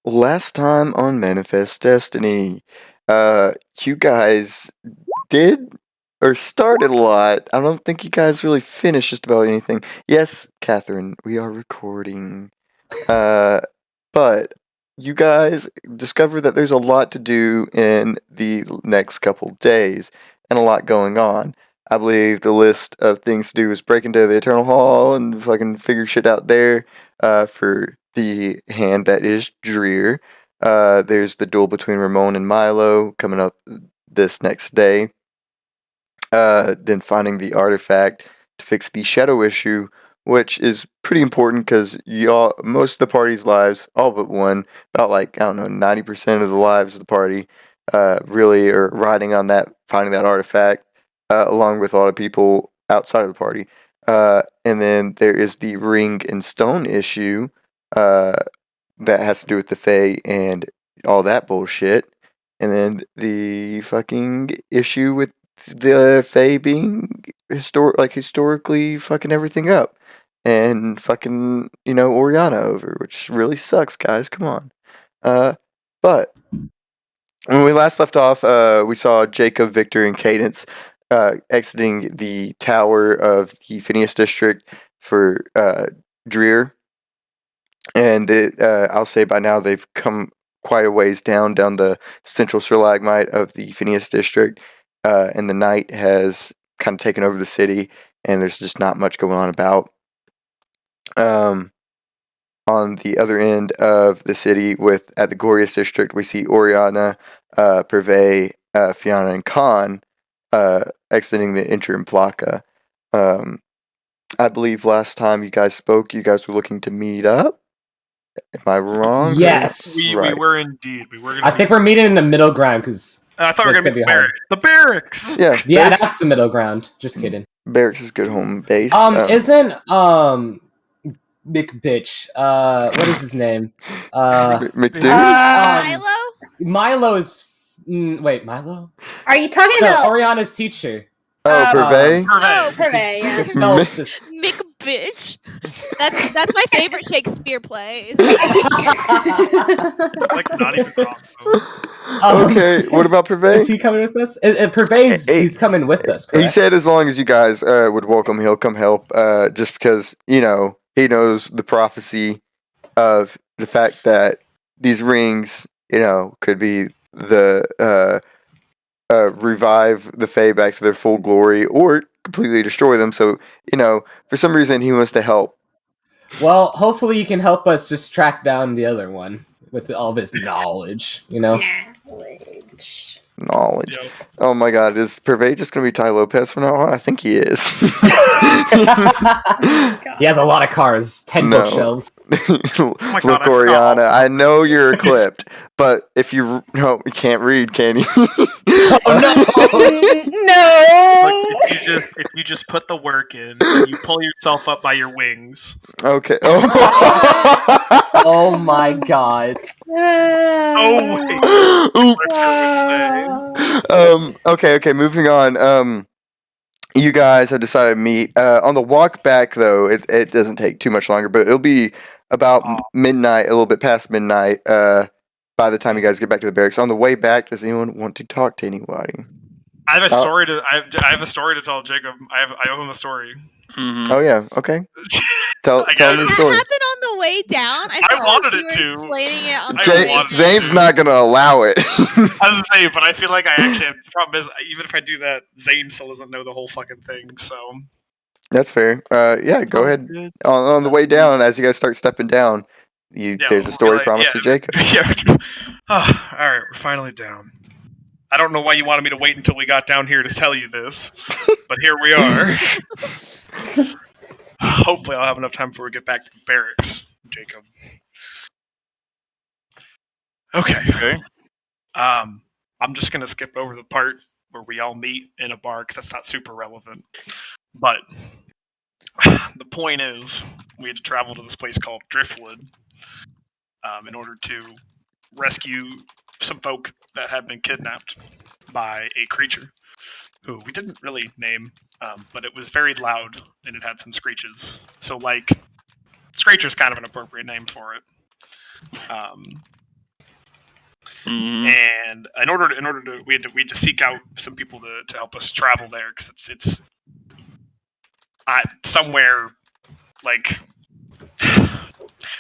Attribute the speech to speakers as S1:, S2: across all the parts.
S1: last time on Manifest Destiny, you guys did or started a lot. I don't think you guys really finished just about anything. Yes, Catherine, we are recording. But you guys discovered that there's a lot to do in the next couple days and a lot going on. I believe the list of things to do is break into the Eternal Hall and fucking figure shit out there for the hand that is Dreer. There's the duel between Ramon and Milo coming up this next day. Then finding the artifact to fix the shadow issue, which is pretty important because most of the party's lives, all but one, about like I don't know, 90% of the lives of the party, really are riding on that finding that artifact, along with a lot of people outside of the party. And then there is the ring and stone issue, that has to do with the Fae and all that bullshit. And then the fucking issue with the Fae being historically fucking everything up. And fucking, Oriana over, which really sucks, guys. Come on. But when we last left off, we saw Jacob, Victor, and Cadence exiting the tower of the Phineas district for Dreer. And I'll say by now they've come quite a ways down the central stalagmite of the Phineas district, and the night has kind of taken over the city, and there's just not much going on about. On the other end of the city, at the Glorious district, we see Oriana, Purvey, Fiona, and Khan exiting the Interim Plaka. I believe last time you guys spoke, you guys were looking to meet up. Am I wrong?
S2: Yes.
S3: We were indeed.
S2: I think we're meeting in the middle ground because
S3: I thought we were going to be the barracks. The barracks!
S1: Yeah.
S2: Yeah, that's the middle ground. Just kidding.
S1: Barracks is good home base.
S2: Isn't McBitch, what is his name?
S1: McDude?
S4: Milo?
S2: Milo is wait, Milo?
S4: Are you talking
S2: No,
S4: about
S2: Oriana's teacher.
S1: Purvey?
S4: Oh, Purvey, yeah.
S5: McBitch. That's my favorite Shakespeare play. Is
S3: like not even wrong.
S1: Okay, what about Purvey?
S2: Is he coming with us? Purvey's he's coming with us, correct?
S1: He said as long as you guys would welcome, he'll come help, just because, he knows the prophecy of the fact that these rings, could be the revive the Fae back to their full glory or completely destroy them. So, for some reason he wants to help.
S2: Well, hopefully you can help us just track down the other one with all this knowledge,
S1: Knowledge.
S3: Yep.
S1: Oh my god, is Purvey just going to be Ty Lopez from now on? I think he is.
S2: He has a lot of cars, 10 bookshelves.
S1: Look, Oriana, I know you're clipped, but if you can't read, can you?
S2: Oh no!
S4: No!
S3: Like, if you just put the work in, and you pull yourself up by your wings.
S1: Okay.
S2: Oh my god.
S1: Okay, moving on. You guys have decided to meet. On the walk back, though, it doesn't take too much longer, but it'll be about midnight, a little bit past midnight, by the time you guys get back to the barracks. On the way back, does anyone want to talk to anybody?
S3: I have a story to. I have a story to tell Jacob. I owe him a story.
S6: Mm-hmm.
S1: Oh yeah, okay. Tell me the story.
S5: It happened on the way down. I
S3: wanted
S5: like
S3: it
S5: you
S3: to.
S5: were explaining it on the
S1: Zane's not gonna allow it.
S3: I was saying, but I feel like I actually have. The problem is, even if I do that, Zane still doesn't know the whole fucking thing. So
S1: That's fair. Yeah, go ahead. On the way down, as you guys start stepping down, there's a story promised to Jacob.
S3: Yeah. All right, we're finally down. I don't know why you wanted me to wait until we got down here to tell you this, but here we are. Hopefully, I'll have enough time before we get back to the barracks, Jacob. Okay. I'm just gonna skip over the part where we all meet in a bar because that's not super relevant. But the point is, we had to travel to this place called Driftwood in order to rescue some folk that had been kidnapped by a creature who we didn't really name, but it was very loud and it had some screeches. So, Screecher's kind of an appropriate name for it. And in order to we had to seek out some people to help us travel there because it's somewhere like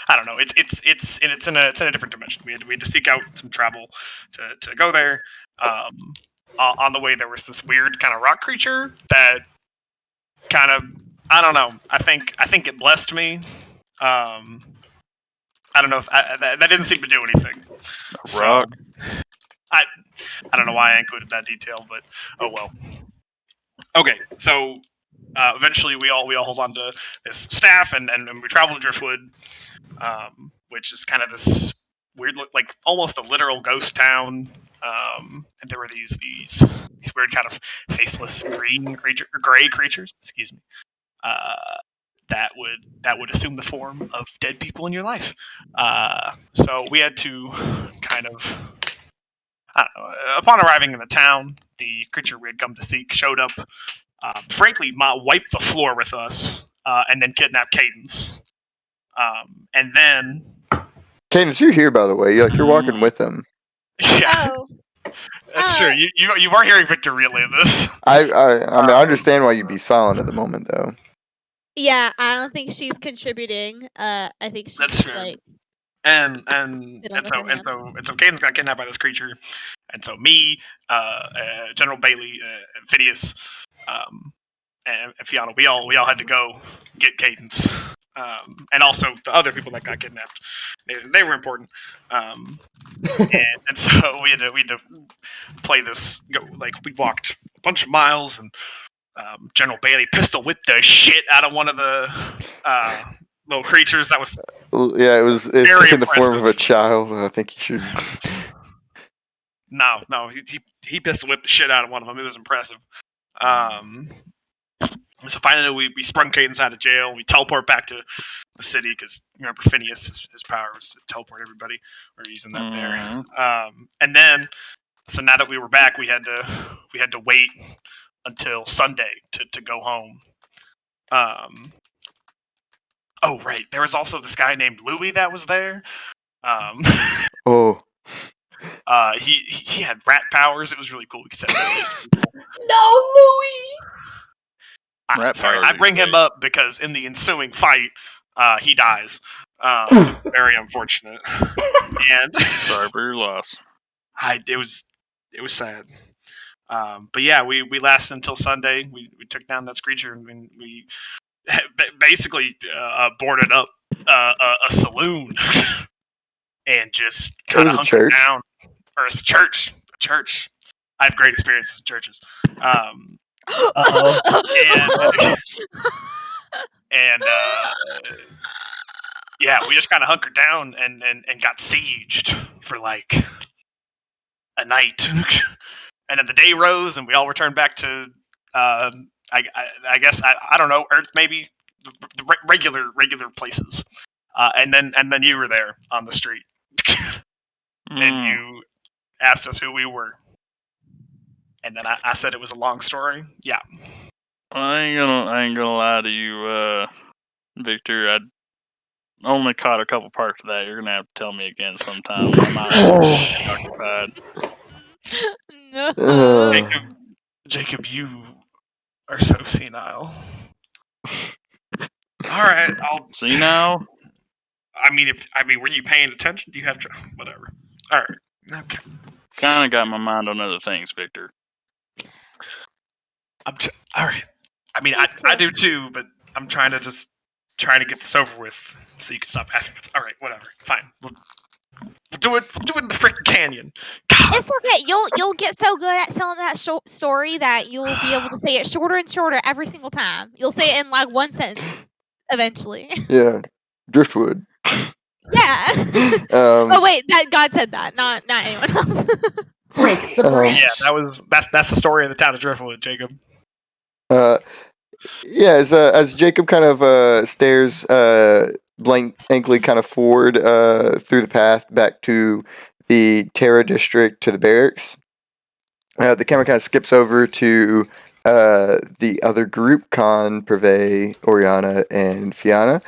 S3: I don't know. It's in a different dimension. We had to seek out some travel to go there. On the way, there was this weird kind of rock creature that kind of I don't know. I think it blessed me. I don't know if that didn't seem to do anything.
S6: Rock.
S3: I don't know why I included that detail, but oh well. Okay, so eventually we all hold on to this staff and we travel to Driftwood, which is kind of this weird, like almost a literal ghost town. And there were these weird kind of faceless gray creatures. Excuse me. That would assume the form of dead people in your life. So we had to kind of, I don't know, upon arriving in the town, the creature we had come to seek showed up. Frankly, wiped the floor with us, and then kidnapped Cadence. And then,
S1: Cadence, you're here, by the way. You're walking with him.
S3: yeah,
S5: Oh,
S3: that's true. You are hearing Victor relay this.
S1: I mean, I understand why you'd be silent at the moment, though.
S5: yeah. I don't think she's contributing. I think she's
S3: That's
S5: just,
S3: true.
S5: like
S3: And
S5: Sit on
S3: so
S5: her hands.
S3: Cadence got kidnapped by this creature, and so me, General Bailey, Phineas, and Fiona, we all had to go get Cadence, and also the other people that got kidnapped. They were important, and so we had to play this. We walked a bunch of miles, and General Bailey pistol whipped the shit out of one of the little creatures that was.
S1: Yeah, it's
S3: Very
S1: taking the form of a
S3: impressive.
S1: child. I think you should.
S3: No, he pistol whipped the shit out of one of them. It was impressive. So finally, we sprung Cadence out of jail. We teleport back to the city because remember Phineas, his power was to teleport everybody. We're using that there. And then, so now that we were back, we had to wait until Sunday to go home. Oh right, there was also this guy named Louis that was there.
S1: Oh,
S3: He had rat powers. It was really cool. We could send messages to people.
S2: No, Louis.
S6: Rat
S3: Sorry,
S6: powers
S3: I
S6: are
S3: bring him
S6: great.
S3: up because in the ensuing fight, he dies. Very unfortunate. And
S6: Sorry for your loss.
S3: it was sad. But yeah, we lasted until Sunday. We took down that creature and we basically boarded up a saloon and just kind of
S1: was a
S3: hunkered
S1: church?
S3: down. Or a church. A church. I have great experiences in churches.
S2: Uh-oh.
S3: And yeah, we just kind of hunkered down and got sieged for like a night. And then the day rose and we all returned back to I guess I don't know, Earth maybe, the regular places. And then you were there on the street. And you asked us who we were. And then I said it was a long story. Yeah.
S6: I ain't gonna lie to you, Victor. I only caught a couple parts of that. You're gonna have to tell me again sometime. My mind's occupied.
S5: no.
S3: Jacob, you are so senile. All right,
S6: See now?
S3: I mean, were you paying attention? Do you have whatever? All right, okay.
S6: Kind of got my mind on other things, Victor.
S3: All right. I mean,
S5: Me
S3: I
S5: too.
S3: do too, but I'm trying to get this over with so you can stop asking. All right, whatever, fine. We'll do it. We'll do it in the freaking canyon. God.
S5: It's okay. You'll get so good at telling that story that you'll be able to say it shorter and shorter every single time. You'll say it in like one sentence eventually.
S1: yeah, Driftwood.
S5: Yeah. Oh wait, that God said that, not anyone else.
S2: Break the branch.
S3: Yeah, that's the story of the town of Driftwood, Jacob.
S1: Yeah, as Jacob kind of stares blankly kind of forward through the path back to the Terra district to the barracks, the camera kind of skips over to the other group, Khan, Privé, Oriana, and Fiona.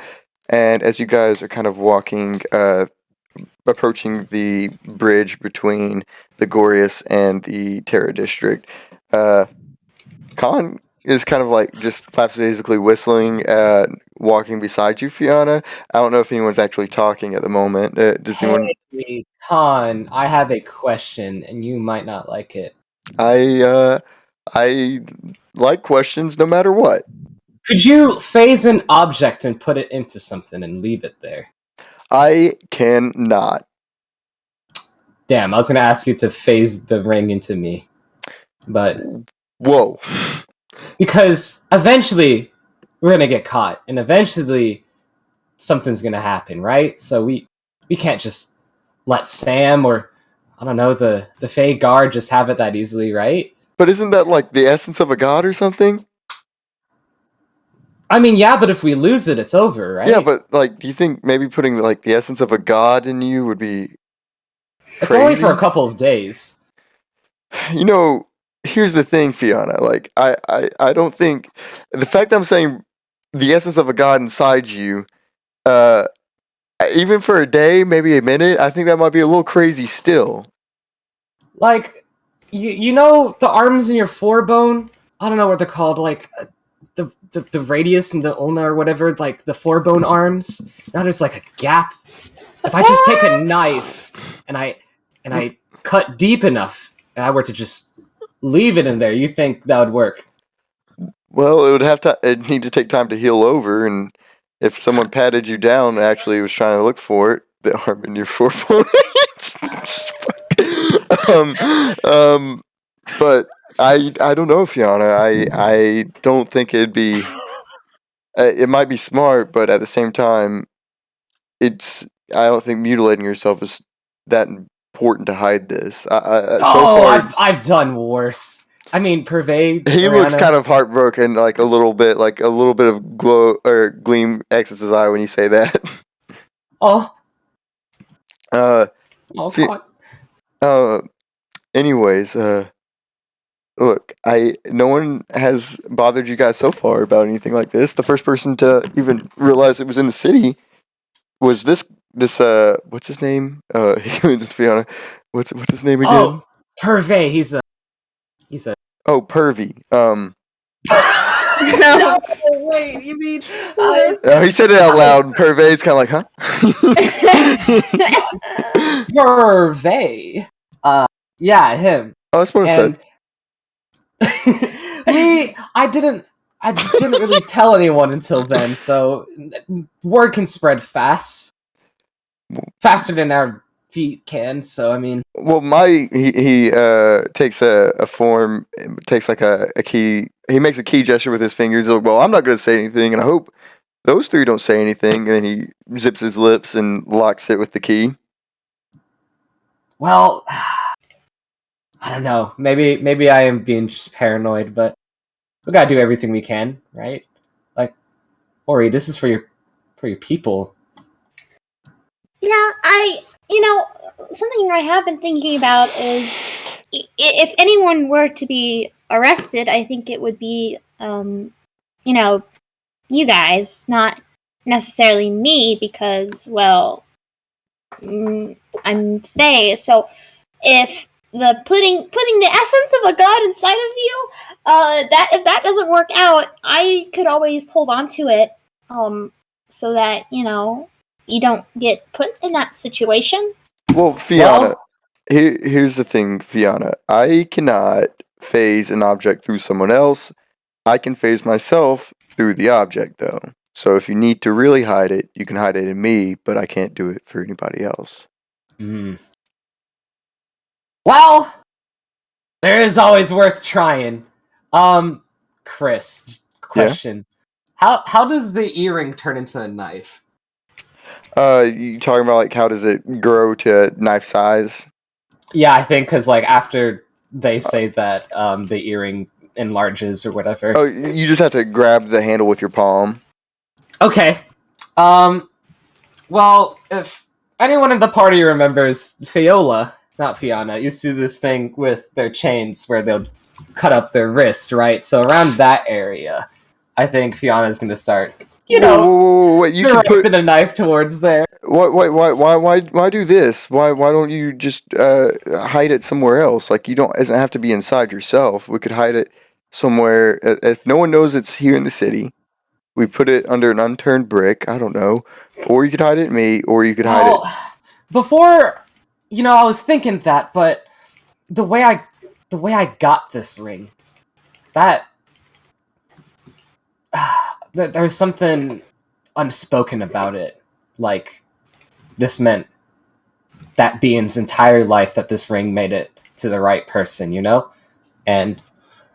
S1: And as you guys are kind of walking approaching the bridge between the Gorius and the Terra District. Khan is kind of like just lackadaisically whistling, walking beside you, Fiona. I don't know if anyone's actually talking at the moment. Does anyone?
S2: Hey, Khan, I have a question, and you might not like it.
S1: I like questions no matter what.
S2: Could you phase an object and put it into something and leave it there?
S1: I cannot.
S2: Damn, I was gonna ask you to phase the ring into me, but
S1: Whoa.
S2: because eventually we're gonna get caught, and eventually something's gonna happen, right? So we can't just let Sam or I don't know the Fey Guard just have it that easily, right?
S1: But isn't that like the essence of a god or something?
S2: I mean, yeah, but if we lose it, it's over, right?
S1: Yeah, but like, do you think maybe putting like the essence of a god in you would be
S2: it's only for a
S1: crazy?
S2: couple of days.
S1: You know, here's the thing, Fiona. Like, I don't think the fact that I'm saying the essence of a god inside you, even for a day, maybe a minute, I think that might be a little crazy still.
S2: Like, you know the arms in your forebone? I don't know what they're called, like the radius and the ulna or whatever, like the forebone arms. Now there's like a gap. If I just take a knife and I cut deep enough and I were to just leave it in there, you think that would work?
S1: Well, it'd need to take time to heal over, and if someone patted you down and actually was trying to look for it, the arm in your forefoot. But I don't know, Fiona. I don't think it'd be. It might be smart, but at the same time, I don't think mutilating yourself is that important to hide this. So far,
S2: I've done worse. I mean, Purvey.
S1: he looks kind of heartbroken, like a little bit of glow or gleam exits his eye when you say that.
S2: Oh,
S1: Fe-
S2: God.
S1: Anyways, look, no one has bothered you guys so far about anything like this. The first person to even realize it was in the city was this what's his name? Fiona. What's his name again?
S2: Oh, Purvey. He's a.
S1: Oh, Pervy.
S4: No.
S7: Wait, you mean?
S1: He said it out loud, and Purvey's kind of like, huh?
S2: Purvey. Yeah, him.
S1: Oh, that's what I said.
S2: I didn't really tell anyone until then, so word can spread fast, faster than our feet can. So I mean,
S1: well, he takes a form, takes like a key. He makes a key gesture with his fingers. Like, well, I'm not going to say anything, and I hope those three don't say anything. And then he zips his lips and locks it with the key.
S2: well, I don't know. Maybe I am being just paranoid, but we gotta do everything we can, right? Like, Ori, this is for your people.
S4: Yeah, something I have been thinking about is if anyone were to be arrested, I think it would be, you guys, not necessarily me, because, well, I'm Faye. So if putting the essence of a god inside of you, if that doesn't work out, I could always hold on to it, so that you don't get put in that situation.
S1: Well, Fiona, here's the thing, Fiona. I cannot phase an object through someone else. I can phase myself through the object, though. So if you need to really hide it, you can hide it in me, but I can't do it for anybody else.
S2: Well, there is always worth trying. Chris, question. Yeah? How does the earring turn into a knife?
S1: You talking about like how does it grow to knife size?
S2: Yeah, I think because like after they say that the earring enlarges or whatever.
S1: Oh, you just have to grab the handle with your palm.
S2: Okay. Well, if anyone in the party remembers, Fiola, not Fiona, used to do this thing with their chains where they'll cut up their wrist, right? So around that area, I think Fiona's going to start You know,
S1: Whoa, you can put
S2: directed a knife towards there.
S1: why do this? Why don't you just hide it somewhere else? Like, it doesn't have to be inside yourself. We could hide it somewhere. If no one knows it's here in the city, we put it under an unturned brick. I don't know. Or you could hide it in me, or you could hide it.
S2: Well, before, I was thinking that, but the way I got this ring, that there's something unspoken about it. Like, this meant that being's entire life, that this ring made it to the right person, And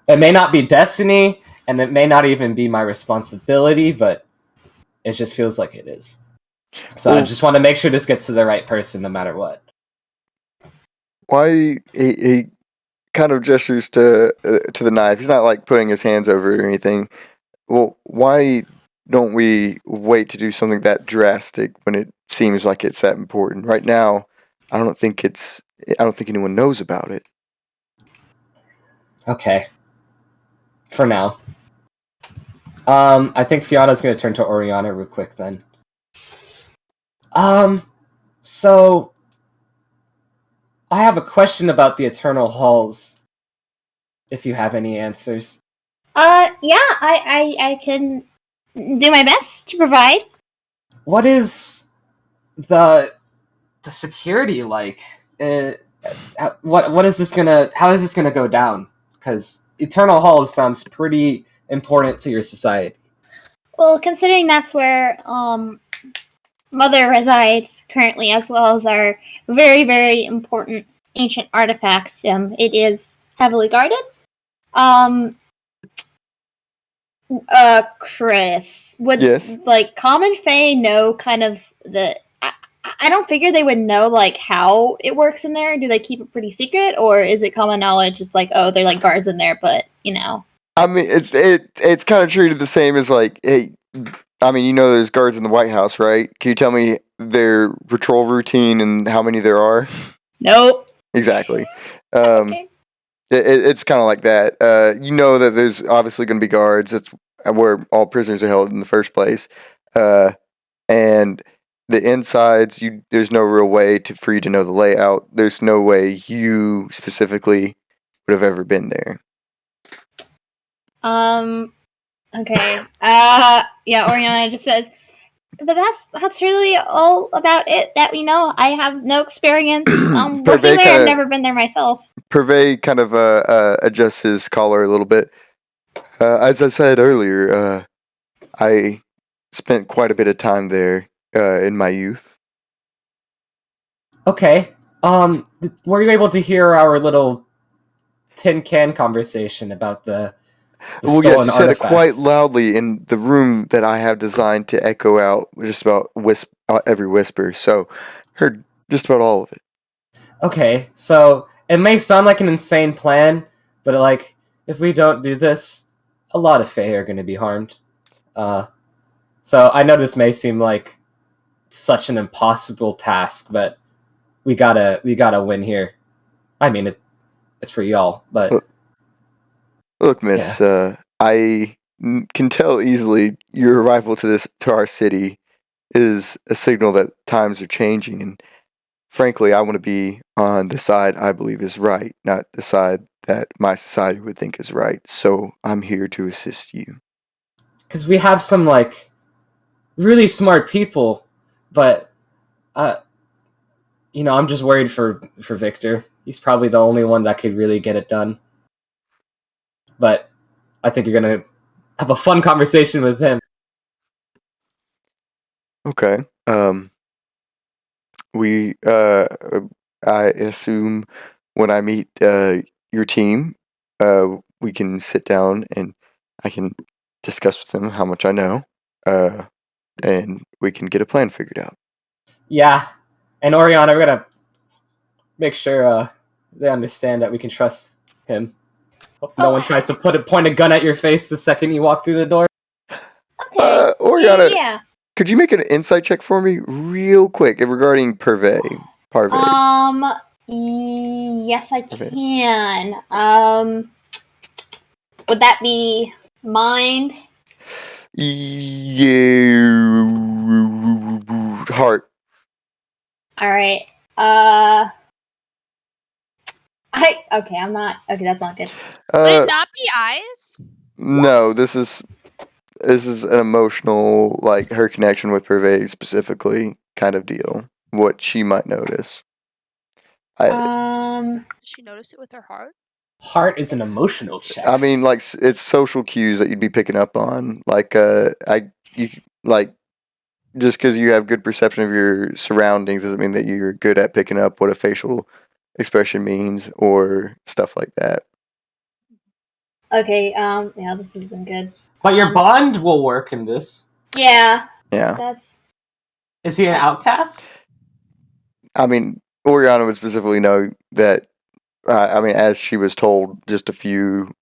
S2: it may not be destiny, and it may not even be my responsibility, but it just feels like it is. So I just want to make sure this gets to the right person no matter what.
S1: Why he kind of gestures to the knife. He's not like putting his hands over it or anything. Well, why don't we wait to do something that drastic when it seems like it's that important? Right now, I don't think anyone knows about it.
S2: Okay. For now. I think Fiona's gonna turn to Oriana real quick then. So I have a question about the Eternal Halls. If you have any answers.
S4: Yeah, I can do my best to provide.
S2: What is the security like? What is this gonna? How is this gonna go down? Because Eternal Halls sounds pretty important to your society.
S4: Well, considering that's where Mother resides currently, as well as our very, very important ancient artifacts, it is heavily guarded. Chris, would
S1: Yes.
S4: like Common Fae know kind of the? I don't figure they would know like how it works in there. Do they keep it pretty secret, or is it common knowledge? It's like, oh, they're like guards in there, but
S1: I mean, it's kind of treated the same as like, hey, I mean, there's guards in the White House, right? Can you tell me their patrol routine and how many there are?
S4: Nope.
S1: Exactly.
S4: Okay.
S1: It's kind of like that. That there's obviously going to be guards. That's where all prisoners are held in the first place. And the insides, there's no real way for you to know the layout. There's no way you specifically would have ever been there.
S4: Okay. Yeah, Oriana just says, but that's really all about it that we know. I have no experience working there. I've never been there myself.
S1: Purvey kind of adjusts his collar a little bit. As I said earlier, I spent quite a bit of time there in my youth.
S2: Okay. Were you able to hear our little tin can conversation about the
S1: Well, yes,
S2: stolen
S1: you said it
S2: artifacts?
S1: quite loudly in the room that I have designed to echo out just about every whisper. So, heard just about all of it.
S2: Okay, so it may sound like an insane plan, but like if we don't do this, a lot of Fae are going to be harmed. So I know this may seem like such an impossible task, but we gotta win here. I mean, it's for y'all, but
S1: Look, miss, I can tell easily your arrival to our city is a signal that times are changing, and frankly, I want to be on the side I believe is right, not the side that my society would think is right. So I'm here to assist you.
S2: because we have some like really smart people, but I'm just worried for Victor. He's probably the only one that could really get it done. But I think you're gonna have a fun conversation with him.
S1: Okay. I assume when I meet your team, we can sit down and I can discuss with them how much I know, and we can get a plan figured out.
S2: Yeah, and Oriana, we're gonna make sure they understand that we can trust him. Hope no one tries to point a gun at your face the second you walk through the door.
S4: Okay.
S1: Oriana,
S4: Yeah.
S1: could you make an insight check for me real quick regarding Parvey?
S4: Yes, I can. Would that be mind?
S1: Yeah. Heart.
S4: All right. I'm not. Okay, that's not good.
S5: Would it not be eyes?
S1: No, this is an emotional, like her connection with Purvey specifically kind of deal. What she might notice.
S4: Um.
S5: Did she notice it with her heart?
S2: Heart is an emotional check.
S1: I mean, like it's social cues that you'd be picking up on. Like, just because you have good perception of your surroundings doesn't mean that you're good at picking up what a facial expression means or stuff like that.
S4: Okay. Yeah, this isn't good.
S2: But your bond will work in this.
S4: Yeah.
S1: Yeah.
S4: That's.
S2: Is he an outcast?
S1: I mean, Oriana would specifically know that. I mean, as she was told just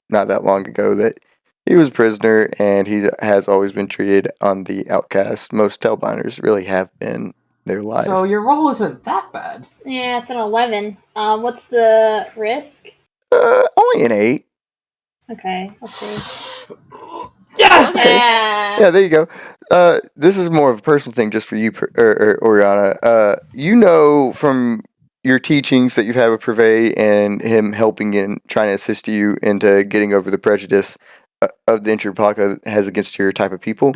S1: not that long ago, that he was a prisoner and he has always been treated on the outcast. Most Hellbinders really have been their life.
S2: So your roll isn't that bad.
S4: Yeah, it's an 11. What's the risk?
S1: Only an 8.
S4: Okay, let's see.
S2: Yes!
S1: Okay.
S4: Yeah.
S1: Yeah, there you go. This is more of a personal thing just for you, Oriana. You know from your teachings that you've had with Purvey and him helping and trying to assist you into getting over the prejudice of the Intrapaka has against your type of people.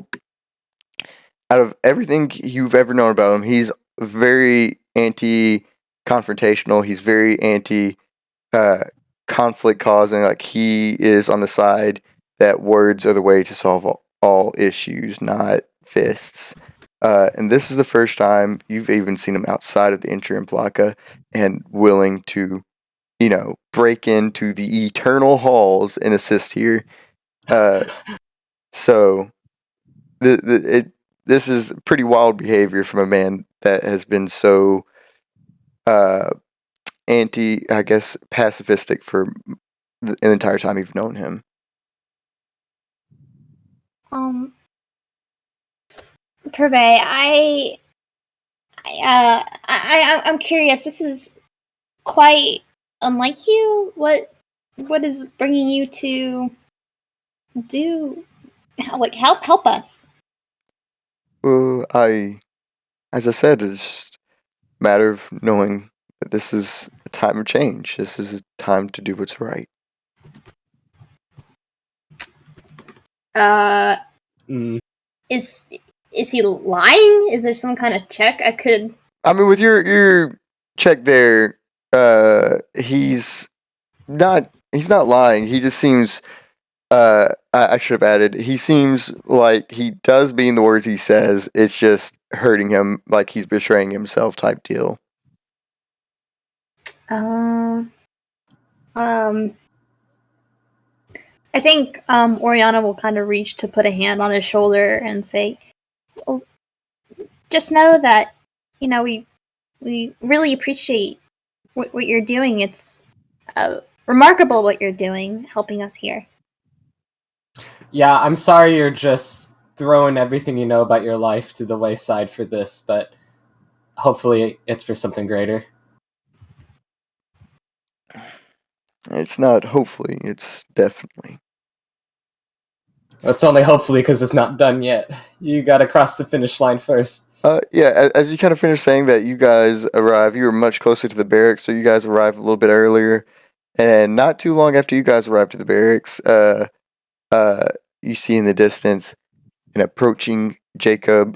S1: Out of everything you've ever known about him, he's very anti-confrontational. He's very anti-conflict causing. Like, he is on the side that words are the way to solve all issues, not fists. And this is the first time you've even seen him outside of the Intrapaka and willing to, break into the eternal halls and assist here. So, this is pretty wild behavior from a man that has been so pacifistic for the entire time you've known him.
S4: Purvey, I'm curious. This is quite unlike you. What is bringing you to do, like, help us?
S1: Well, as I said, it's just a matter of knowing that this is a time of change. This is a time to do what's right.
S4: Is he lying? Is there some kind of check I could?
S1: I mean, with your check there, he's not lying. He just seems. I should have added. He seems like he does mean the words he says. It's just hurting him, like he's betraying himself, type deal.
S4: I think Oriana will kind of reach to put a hand on his shoulder and say, well, just know that, we really appreciate what you're doing. It's remarkable what you're doing, helping us here.
S2: Yeah, I'm sorry you're just throwing everything you know about your life to the wayside for this, but hopefully it's for something greater.
S1: It's not hopefully, it's definitely.
S2: It's only hopefully because it's not done yet. You gotta cross the finish line first.
S1: Yeah, as you kind of finished saying that, you guys arrive. You were much closer to the barracks, so you guys arrived a little bit earlier. And not too long after you guys arrived to the barracks, you see in the distance an approaching Jacob,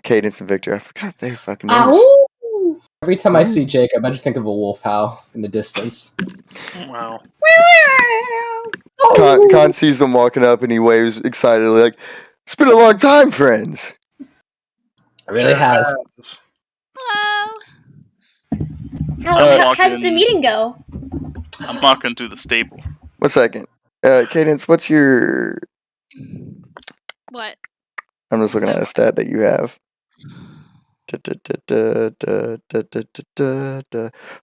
S1: Cadence, and Victor. I forgot their fucking names.
S4: Ow!
S2: Every time I see Jacob, I just think of a wolf howl in the distance.
S6: Wow.
S1: Khan sees them walking up and he waves excitedly, like, "It's been a long time, friends."
S2: It really has.
S5: Hello.
S4: How did the meeting go?
S6: I'm walking through the stable.
S1: 1 second. Cadence, what's your...
S5: What?
S1: I'm just looking at a stat that you have.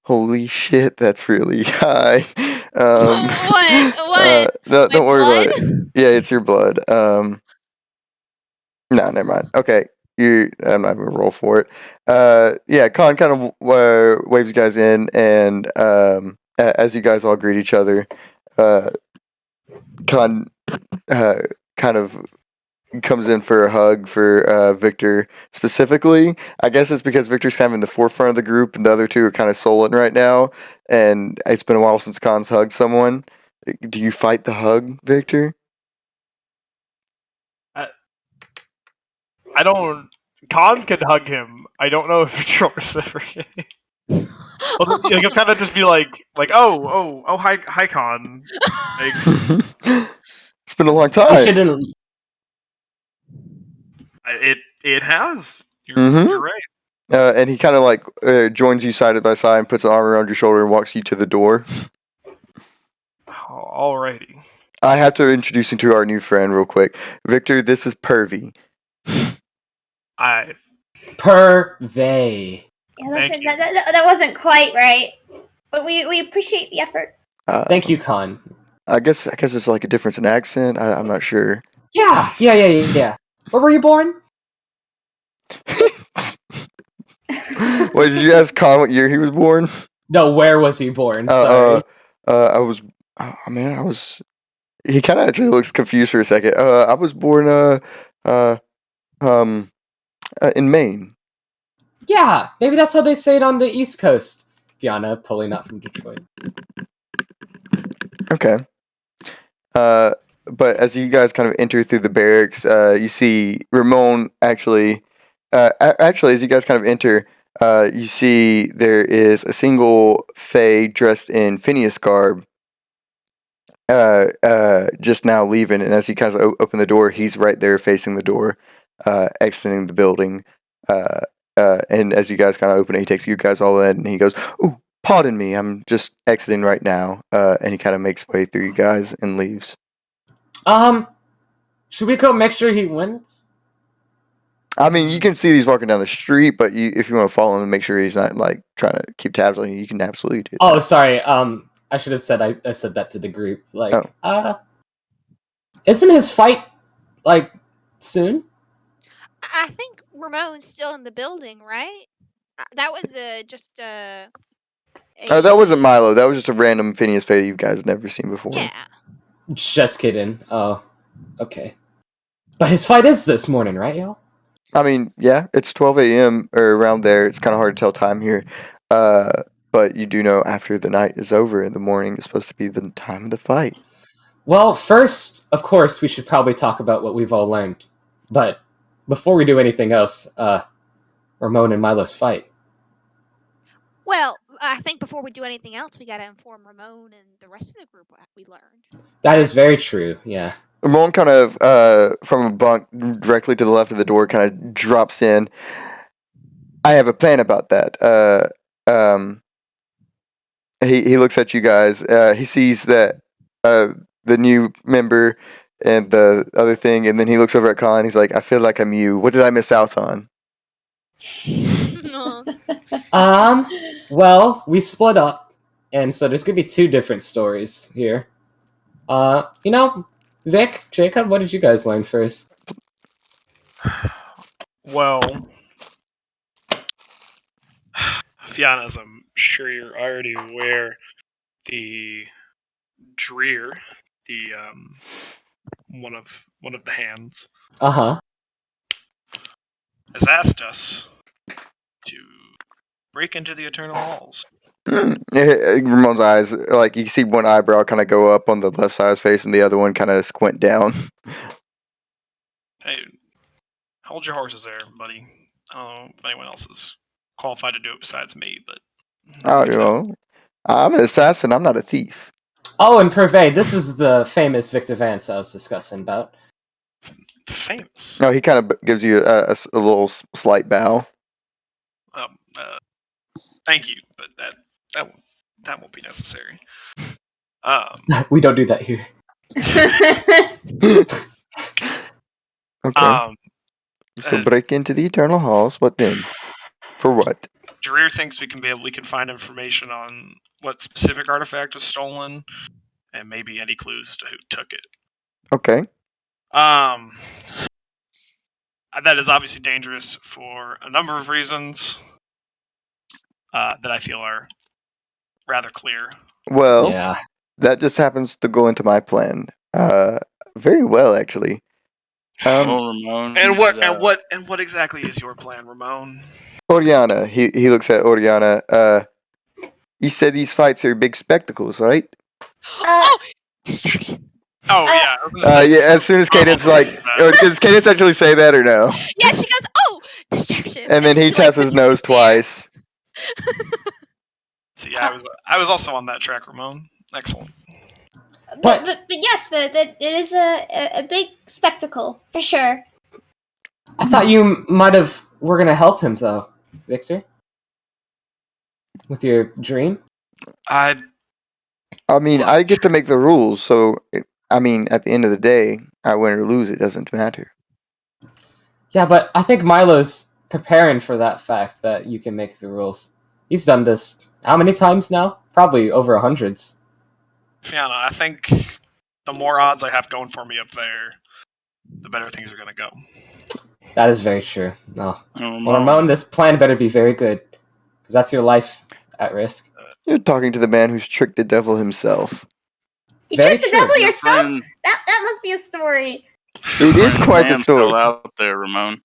S1: Holy shit, that's really high.
S5: What?
S1: No, don't worry
S5: blood?
S1: about it. Yeah, it's your blood. No, never mind. Okay, I'm not gonna roll for it. Yeah, Khan kind of waves you guys in, and as you guys all greet each other, Khan kind of comes in for a hug for Victor specifically. I guess it's because Victor's kind of in the forefront of the group, and the other two are kind of sullen right now. And it's been a while since Khan's hugged someone. Do you fight the hug, Victor?
S3: I don't. Khan can hug him. I don't know if it's reciprocate. You'll kind of just be like, hi, Khan. Like,
S1: It's been a long
S2: You
S1: time.
S2: shouldn't.
S3: it has.
S1: Mhm.
S3: You're right.
S1: And he kind of like joins you side by side and puts an arm around your shoulder and walks you to the door.
S3: Alrighty.
S1: I have to introduce you to our new friend real quick. Victor, this is Pervy.
S2: Purvey.
S4: Yeah,
S3: Thank you.
S4: that wasn't quite right, but we appreciate the effort.
S2: Thank you, Khan.
S1: I guess it's like a difference in accent. I'm not sure.
S2: Yeah. Where were you born?
S1: Wait, did you ask Khan what year he was born?
S2: No, where was he born? Sorry.
S1: I was. Oh man, I was. He kind of actually looks confused for a second. I was born in Maine.
S2: Yeah, maybe that's how they say it on the East Coast. Fiona, totally not from Detroit.
S1: Okay. But as you guys kind of enter through the barracks, you see Ramon actually. Actually, as you guys kind of enter, you see there is a single Fae dressed in Phineas garb. Just now leaving, and as you guys open the door, he's right there facing the door, exiting the building. And as you guys kind of open it, he takes you guys all in, and he goes, "Ooh, pardon me, I'm just exiting right now." And he kind of makes way through you guys and leaves.
S2: Should we go make sure he wins?
S1: I mean, you can see he's walking down the street, but if you want to follow him and make sure he's not like trying to keep tabs on you, you can absolutely do that.
S2: Oh, sorry. I should have said I said that to the group. Like, isn't his fight like soon?
S5: I think Ramon's still in the building, right? That was just a.
S1: That wasn't Milo. That was just a random Phineas Fae you guys never seen before.
S5: Yeah.
S2: Just kidding. Oh, okay. But his fight is this morning, right, y'all?
S1: I mean, yeah, it's 12 a.m. or around there. It's kind of hard to tell time here. But you do know after the night is over in the morning is supposed to be the time of the fight.
S2: Well, first, of course, we should probably talk about what we've all learned. But before we do anything else, Ramon and Milo's fight.
S5: Well, I think before we do anything else, we gotta inform Ramon and the rest of the group what we learned.
S2: That is very true, yeah.
S1: Ramon kind of, from a bunk directly to the left of the door, kind of drops in. I have a plan about that. He looks at you guys. He sees that the new member and the other thing, and then he looks over at Khan. He's like, "I feel like I'm you. What did I miss out on?"
S2: Well, we split up, and so there's gonna be two different stories here. Vic, Jacob, what did you guys learn first?
S3: Well, Fiona, as I'm sure you're already aware, the Dreer, the one of the hands,
S2: Uh-huh.
S3: has asked us to break into the Eternal Halls.
S1: Ramon's eyes, like you see one eyebrow kind of go up on the left side of his face, and the other one kind of squint down.
S3: Hey, hold your horses there, buddy. I don't know if anyone else is qualified to do it besides me, but
S1: I'm an assassin. I'm not a thief.
S2: Oh, and Purvey, this is the famous Victor Vance I was discussing about.
S3: famous.
S1: No, he kind of gives you a little slight bow.
S3: Thank you, but that won't be necessary.
S2: We don't do that here.
S1: Okay. So break into the Eternal Halls. What then? For what?
S3: Dreer thinks we can find information on what specific artifact was stolen, and maybe any clues as to who took it.
S1: Okay.
S3: That is obviously dangerous for a number of reasons that I feel are rather clear.
S1: Well,
S2: Yeah.
S1: that just happens to go into my plan. Very well, actually.
S6: Well, Ramon,
S3: And
S6: he's,
S3: what exactly is your plan, Ramon?
S1: Oriana, he looks at Oriana. You said these fights are big spectacles, right?
S5: Oh, distraction.
S3: Oh yeah. I was gonna say-
S1: Yeah. As soon as Cadence does Cadence actually say that or no?
S5: Yeah, she goes, oh, distraction.
S1: And then he
S5: she, like,
S1: taps his
S5: sits
S1: nose
S5: right there.
S1: twice.
S3: See, I was also on that track, Ramon. Excellent.
S4: But yes, it is a big spectacle for sure.
S2: I thought you were gonna help him though, Victor, with your dream.
S3: I
S1: mean, I get to make the rules, so at the end of the day, I win or lose, it doesn't matter.
S2: Yeah, but I think Milo's preparing for that fact that you can make the rules. He's done this how many times now? Probably over hundreds.
S3: Fiona, I think the more odds I have going for me up there, the better things are gonna go.
S2: That is very true. No.
S6: Well,
S2: Well, Ramon, this plan better be very good, because that's your life at risk.
S1: You're talking to the man who's tricked the devil himself.
S4: You
S2: Very
S4: tricked the
S2: true.
S4: devil
S6: your
S4: yourself?
S6: plan-
S4: That must be a story.
S1: It is
S6: your
S1: quite the
S6: plan's
S1: story.
S6: Still out there, Ramon.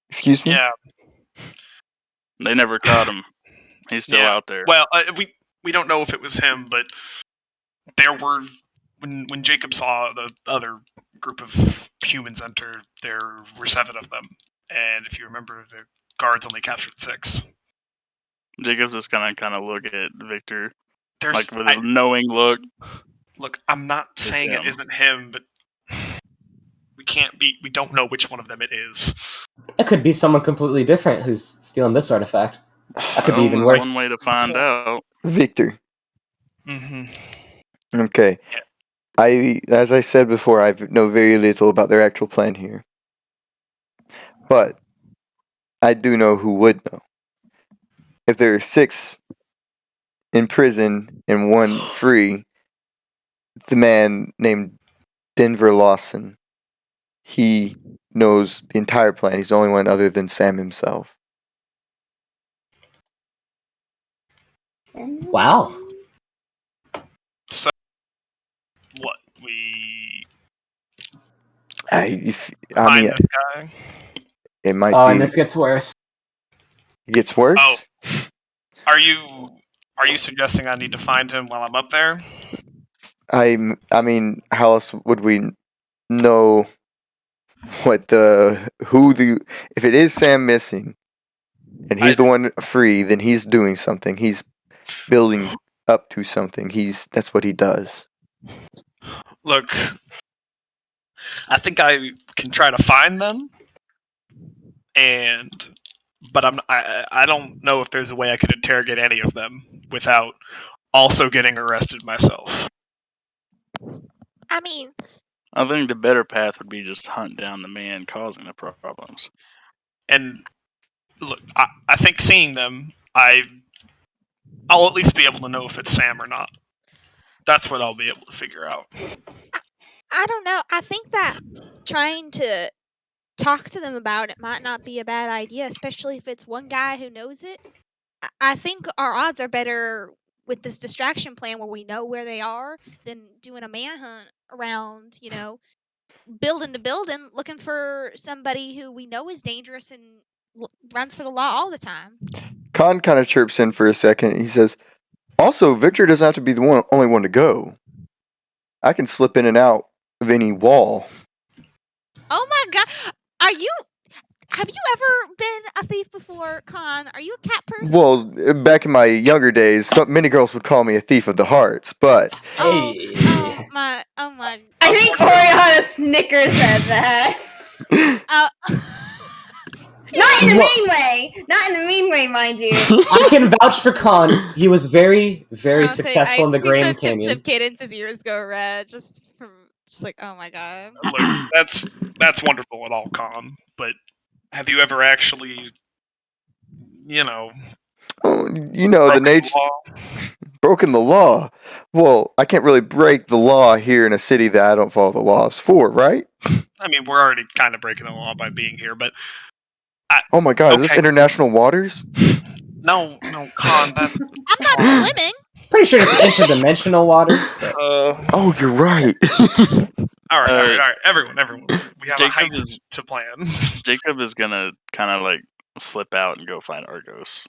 S1: Excuse me?
S3: Yeah.
S6: They never caught him. He's still
S3: Yeah.
S6: out there.
S3: Well, we don't know if it was him, but there were when Jacob saw the other group of humans enter, there were 7 of them, and if you remember, the guards only captured 6.
S6: Jacob's just gonna kind of look at Victor,
S3: There's
S6: like with a knowing look.
S3: look. I'm not
S6: It's
S3: saying
S6: him.
S3: it isn't him, but we don't know which one of them it is.
S2: It could be someone completely different who's stealing this artifact. That could be
S6: Well,
S2: even
S6: there's
S2: worse.
S6: one way to find out.
S1: Victor.
S3: Mm-hmm.
S1: Okay. As I said before, I know very little about their actual plan here. But I do know who would know. If there are 6 in prison and 1 free, the man named Denver Lawson, he knows the entire plan. He's the only one other than Sam himself.
S2: Wow.
S3: So what we
S1: I
S3: find
S1: mean,
S3: this guy?
S1: it might
S2: Oh,
S1: be.
S2: and this gets worse.
S1: It gets worse?
S3: Oh. Are you suggesting I need to find him while I'm up there?
S1: I mean, how else would we know if it is Sam missing and he's the one free, then he's doing something. He's building up to something. That's what he does.
S3: Look, I think I can try to find them, but I don't know if there's a way I could interrogate any of them without also getting arrested myself.
S5: I mean,
S6: I think the better path would be just hunt down the man causing the problems.
S3: And look, I think seeing them, I'll at least be able to know if it's Sam or not. That's what I'll be able to figure out.
S5: I don't know. I think that trying to talk to them about it might not be a bad idea, especially if it's one guy who knows it. I think our odds are better with this distraction plan where we know where they are than doing a manhunt around, building to building, looking for somebody who we know is dangerous and runs for the law all the time.
S1: Khan kind of chirps in for a second. He says, also, Victor doesn't have to be the only one to go. I can slip in and out of any wall.
S5: Oh my god. Have you ever been a thief before, Khan? Are you a cat person?
S1: Well, back in my younger days, many girls would call me a thief of the hearts, but
S2: Hey.
S5: Oh my.
S4: I think Oriana Snickers said that. Not in the mean way. Not in the mean way, mind you.
S2: I can vouch for Khan. He was very, very
S5: I'll say,
S2: successful in the Grand
S5: tips
S2: Canyon.
S5: of Cadence's ears go red just like, oh my god.
S3: Look, that's wonderful at all, Con. But have you ever actually,
S1: the
S3: broken
S1: nature
S3: law?
S1: broken the law? Well, I can't really break the law here in a city that I don't follow the laws for, right?
S3: I mean, we're already kind of breaking the law by being here, but
S1: Oh my god, is this
S3: Okay.
S1: international waters?
S3: no, Con.
S5: I'm not swimming.
S2: Pretty sure it's interdimensional waters. But...
S1: Oh, you're right.
S3: All right. Everyone. We have a
S6: Jacob
S3: heist
S6: is-
S3: to plan.
S6: Jacob is gonna kind of like slip out and go find Argos.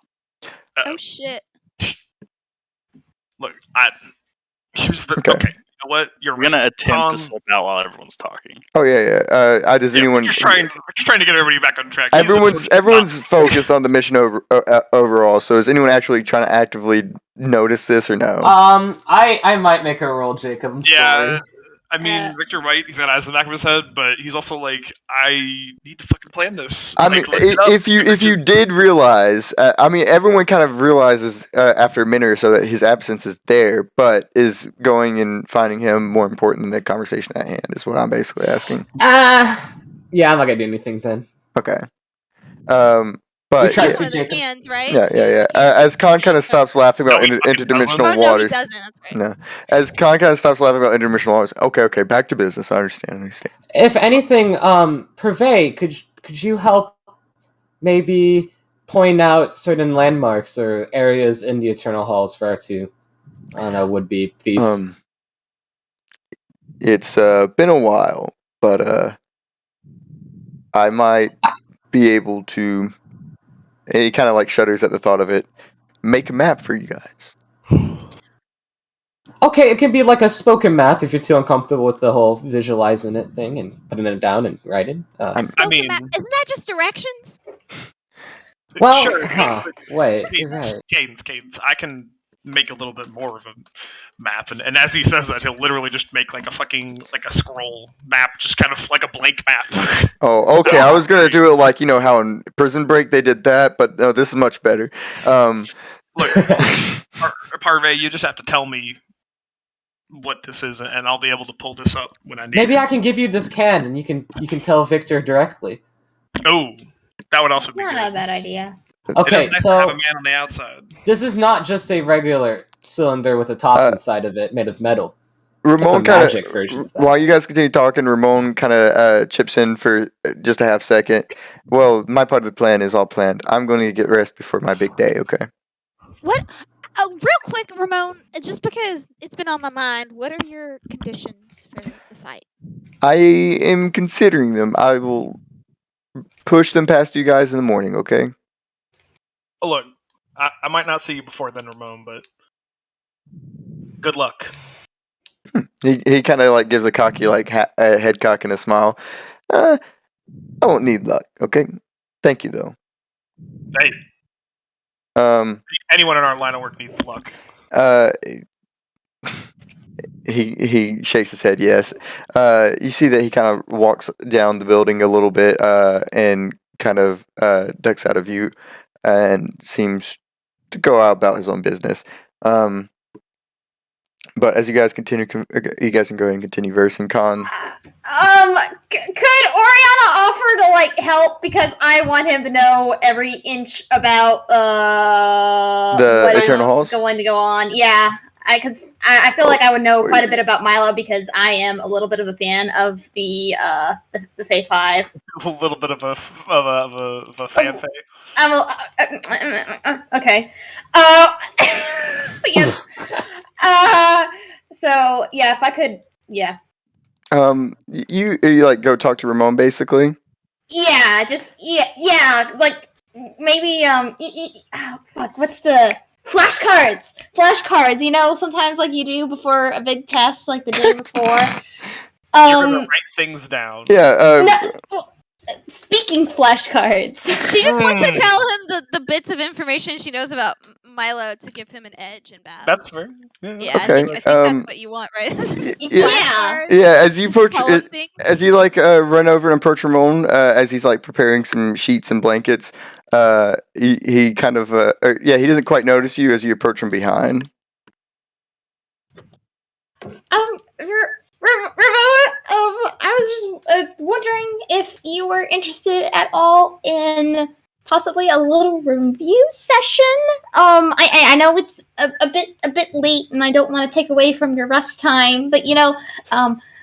S5: Oh shit.
S3: Look, here's the
S1: Okay.
S3: okay. You know what? You're
S6: We're gonna attempt to
S3: Um,
S6: slip out while everyone's talking.
S1: Oh yeah. Does
S3: Yeah,
S1: anyone?
S3: we're just trying to get everybody back on track.
S1: Everyone's focused on the mission overall. So is anyone actually trying to actively notice this or no?
S2: I might make a roll, Jacob. I'm
S3: Yeah,
S2: sorry.
S3: I mean, Victor White, he's got eyes in the back of his head, but he's also like, I need to fucking plan this.
S1: I
S3: Like,
S1: mean,
S3: look it up.
S1: if you did realize, I mean, everyone kind of realizes after a minute or so that his absence is there, but is going and finding him more important than the conversation at hand? Is what I'm basically asking.
S2: Yeah, I'm not gonna do anything then.
S1: Okay.
S2: We
S1: But
S2: tried
S1: yeah,
S5: That's one of the
S2: Jacob.
S5: cans, right?
S1: yeah. As Khan kind of stops laughing about
S3: No, he fucking
S1: interdimensional
S3: doesn't.
S5: Oh, no, he
S1: waters.
S5: doesn't. That's right.
S1: No. As Khan kind of stops laughing about interdimensional waters. Okay. Back to business. I understand.
S2: If anything, Purvey, could you help maybe point out certain landmarks or areas in the Eternal Halls for our two, I don't know, would-be thieves?
S1: It's been a while, but I might be able to. And he kind of like shudders at the thought of it. Make a map for you guys.
S2: Okay, it can be like a spoken map if you're too uncomfortable with the whole visualizing it thing and putting it down and writing.
S5: Spoken
S3: mean-
S5: map. Isn't that just directions?
S2: Well,
S3: sure.
S2: wait, you're right.
S3: Cadence. I can make a little bit more of a map, and as he says that, he'll literally just make like a scroll map, just kind of like a blank map.
S1: Oh, okay. I was gonna do it like how in Prison Break they did that, but no, this is much better.
S3: Look, Parvey, you just have to tell me what this is, and I'll be able to pull this up when I need.
S2: Maybe
S3: it.
S2: I can give you this can and you can tell Victor directly.
S3: Oh, that would also
S4: That's
S3: be
S4: not
S3: good.
S4: a bad idea.
S3: It
S2: Okay,
S3: is nice to have
S2: so
S3: a man on the outside.
S2: this is not just a regular cylinder with a top inside of it made of metal.
S1: Ramon
S2: It's a
S1: kind
S2: magic version
S1: of
S2: of that.
S1: while you guys continue talking, Ramon kind of chips in for just a half second. Well, my part of the plan is all planned. I'm going to get rest before my big day. Okay.
S5: What? Real quick, Ramon, just because it's been on my mind, what are your conditions for the fight?
S1: I am considering them. I will push them past you guys in the morning. Okay.
S3: Oh, look, I might not see you before then, Ramon, but good luck.
S1: He kind of like gives a cocky head cock and a smile. I won't need luck. Okay. Thank you though.
S3: Hey, anyone in our line of work needs luck.
S1: He shakes his head. Yes. You see that he kind of walks down the building a little bit, and kind of ducks out of view, and seems to go out about his own business. But as you guys continue, you guys can go ahead and continue versing. Khan.
S4: Could Oriana offer to help because I want him to know every inch about
S1: The
S4: what is
S1: Eternal Halls?
S4: going to go on? Yeah, because I feel like I would know quite a bit about Milo because I am a little bit of a fan of the Fae 5.
S3: A little bit of a fanfare.
S4: I'm okay. Yes. So yeah, if I could, yeah.
S1: You go talk to Ramon basically.
S4: Yeah, like maybe oh, fuck, what's the flashcards? Flashcards, sometimes like you do before a big test, like the day before.
S3: You're gonna write things down.
S1: Yeah.
S4: well, speaking flashcards.
S5: She just wants to tell him the bits of information she knows about Milo to give him an edge in battle.
S3: That's fair. Yeah.
S5: Yeah, I
S1: Okay,
S5: think that's what you want, right?
S4: Yeah.
S1: Yeah. As you approach,
S5: Tell him things.
S1: as you run over and approach Ramon, as he's preparing some sheets and blankets, he kind of he doesn't quite notice you as you approach from behind.
S4: Ramon, I was just wondering if you were interested at all in possibly a little review session. I know it's a bit late, and I don't want to take away from your rest time, but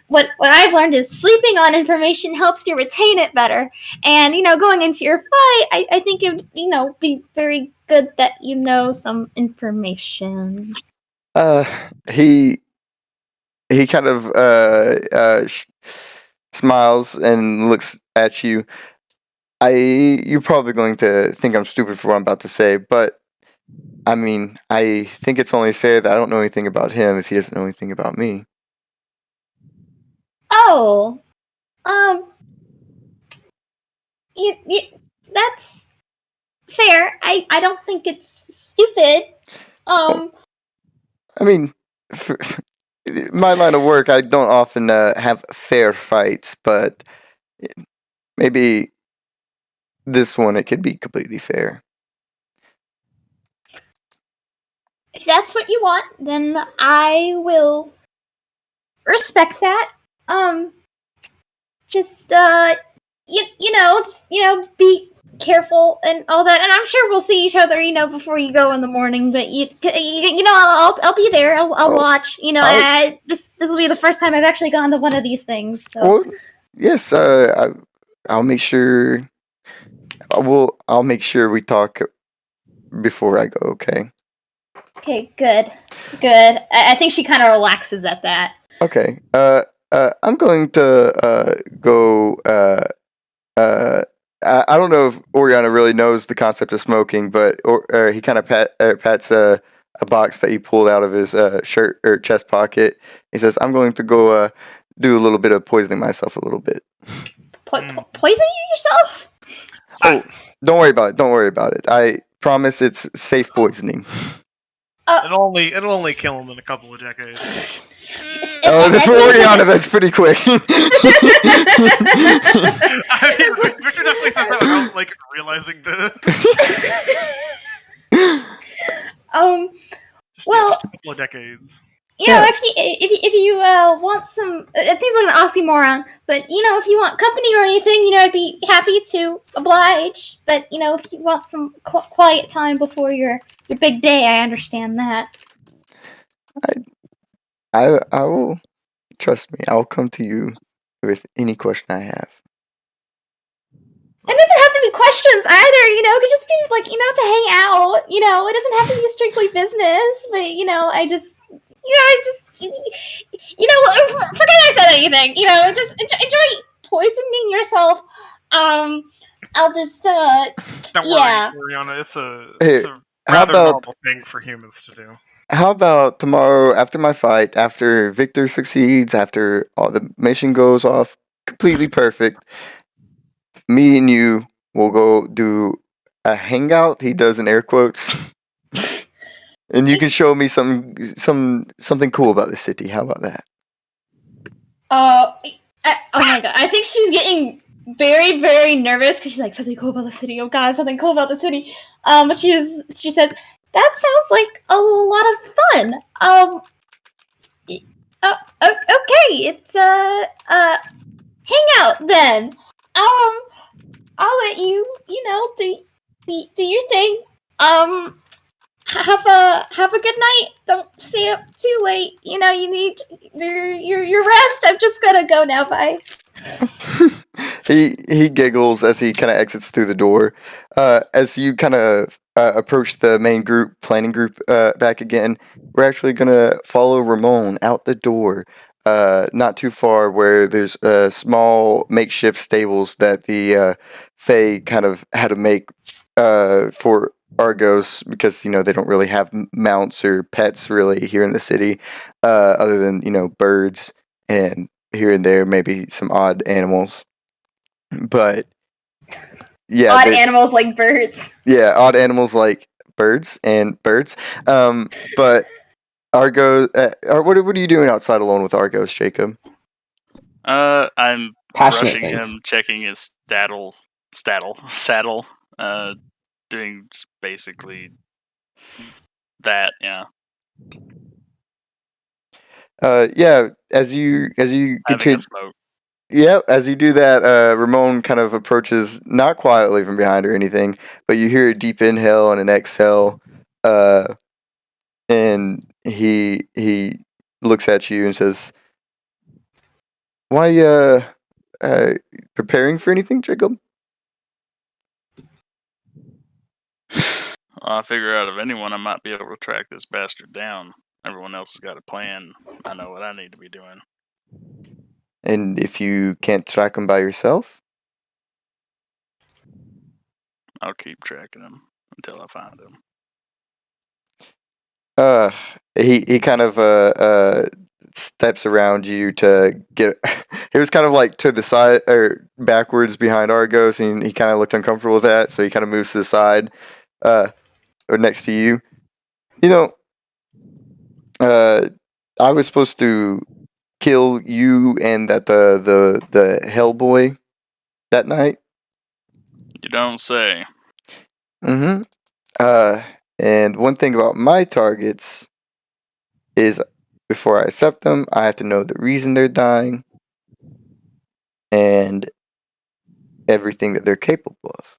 S4: what I've learned is sleeping on information helps you retain it better. And going into your fight, I think it would be very good that you know some information.
S1: He kind of smiles and looks at you. You're probably going to think I'm stupid for what I'm about to say, but I mean, I think it's only fair that I don't know anything about him if he doesn't know anything about me.
S4: Oh, you, that's fair. I don't think it's stupid.
S1: I mean, for my line of work, I don't often have fair fights, but maybe this one, it could be completely fair.
S4: If that's what you want, then I will respect that. Just be careful and all that. And I'm sure we'll see each other, before you go in the morning. But I'll be there. I'll watch. This will be the first time I've actually gone to one of these things. So.
S1: Well, yes, I'll make sure. I'll make sure we talk before I go. Okay.
S4: Okay. Good. I think she kind of relaxes at that.
S1: Okay. I'm going to go. I don't know if Oriana really knows the concept of smoking, but he kind of pats a box that he pulled out of his shirt or chest pocket. He says, "I'm going to go do a little bit of poisoning myself a little bit."
S4: Poison you yourself?
S1: Oh, don't worry about it. I promise it's safe poisoning.
S3: It'll only kill him in a couple of decades.
S1: For Oriana, that's pretty quick.
S3: I mean, Victor definitely says that without realizing the.
S4: Well,
S3: just a couple of decades.
S4: If you want some, it seems like an oxymoron, but if you want company or anything, I'd be happy to oblige. But if you want some quiet time before your big day, I understand that.
S1: I will, trust me. I'll come to you with any question I have.
S4: It doesn't have to be questions either, it could just be to hang out. It doesn't have to be strictly business, but forget I said anything. Just enjoy poisoning yourself. I'll just
S3: Don't
S4: yeah.
S3: worry, Oriana. It's a
S1: How
S3: rather
S1: about
S3: normal thing for humans to do.
S1: how about tomorrow after my fight, after Victor succeeds, after all the mission goes off completely perfect, me and you will go do a hangout. He does in air quotes. And you can show me something cool about the city. How about that?
S4: Oh my god! I think she's getting very, very nervous because she's like, something cool about the city. Oh god, something cool about the city. But she says, that sounds like a lot of fun. Okay, it's hangout then. I'll let you, do your thing. Have a good night. Don't stay up too late. You need your rest. I'm just gonna go now. Bye.
S1: He giggles as he kind of exits through the door. As you kind of approach the main planning group back again, we're actually gonna follow Ramon out the door. Not too far, where there's small makeshift stables that the Fae kind of had to make for Argos, because they don't really have mounts or pets really here in the city, other than birds and here and there maybe some odd animals. But yeah,
S4: odd animals like birds.
S1: Yeah, odd animals like birds and birds. But Argos, what are you doing outside alone with Argos, Jacob?
S6: I'm
S2: Passionate
S6: rushing
S2: things.
S6: him, checking his saddle, doing basically that. Yeah.
S1: Yeah. As you
S6: Having
S1: continue.
S6: a smoke.
S1: Yep, as you do that, Ramon kind of approaches, not quietly from behind or anything, but you hear a deep inhale and an exhale, and he looks at you and says, "Why, preparing for anything, Jacob?"
S6: I figure out of anyone, I might be able to track this bastard down. Everyone else has got a plan. I know what I need to be doing.
S1: And if you can't track them by yourself,
S6: I'll keep tracking them until I find them.
S1: he kind of steps around you to get. He was kind of like to the side or backwards behind Argos, and he kind of looked uncomfortable with that, so he kind of moves to the side, or next to you. You know, I was supposed to kill you and the Hellboy that night.
S6: You don't say.
S1: Mm-hmm. And one thing about my targets is before I accept them, I have to know the reason they're dying and everything that they're capable of.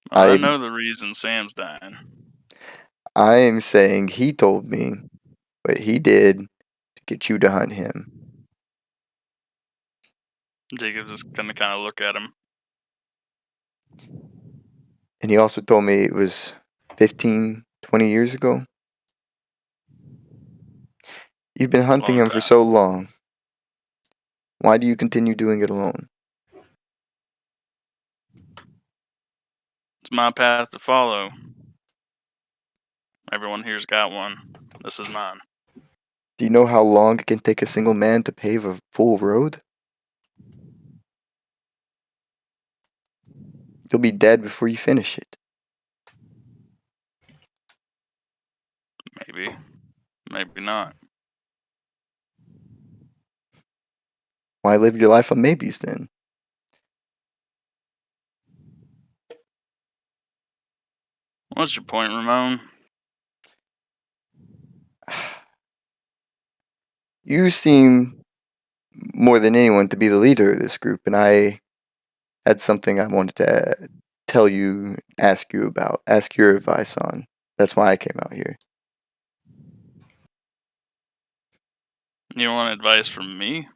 S6: I know the reason Sam's dying.
S1: I am saying he told me what he did to get you to hunt him.
S6: Jacob's just gonna kind of look at him.
S1: And he also told me it was 15, 20 years ago. You've been hunting
S6: Long
S1: him for
S6: time.
S1: so long. Why do you continue doing it alone?
S6: It's my path to follow. Everyone here's got one. This is mine.
S1: Do you know how long it can take a single man to pave a full road? You'll be dead before you finish it.
S6: Maybe. Maybe not.
S1: Why live your life on maybes then?
S6: What's your point, Ramon?
S1: You seem more than anyone to be the leader of this group, and I had something I wanted to tell you, ask you about, ask your advice on. That's why I came out here.
S6: You want advice from me?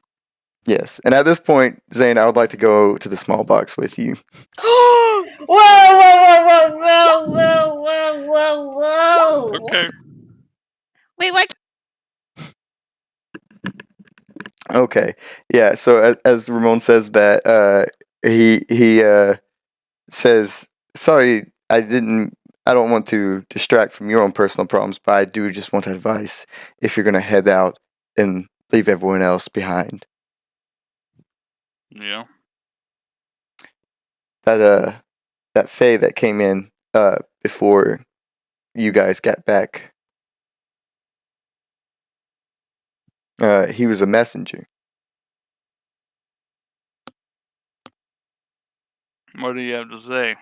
S1: Yes, and at this point, Zane, I would like to go to the small box with you.
S4: Whoa, whoa, whoa, whoa, whoa, whoa, whoa, whoa.
S6: Okay.
S5: Wait, what?
S1: Okay, yeah. So as Ramon says that, he says, "Sorry, I don't want to distract from your own personal problems, but I do just want advice if you're gonna head out and leave everyone else behind."
S6: Yeah.
S1: That Fae that came in before you guys got back. He was a messenger.
S6: What do you have to say?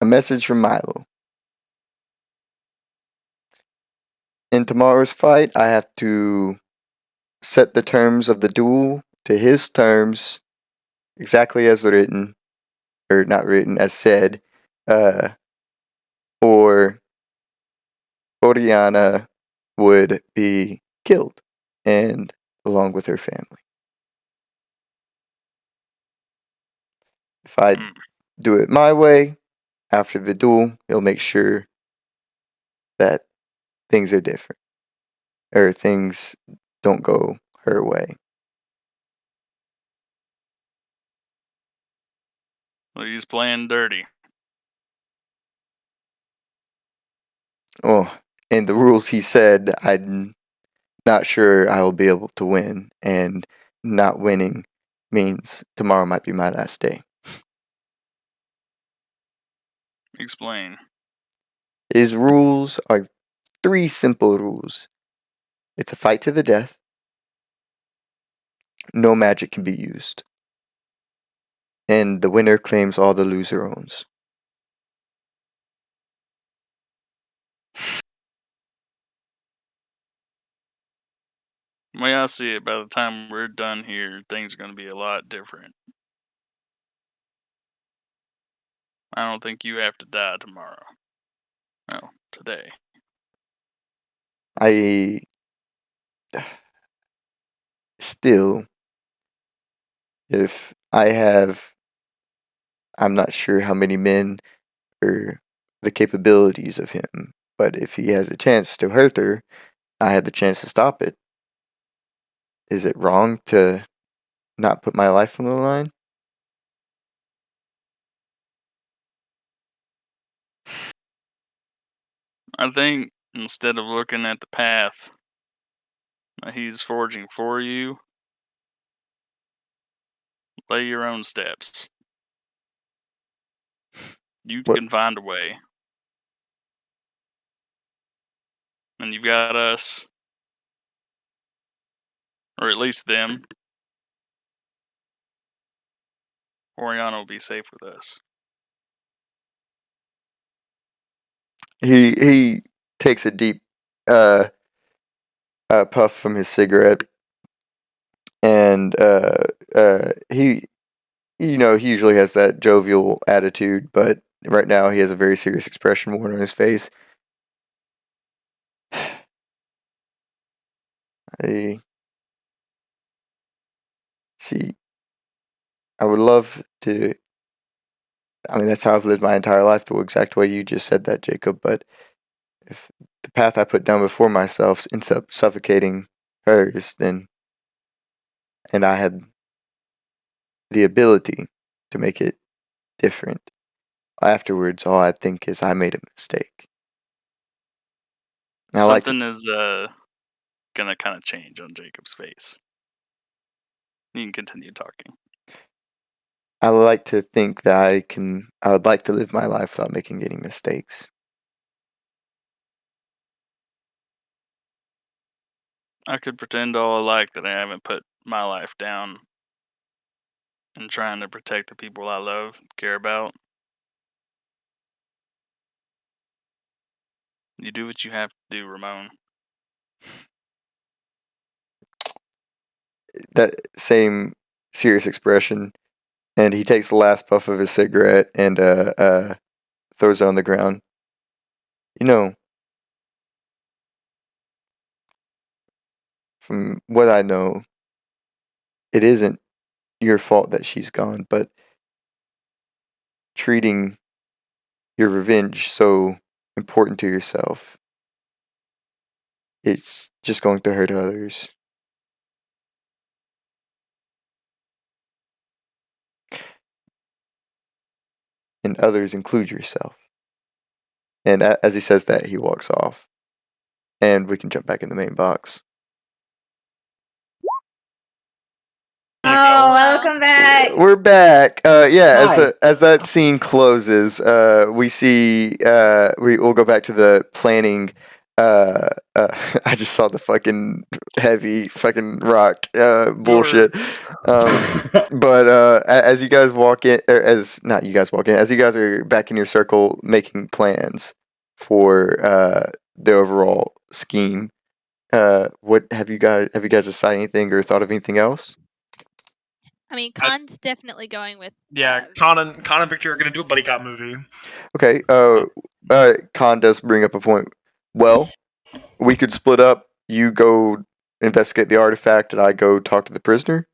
S1: A message from Milo. In tomorrow's fight, I have to set the terms of the duel to his terms, exactly as written, or not written, as said, or Oriana would be killed, and along with her family. If I do it my way, after the duel, he'll make sure that things are different, or things don't go her way.
S6: Well, he's playing dirty.
S1: Oh, and the rules he said, I'm not sure I will be able to win, and not winning means tomorrow might be my last day.
S6: Explain.
S1: His rules are 3 simple rules. It's a fight to the death. No magic can be used. And the winner claims all the loser owns.
S6: The way I see it, by the time we're done here, things are going to be a lot different. I don't think you have to die tomorrow. No, today.
S1: I still, if I have, I'm not sure how many men or the capabilities of him. But if he has a chance to hurt her, I had the chance to stop it. Is it wrong to not put my life on the line?
S6: I think instead of looking at the path that he's forging for you, lay your own steps. You
S1: What-
S6: can find a way. And you've got us, or at least them. Oriana will be safe with us.
S1: He takes a deep puff from his cigarette, and he he usually has that jovial attitude, but right now he has a very serious expression worn on his face. I see. I would love to. I mean, that's how I've lived my entire life, the exact way you just said that, Jacob. But if the path I put down before myself ends up suffocating hers, then, and I had the ability to make it different, afterwards, all I think is I made a mistake. And I like to,
S6: Something is gonna kind of change on Jacob's face. You can continue talking.
S1: I like to think that I would like to live my life without making any mistakes.
S6: I could pretend all I like that I haven't put my life down in trying to protect the people I love and care about. You do what you have to do, Ramon.
S1: That same serious expression, and he takes the last puff of his cigarette and throws it on the ground. From what I know, it isn't your fault that she's gone, but treating your revenge so important to yourself, it's just going to hurt others. And others include yourself. And as he says that, he walks off. And we can jump back in the main box.
S3: There you
S4: Oh,
S3: go.
S4: welcome back.
S1: We're back.
S2: Hi.
S1: As that scene closes, we see we'll go back to the planning. I just saw the fucking heavy fucking rock bullshit. But as you guys walk in, or as not you guys walk in, as you guys are back in your circle making plans for the overall scheme, what have you guys decided anything or thought of anything else?
S5: I mean, Khan's definitely going with.
S3: Yeah, Khan and Victor are gonna do a buddy cop movie.
S1: Okay. Khan does bring up a point. Well, we could split up. You go investigate the artifact, and I go talk to the prisoner.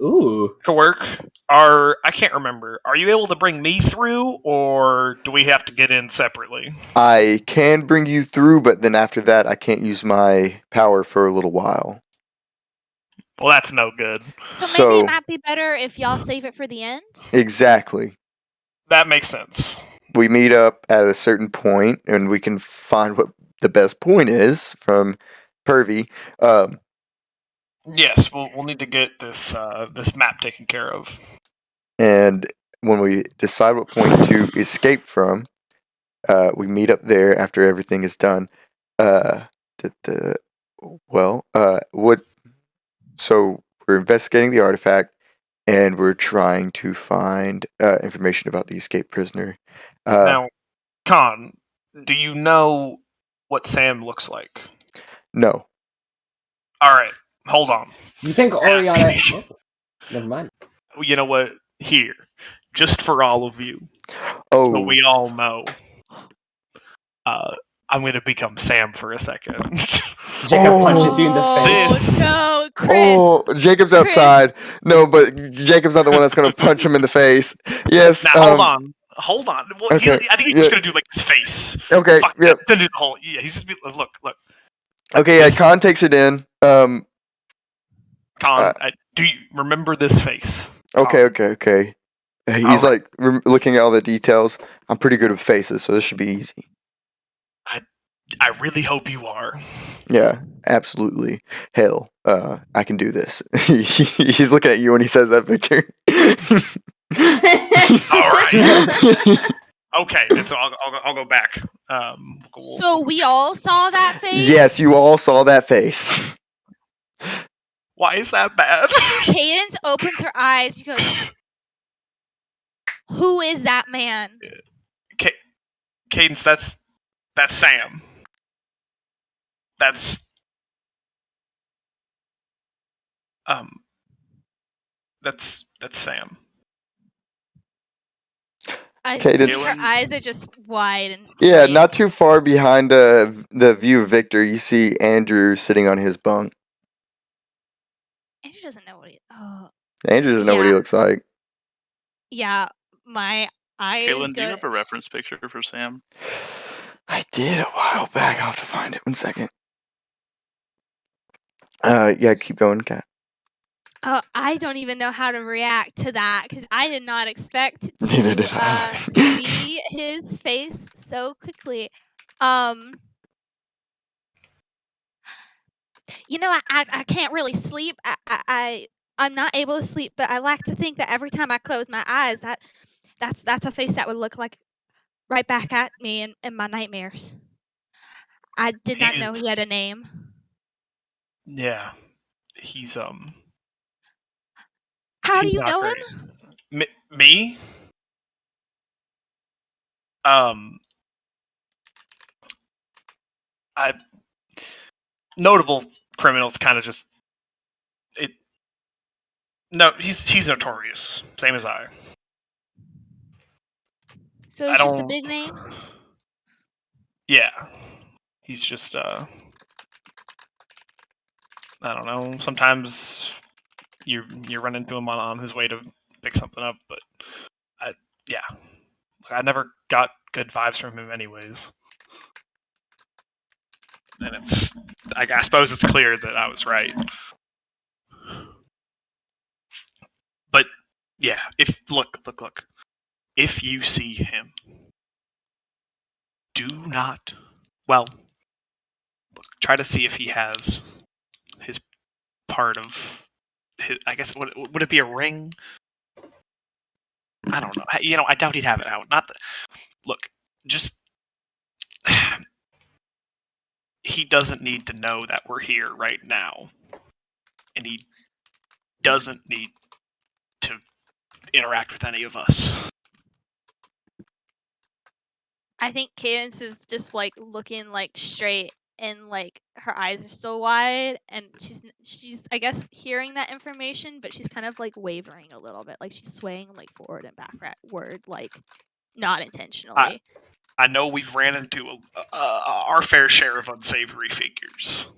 S2: Ooh.
S3: Could work. I can't remember. Are you able to bring me through, or do we have to get in separately?
S1: I can bring you through, but then after that, I can't use my power for a little while.
S3: Well, that's no good.
S5: So maybe it might be better if y'all save it for the end.
S1: Exactly.
S3: That makes sense.
S1: We meet up at a certain point, and we can find what the best point is from Pervy.
S3: Yes, we'll need to get this map taken care of.
S1: And when we decide what point to escape from, we meet up there after everything is done. So we're investigating the artifact, and we're trying to find information about the escaped prisoner.
S3: Now, Khan, do you know what Sam looks like?
S1: No.
S3: All right, hold on.
S2: You think Oriana? Oh, never mind.
S3: You know what? Here, just for all of you,
S1: Oh,
S3: so we all know. I'm going to become Sam for a second.
S2: Jacob punches you in the face.
S3: This-
S5: Oh no, Chris!
S1: oh, Jacob's outside. No, but Jacob's not the one that's going to punch him in the face. Yes.
S3: Now, hold on. Hold on. Well,
S1: Okay,
S3: I think he's just gonna do like his face.
S1: Okay,
S3: Fuck,
S1: yep.
S3: to do the whole. Yeah, he's just be look.
S1: Okay, yeah,
S3: This-
S1: Khan takes it in.
S3: Con,
S1: Uh,
S3: do you remember this face?
S1: Okay,
S3: Con.
S1: okay. He's
S3: Alright.
S1: like looking at all the details. I'm pretty good with faces, so this should be easy.
S3: I really hope you are.
S1: Yeah, absolutely. Hell, I can do this. He's looking at you when he says that, Victor.
S3: Alright. Okay, and so I'll go back.
S5: So we all saw that face?
S1: Yes, you all saw that face.
S3: Why is that bad?
S5: Cadence opens her eyes because who is that man?
S3: Cadence, that's Sam. That's Sam.
S1: Cadence.
S5: Her eyes are just wide and
S1: Yeah,
S5: big.
S1: not too far behind the view of Victor, you see Andrew sitting on his bunk.
S5: Andrew doesn't know what he. Oh,
S1: Andrew doesn't know what he
S5: Yeah.
S1: looks like.
S5: yeah. My eyes
S6: Caitlin, do you
S5: go.
S6: have a reference picture for Sam?
S1: I did a while back. I'll have to find it. 1 second. Yeah, keep going, Kat.
S5: I don't even know how to react to that because I did not expect to
S1: Neither did I.
S5: see his face so quickly. You know, I can't really sleep. I'm not able to sleep, but I like to think that every time I close my eyes, that's a face that would look like right back at me in my nightmares. I did not know he had a name.
S3: Yeah, he's
S5: How do
S3: he's
S5: you
S3: not
S5: know
S3: great.
S5: him?
S3: Me? I notable criminals kind of just it. No, he's notorious, same as I.
S5: So
S3: I
S5: it's just a
S3: don't-
S5: big name.
S3: Yeah, he's just I don't know. Sometimes you run into him on his way to pick something up, but I never got good vibes from him anyways. And it's I suppose it's clear that I was right. But yeah, if look. If you see him, do not try to see if he has his part of his, I guess would it be a ring? I don't know. You know, I doubt he'd have it out. Look, just he doesn't need to know that we're here right now, and he doesn't need to interact with any of us.
S5: I think Cadence is just like looking like straight and like her eyes are still wide and she's I guess hearing that information, but she's kind of like wavering a little bit, like she's swaying like forward and backward, like not intentionally.
S3: I know we've ran into our fair share of unsavory figures.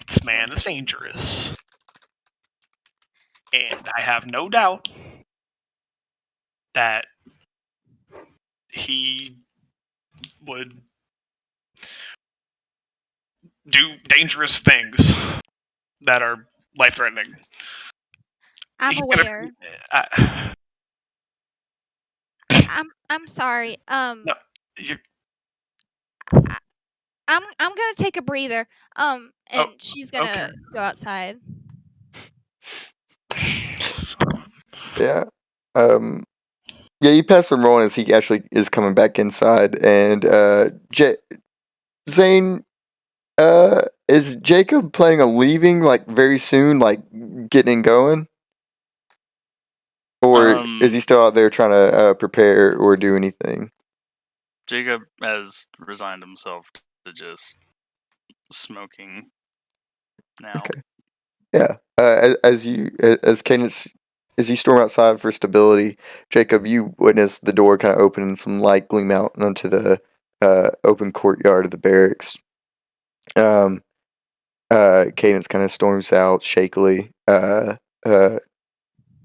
S3: This man is dangerous. And I have no doubt that he would do dangerous things that are life-threatening.
S5: I'm
S3: He's gonna-
S5: aware.
S3: uh,
S5: I'm sorry.
S3: No. you-
S5: I'm gonna take a breather. And
S3: Oh,
S5: she's gonna
S3: okay.
S5: go outside.
S1: Yeah. Yeah, you pass from Rowan as he actually is coming back inside, and Zane, is Jacob planning on leaving like very soon, like getting going, or is he still out there trying to prepare or do anything?
S6: Jacob has resigned himself to just smoking now.
S1: Okay. Yeah. As Cadence, as you storm outside for stability, Jacob, you witness the door kind of open and some light gleam out onto the open courtyard of the barracks. Cadence kind of storms out shakily.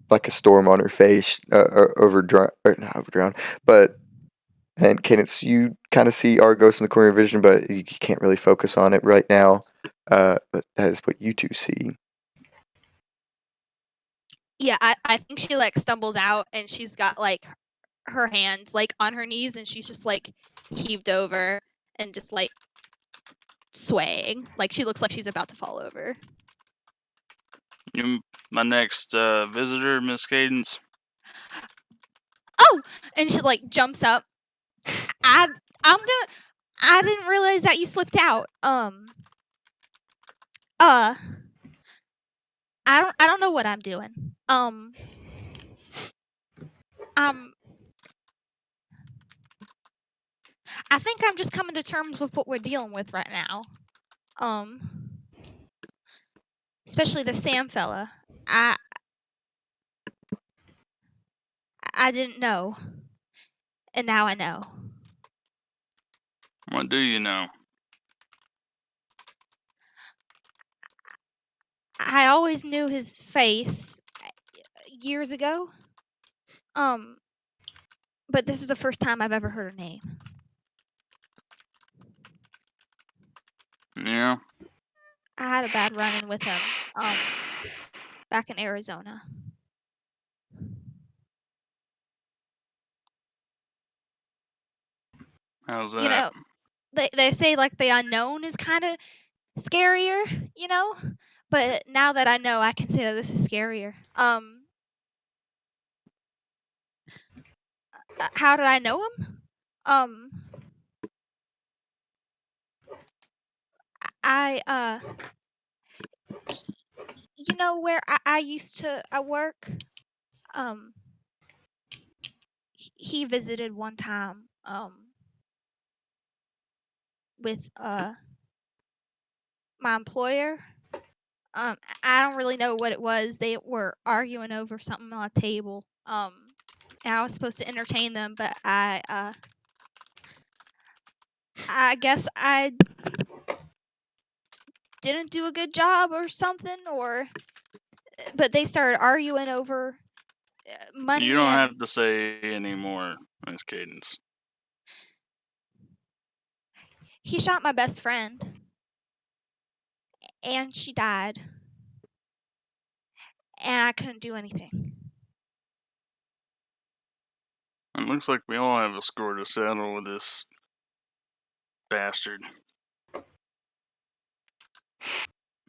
S1: like a storm on her face, overdrawn, or not overdrawn, and Cadence, you kind of see Argos in the corner of your vision, but you can't really focus on it right now. But that is what you two see.
S5: Yeah, I think she like stumbles out and she's got like her hands like on her knees and she's just like heaved over and just like swaying. Like she looks like she's about to fall over.
S6: You, my next visitor, Miss Cadence.
S5: Oh, and she like jumps up. I didn't realize that you slipped out. I don't know what I'm doing. I think I'm just coming to terms with what we're dealing with right now. Especially the Sam fella. I didn't know. And now I know.
S6: What do you know?
S5: I always knew his face years ago. But this is the first time I've ever heard a name.
S6: Yeah.
S5: I had a bad run-in with him back in Arizona.
S6: How's that?
S5: You know, they say like the unknown is kind of scarier, you know? But now that I know, I can say that this is scarier. How did I know him? I you know where I used to work? He visited one time with my employer. I don't really know what it was. They were arguing over something on a table. And I was supposed to entertain them, but I guess I didn't do a good job or something, but they started arguing over money.
S6: You don't
S5: and
S6: have to say anymore, Miss Cadence.
S5: He shot my best friend, and she died, and I couldn't do anything.
S6: It looks like we all have a score to settle with this bastard.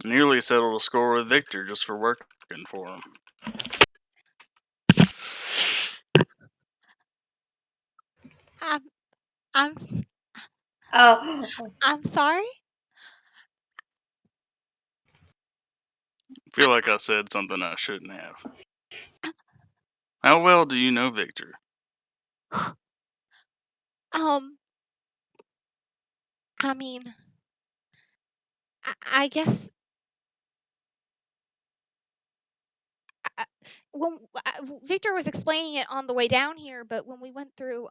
S6: Nearly settled a score with Victor just for working for him.
S5: I'm
S4: Oh,
S5: I'm sorry.
S6: I feel like I said something I shouldn't have. How well do you know Victor?
S5: I mean, I guess when Victor was explaining it on the way down here, but when we went through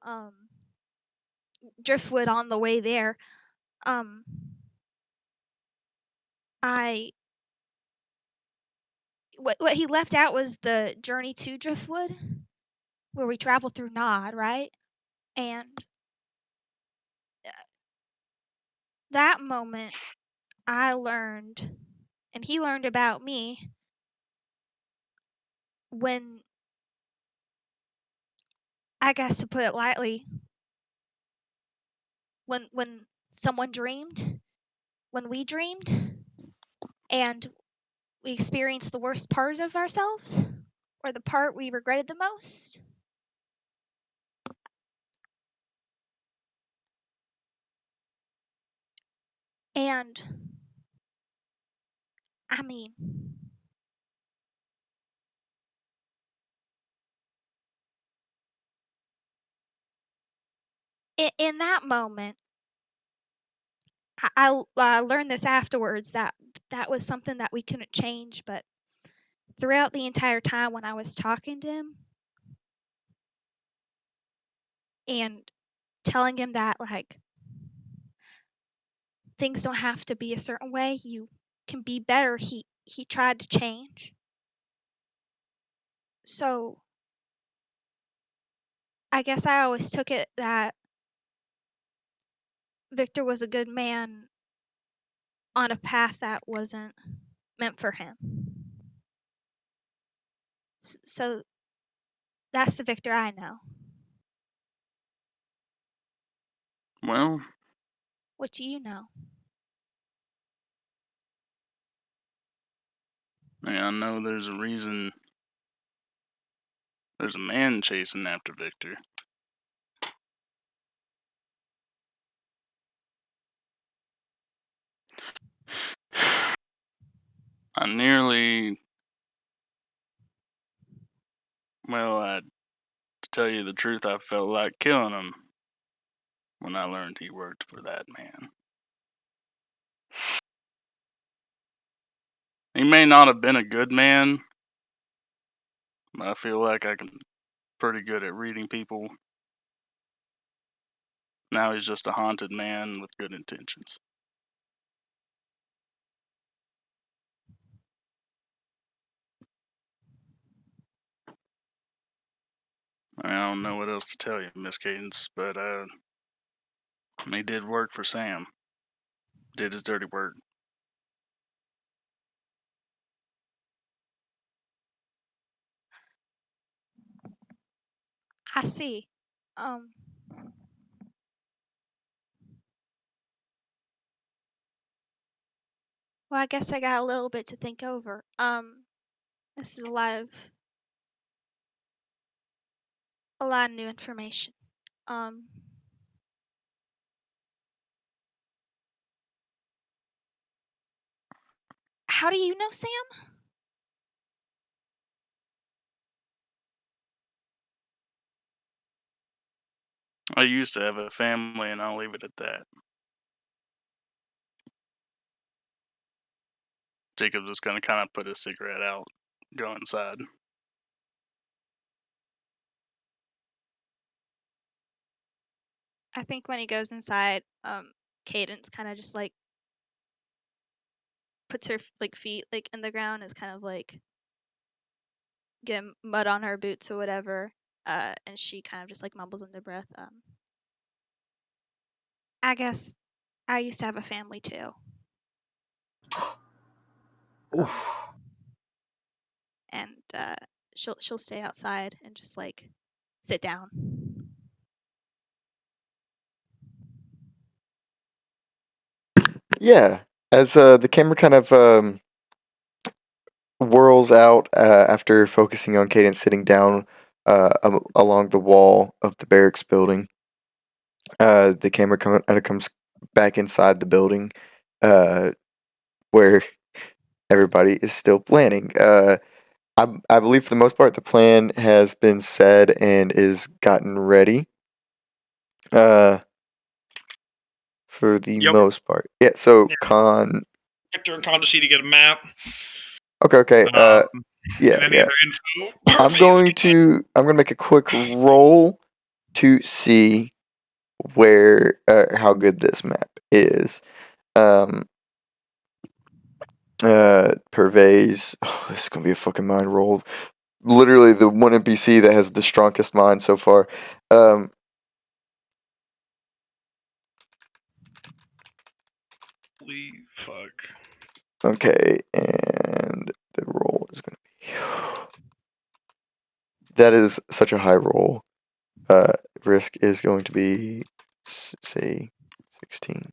S5: Driftwood on the way there, what he left out was the journey to Driftwood, where we traveled through Nod, right? And that moment, I learned, and he learned about me when, I guess to put it lightly, when someone dreamed, when we dreamed, and we experienced the worst part of ourselves, or the part we regretted the most. And I mean, in that moment, I learned this afterwards, that was something that we couldn't change. But throughout the entire time when I was talking to him and telling him that, like, things don't have to be a certain way, you can be better, he tried to change. So I guess I always took it that Victor was a good man on a path that wasn't meant for him. So that's the Victor I know.
S6: Well,
S5: What do you know?
S6: I know there's a reason. There's a man chasing after Victor. I nearly. Well, to tell you the truth, I felt like killing him when I learned he worked for that man. He may not have been a good man, but I feel like I'm pretty good at reading people. Now he's just a haunted man with good intentions. I don't know what else to tell you, Miss Cadence, but he did work for Sam. Did his dirty work.
S5: I see. Well, I guess I got a little bit to think over. This is a lot of new information. How do you know Sam?
S6: I used to have a family, and I'll leave it at that. Jacob just gonna kind of put his cigarette out, go inside.
S5: I think when he goes inside, Cadence kind of just like puts her like feet like in the ground, is kind of like getting mud on her boots or whatever, and she kind of just like mumbles under breath. I guess I used to have a family too.
S2: Oof.
S5: And she'll stay outside and just like sit down.
S1: Yeah, as the camera kind of whirls out after focusing on Cadence sitting down along the wall of the barracks building, the camera kind of comes back inside the building where everybody is still planning. I believe for the most part the plan has been said and is gotten ready. For the
S3: Yep.
S1: most part. Yeah, so
S3: Yeah.
S1: Con.
S3: Victor and Con just need to get a map.
S1: Okay. Yeah,
S3: and any
S1: yeah.
S3: other info.
S1: I'm going to make a quick roll to see where how good this map is. Purvey's. Oh, this is gonna be a fucking mind roll. Literally the one NPC that has the strongest mind so far.
S3: Holy fuck.
S1: Okay, and the roll is gonna be. That is such a high roll. Risk is going to be, say, 16.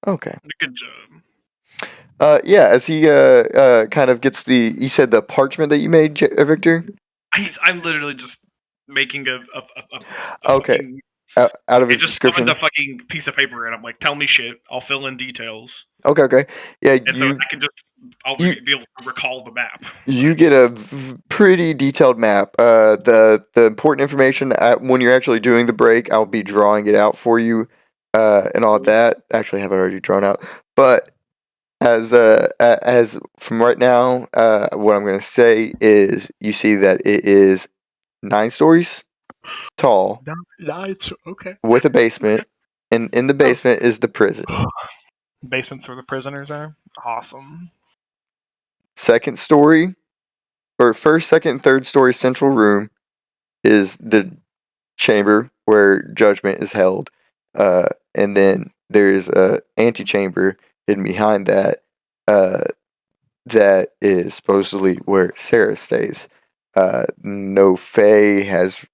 S1: Okay.
S3: Good job.
S1: Yeah, as he kind of gets you said the parchment that you made, Victor?
S3: I'm literally just making a
S1: Okay.
S3: fucking,
S1: Out of his
S3: just
S1: description.
S3: summoned a fucking piece of paper, and I'm like, tell me shit. I'll fill in details.
S1: Okay. Yeah,
S3: And so I can just, be able to recall the map.
S1: You get a pretty detailed map. The important information when you're actually doing the break, I'll be drawing it out for you, and all that. Actually, I have it already drawn out. But as from right now, what I'm gonna say is, you see that it is 9 stories tall
S3: No, it's okay.
S1: with a basement, and in the basement is the prison.
S3: Basements where the prisoners are. Awesome.
S1: Second story or first, second, third story central room is the chamber where judgment is held, and then there is a antechamber hidden behind that. That is supposedly where Sarah stays. No Fae has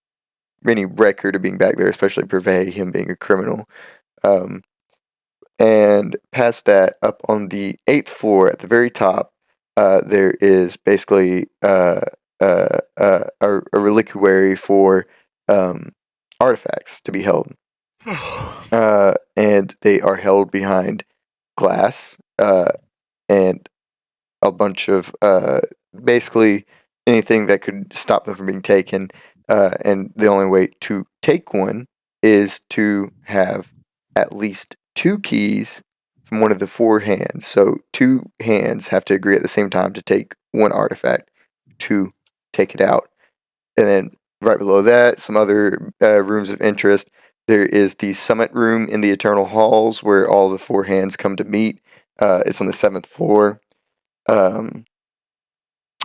S1: any record of being back there, especially Purvey, him being a criminal. And past that, up on the 8th floor at the very top, there is basically a reliquary for artifacts to be held. And they are held behind glass and a bunch of basically anything that could stop them from being taken. And the only way to take one is to have at least 2 keys from one of the 4 hands. So 2 hands have to agree at the same time to take one artifact to take it out. And then right below that, some other rooms of interest. There is the summit room in the Eternal Halls where all the 4 hands come to meet. It's on the 7th floor.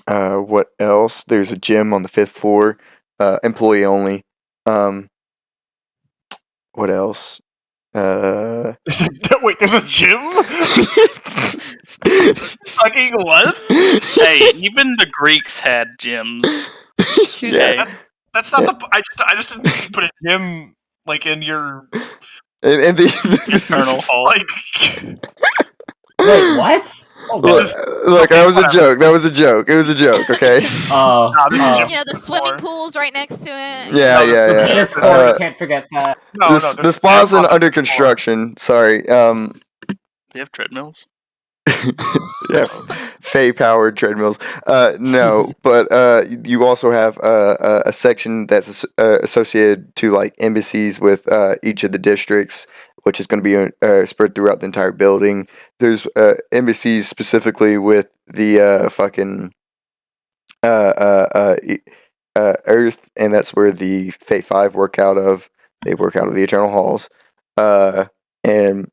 S1: What else? There's a gym on the 5th floor. Employee only. What else?
S3: Wait, there's a gym? Fucking what?
S6: Hey, even the Greeks had gyms.
S1: Yeah.
S3: That's not the. I just didn't think you put a gym like in your
S1: And the
S6: Eternal Hall.
S3: like.
S2: Wait, what? Oh,
S1: look,
S2: God.
S1: that was a joke. That was a joke. It was a joke. Okay.
S3: Nah, this is gym.
S5: You know, the swimming pool's right next to it.
S1: Yeah,
S3: No,
S1: yeah,
S2: The
S1: yeah.
S2: penis course, you can't forget that.
S3: No,
S1: The
S3: there's
S1: spa's
S3: gym on
S1: under
S3: the floor.
S1: construction. Sorry.
S6: Do you have treadmills?
S1: Yeah, Fey powered treadmills. No, but you also have a section that's associated to like embassies with each of the districts, which is going to be spread throughout the entire building. There's embassies specifically with the fucking Earth, and that's where the Fate 5 work out of. They work out of the Eternal Halls, and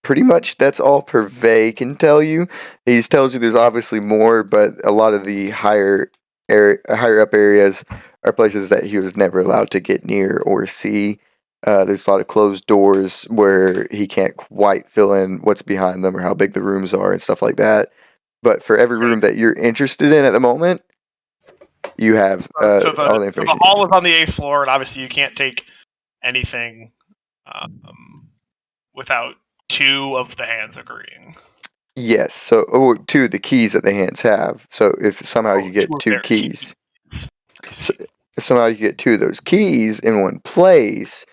S1: pretty much that's all Purvey can tell you. He tells you there's obviously more, but a lot of the higher up areas are places that he was never allowed to get near or see. There's a lot of closed doors where he can't quite fill in what's behind them or how big the rooms are and stuff like that. But for every room that you're interested in at the moment, you have all the
S3: So
S1: information.
S3: the hall is on the 8th floor, and obviously you can't take anything without 2 of the hands agreeing.
S1: Yes. So, 2 the keys that the hands have. So if somehow you get
S3: 2 of
S1: 2
S3: their
S1: keys.
S3: I see.
S1: If somehow you get 2 of those keys in one place,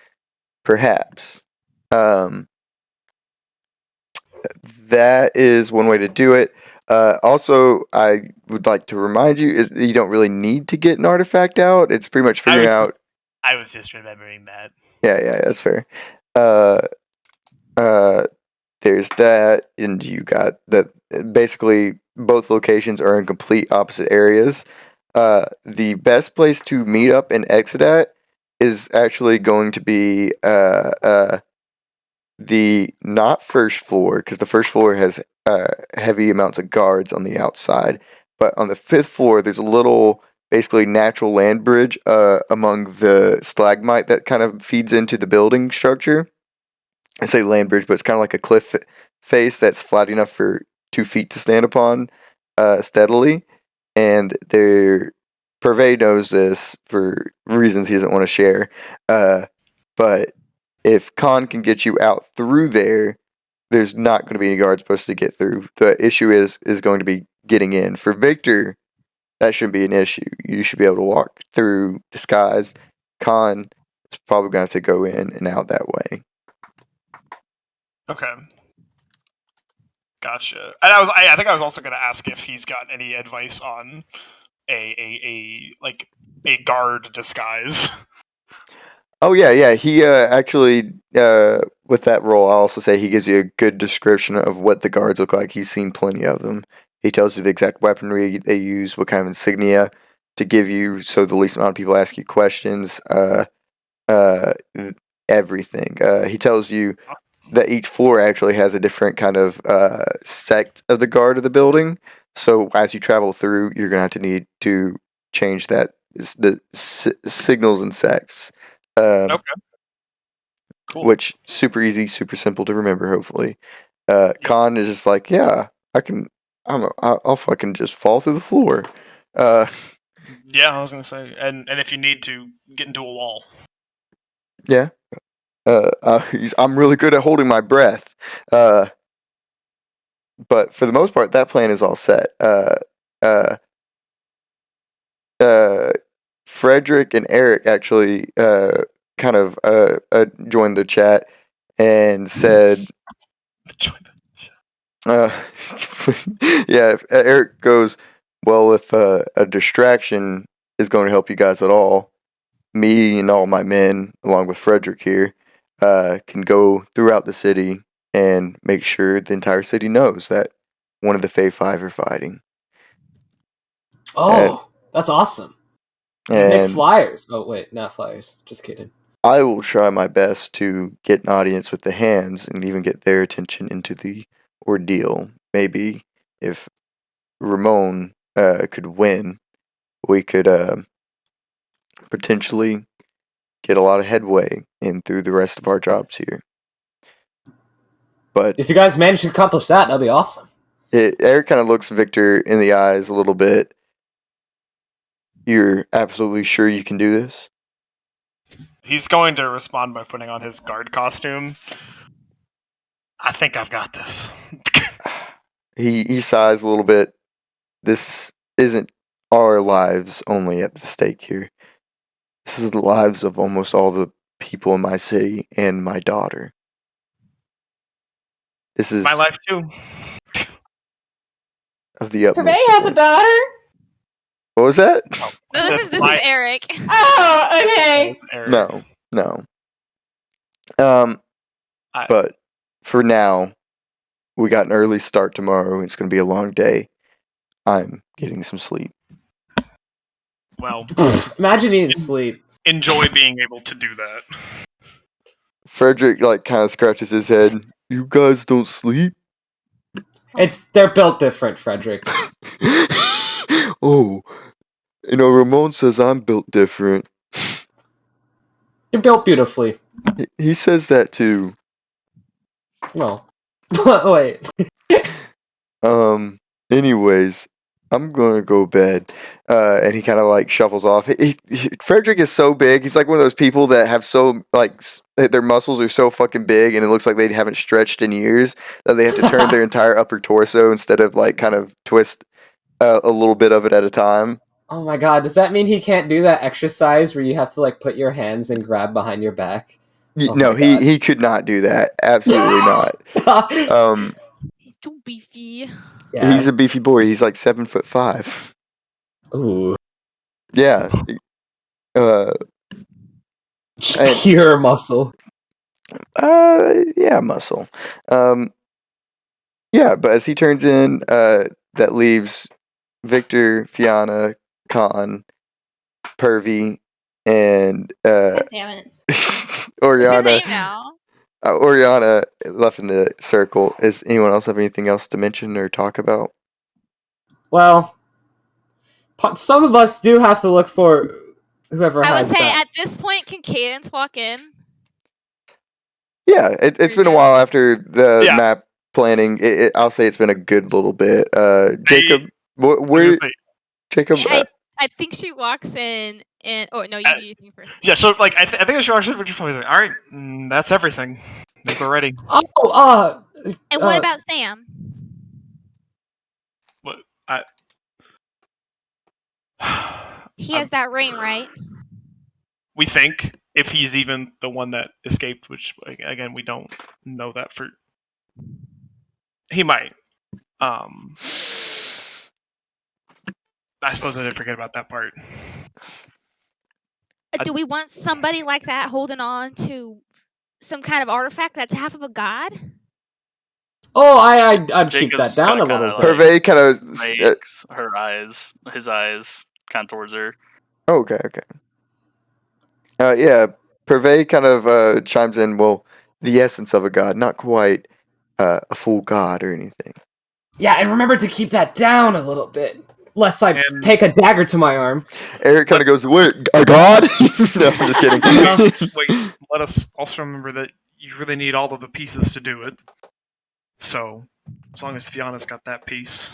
S1: perhaps. That is one way to do it. Also, I would like to remind you is you don't really need to get an artifact out. It's pretty much figuring out.
S3: I was just remembering that.
S1: Yeah, that's fair. There's that, and you got that. Basically, both locations are in complete opposite areas. The best place to meet up and exit at is actually going to be the not first floor, because the first floor has heavy amounts of guards on the outside. But on the 5th floor, there's a little basically natural land bridge among the stalagmite that kind of feeds into the building structure. I say land bridge, but it's kind of like a cliff face that's flat enough for 2 feet to stand upon steadily. And Purvey knows this for reasons he doesn't want to share. But if Khan can get you out through there, there's not going to be any guards supposed to get through. The issue is going to be getting in. For Victor, that shouldn't be an issue. You should be able to walk through disguise. Khan is probably going to have to go in and out that way.
S3: Okay. Gotcha. And I think I was also going to ask if he's got any advice on a guard disguise.
S1: Oh yeah. He actually with that role, I'll also say he gives you a good description of what the guards look like. He's seen plenty of them. He tells you the exact weaponry they use, what kind of insignia to give you, so the least amount of people ask you questions. Everything. He tells you that each floor actually has a different kind of sect of the guard of the building. So as you travel through, you're gonna have to need to change the signals and sex.
S3: Okay. Cool.
S1: Which super easy, super simple to remember. Hopefully, Khan is just like, yeah, I'll fucking just fall through the floor.
S3: Yeah, I was gonna say, and if you need to get into a wall.
S1: Yeah. I'm really good at holding my breath. But for the most part, that plan is all set. Frederick and Eric actually kind of joined the chat and said, yeah, Eric goes, well, if a distraction is going to help you guys at all, me and all my men, along with Frederick here, can go throughout the city and make sure the entire city knows that one of the Fae Five are fighting.
S2: Oh, that's awesome. Make
S1: And
S2: flyers. Oh wait, not flyers. Just kidding.
S1: I will try my best to get an audience with the hands and even get their attention into the ordeal. Maybe if Ramon could win, we could potentially get a lot of headway in through the rest of our jobs here. But
S2: If you guys manage to accomplish that, that'd be awesome.
S1: Eric kind of looks Victor in the eyes a little bit. You're absolutely sure you can do this?
S3: He's going to respond by putting on his guard costume. I think I've got this.
S1: He sighs a little bit. This isn't our lives only at the stake here. This is the lives of almost all the people in my city and my daughter. This is
S3: My life too.
S1: of the utmost.
S4: Purvey has a
S1: importance.
S4: daughter.
S1: What was that?
S5: No, this is
S3: My-
S5: Eric.
S4: Oh, okay.
S3: Eric.
S1: No.
S3: I-
S1: But for now, we got an early start tomorrow. And it's going to be a long day. I'm getting some sleep.
S3: Well,
S2: Imagine you didn't sleep.
S3: enjoy being able to do that.
S1: Frederick kind of scratches his head. You guys don't sleep?
S2: They're built different, Frederick.
S1: Oh, Ramon says I'm built different.
S2: You're built beautifully.
S1: He says that too.
S2: No. Wait.
S1: Anyways, I'm gonna go bed. And he kind of shuffles off. Frederick is so big. He's like one of those people that have their muscles are so fucking big, and it looks like they haven't stretched in years that they have to turn their entire upper torso instead of kind of twist a little bit of it at a time.
S2: Oh my god, does that mean he can't do that exercise where you have to put your hands and grab behind your back? Oh
S1: No,
S2: my God.
S1: he could not do that. Absolutely not.
S5: He's too beefy.
S2: Yeah.
S1: He's a beefy boy. He's 7'5".
S2: Ooh.
S1: Yeah.
S2: Just pure muscle.
S1: Yeah, muscle. Yeah, but as he turns in, that leaves Victor, Fiona, Khan, Pervy, and
S4: God damn it.
S5: What's his
S1: Oriana.
S5: name now?
S1: Oriana left in the circle. Does anyone else have anything else to mention or talk about?
S2: Well, some of us do have to look for whoever
S5: I would
S2: has
S5: say
S2: that.
S5: at this point, can Cadence walk in?
S1: Yeah, it's been a while after the
S3: Yeah.
S1: map planning. I'll say it's been a good little bit. Jacob,
S3: I was
S1: where
S3: gonna say-
S1: Jacob?
S5: I think she walks in and... Oh, no, you do your thing first.
S3: Yeah, so I think I should actually probably like, all right, that's everything. I think we're ready.
S2: Oh,
S5: And what about Sam?
S3: What?
S5: He has that ring, right?
S3: We think if he's even the one that escaped, which again we don't know that for. He might. I suppose I did forget about that part.
S5: Do we want somebody like that holding on to some kind of artifact that's half of a god?
S2: Oh, I'd keep
S6: Jacob's
S2: that down a
S6: kinda
S2: little
S6: kinda
S2: bit.
S1: Purvey kind of.
S6: Makes his eyes kind of towards her.
S1: Okay. Yeah, Purvey kind of chimes in. Well, the essence of a god, not quite a full god or anything.
S2: Yeah, and remember to keep that down a little bit, lest I
S3: And-
S2: take a dagger to my arm.
S1: Eric kind of goes, "Wait, a god?" No, I'm just kidding.
S3: Wait, let us also remember that you really need all of the pieces to do it. So, as long as Fiana's got that piece,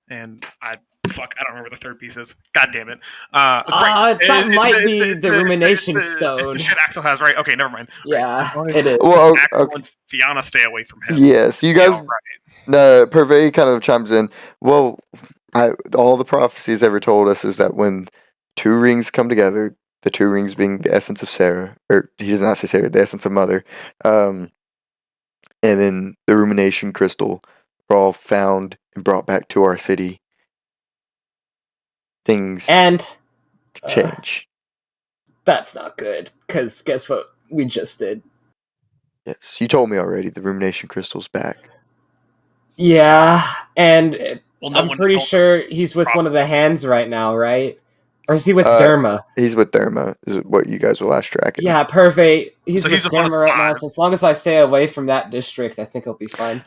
S3: and I don't remember the third piece is. God damn it.
S2: That might be the rumination
S3: It's
S2: stone.
S3: the shit Axel has, right? Okay, never mind.
S2: Yeah,
S3: As long as
S2: it is.
S1: Well,
S3: Axel
S1: okay.
S3: and Fiana stay away from him.
S1: Yes, you
S3: be
S1: guys.
S3: all right.
S1: Purvey kind of chimes in. Well, all the prophecies ever told us is that when two rings come together, the two rings being the essence of Sarah, or he does not say Sarah, the essence of Mother, and then the rumination crystal are all found and brought back to our city. Things
S2: And
S1: change.
S2: that's not good, because guess what we just did?
S1: Yes, you told me already. The rumination crystal's back.
S2: Yeah, and
S3: Well, no
S2: I'm
S3: one
S2: pretty
S3: told
S2: sure he's with one of the hands right now, right? Or is he with
S1: Uh,
S2: Derma?
S1: He's with Therma. Is what you guys were last tracking.
S2: Yeah, Purvey. He's
S3: So
S2: with
S3: he's with one of
S2: Derma
S3: the
S2: right now,
S3: five.
S2: so as long as I stay away from that district, I think he'll be fine.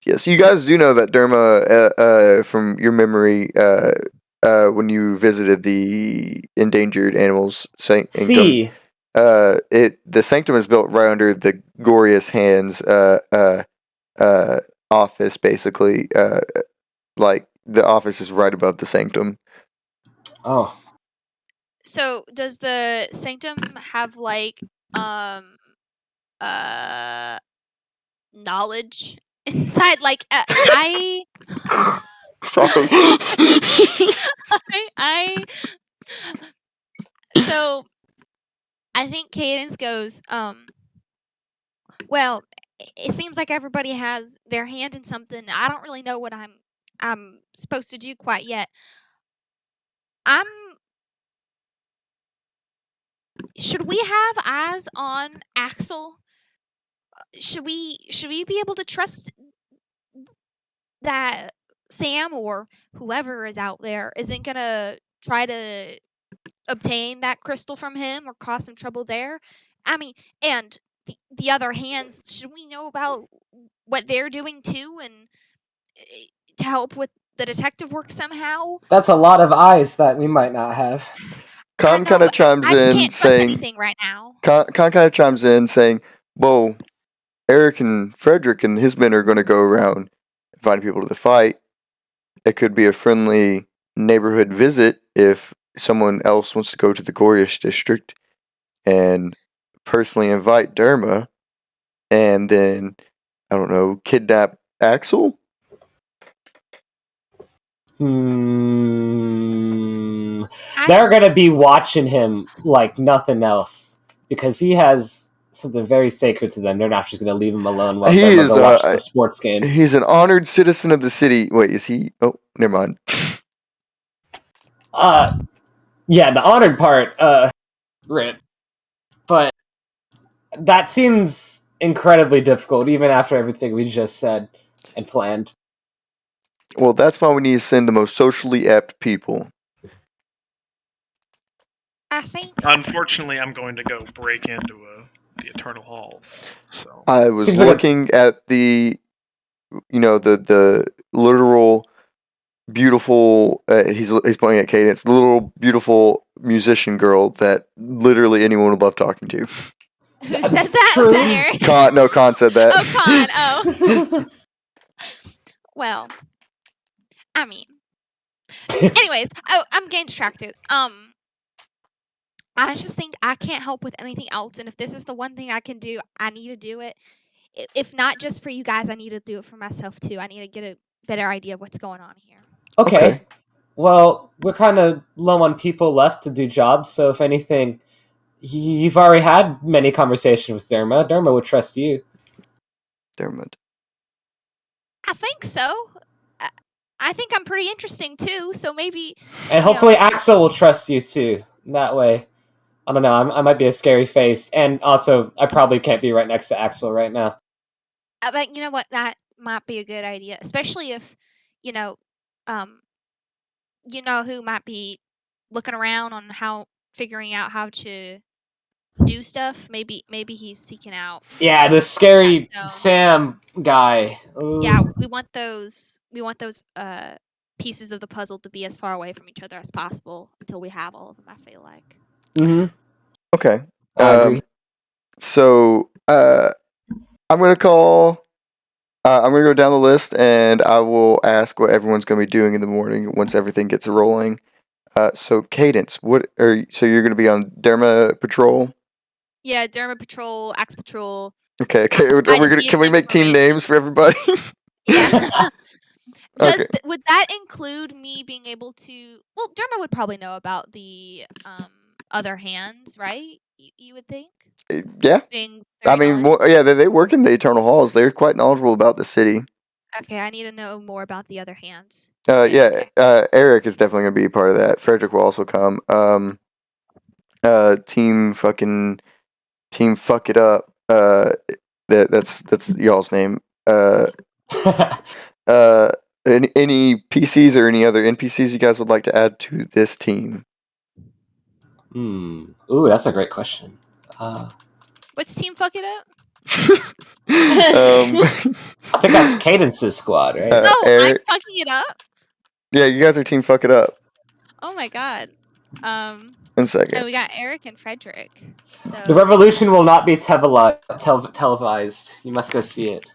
S1: Yes, you guys do know that Derma, from your memory, when you visited the endangered animals sanctum,
S2: See,
S1: the sanctum is built right under the Gorius Hands office, basically. Like the office is right above the sanctum.
S2: oh,
S5: So does the sanctum have like knowledge inside? Like
S1: Sorry.
S5: I so I think Cadence goes, well, it seems like everybody has their hand in something. I don't really know what I'm supposed to do quite yet. Should we have eyes on Axel? Should we be able to trust that Sam or whoever is out there isn't gonna try to obtain that crystal from him or cause some trouble there? I mean, and the other hands, should we know about what they're doing too, and to help with the detective work somehow?
S2: that's a lot of eyes that we might not have.
S1: Con kind of chimes
S5: I just
S1: in
S5: can't trust
S1: saying,
S5: anything right now.
S1: Con kind of chimes in saying, "Well, Eric and Frederick and his men are going to go around inviting people to the fight. It could be a friendly neighborhood visit if someone else wants to go to the Gorish district and personally invite Derma, and then I don't know, kidnap Axel."
S2: They're gonna be watching him like nothing else because he has something very sacred to them. They're not just gonna leave him alone while
S1: He
S2: they
S1: is,
S2: go watch the sports game.
S1: He's an honored citizen of the city. Wait, is he? Oh, never mind.
S2: Yeah, the honored part, rip. But that seems incredibly difficult, even after everything we just said and planned.
S1: Well, that's why we need to send the most socially apt people.
S5: I think
S3: Unfortunately, I'm going to go break into the Eternal Halls. So
S1: I was
S2: Seems like
S1: looking at the, the literal beautiful. He's pointing at Cadence, the little beautiful musician girl that literally anyone would love talking to.
S5: who said that?
S2: True.
S5: Was that Eric?
S1: Con said that.
S5: Oh, Con. Oh. Well, I mean. Anyways, I'm getting distracted. I just think I can't help with anything else, and if this is the one thing I can do, I need to do it. If not just for you guys, I need to do it for myself too. I need to get a better idea of what's going on here.
S2: Okay. Well, we're kind of low on people left to do jobs, so if anything, you've already had many conversations with Derma. Derma would trust you.
S1: Dermot.
S5: I think so. I think I'm pretty interesting too, so maybe.
S2: And hopefully Axel will trust you too. That way, I don't know, I might be a scary face. And also, I probably can't be right next to Axel right now.
S5: But you know what? That might be a good idea, especially if, who might be looking around on figuring out how to do stuff. Maybe he's seeking out.
S2: Yeah, the scary
S5: No.
S2: Sam guy. Ooh.
S5: Yeah, we want those pieces of the puzzle to be as far away from each other as possible until we have all of them. I feel like.
S2: Mm-hmm.
S1: Okay.
S2: I agree.
S1: So I'm gonna call. I'm gonna go down the list, and I will ask what everyone's gonna be doing in the morning once everything gets rolling. So Cadence, so you're gonna be on Derma Patrol?
S5: Yeah, Derma Patrol, Axe Patrol.
S1: Okay.
S5: just need
S1: Can we make team
S5: information.
S1: names for everybody?
S5: Yeah.
S1: Okay.
S5: Would that include me being able to? Well, Derma would probably know about the other hands, right? You would think.
S1: Yeah.
S5: Being
S1: I
S5: very
S1: mean,
S5: knowledgeable.
S1: they work in the Eternal Halls. They're quite knowledgeable about the city.
S5: Okay, I need to know more about the other hands.
S1: Yeah. Eric is definitely gonna be a part of that. Frederick will also come. Team Fuck It Up. That's y'all's name. Any PCs or any other NPCs you guys would like to add to this team?
S2: Ooh, that's a great question.
S5: What's Team Fuck It Up?
S2: I think that's Cadence's squad, right?
S5: Oh,
S1: Eric,
S5: I'm fucking it up.
S1: yeah, you guys are Team Fuck It Up.
S5: Oh my god.
S1: In second.
S5: So we got Eric and Frederick. So
S2: The revolution will not be televised. You must go see it.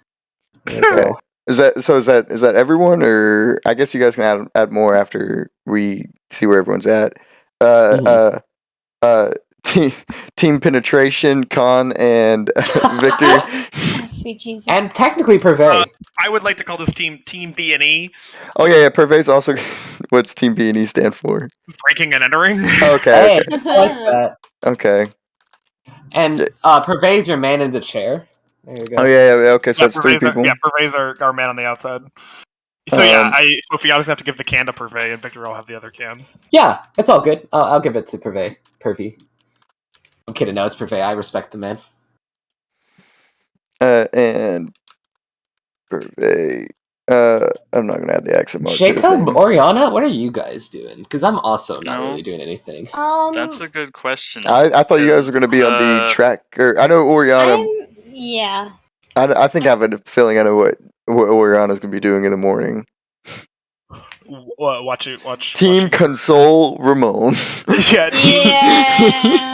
S2: There you go.
S1: Is that everyone, or I guess you guys can add more after we see where everyone's at. Team Penetration, Con and Victor.
S4: Sweet Jesus.
S2: And technically Purvey.
S3: I would like to call this team Team B&E.
S1: Oh yeah, Purvey's also. What's Team B&E stand for?
S3: Breaking and entering.
S1: Okay.
S2: Hey, I like that.
S1: Okay.
S2: And Purvey's your man in the chair. There you go.
S1: Oh yeah. Okay, so it's three people.
S3: Purvey's our man on the outside. So Sophie, I just have to give the can to Purvey, and Victor will have the other can.
S2: Yeah, it's all good. I'll give it to Purvey. I'm kidding. No, it's Purvey. I respect the man.
S1: And Purvey. I'm not gonna add the accent mark.
S2: Jacob, Oriana, what are you guys doing? Because I'm also not
S6: No.
S2: really doing anything.
S6: That's a good question.
S1: I thought you guys were gonna be on the track. Or I know Oriana.
S4: Yeah.
S1: I think I have a feeling I know what Oriana's gonna be doing in the morning.
S3: Watch.
S1: Team Console Ramon.
S3: Yeah.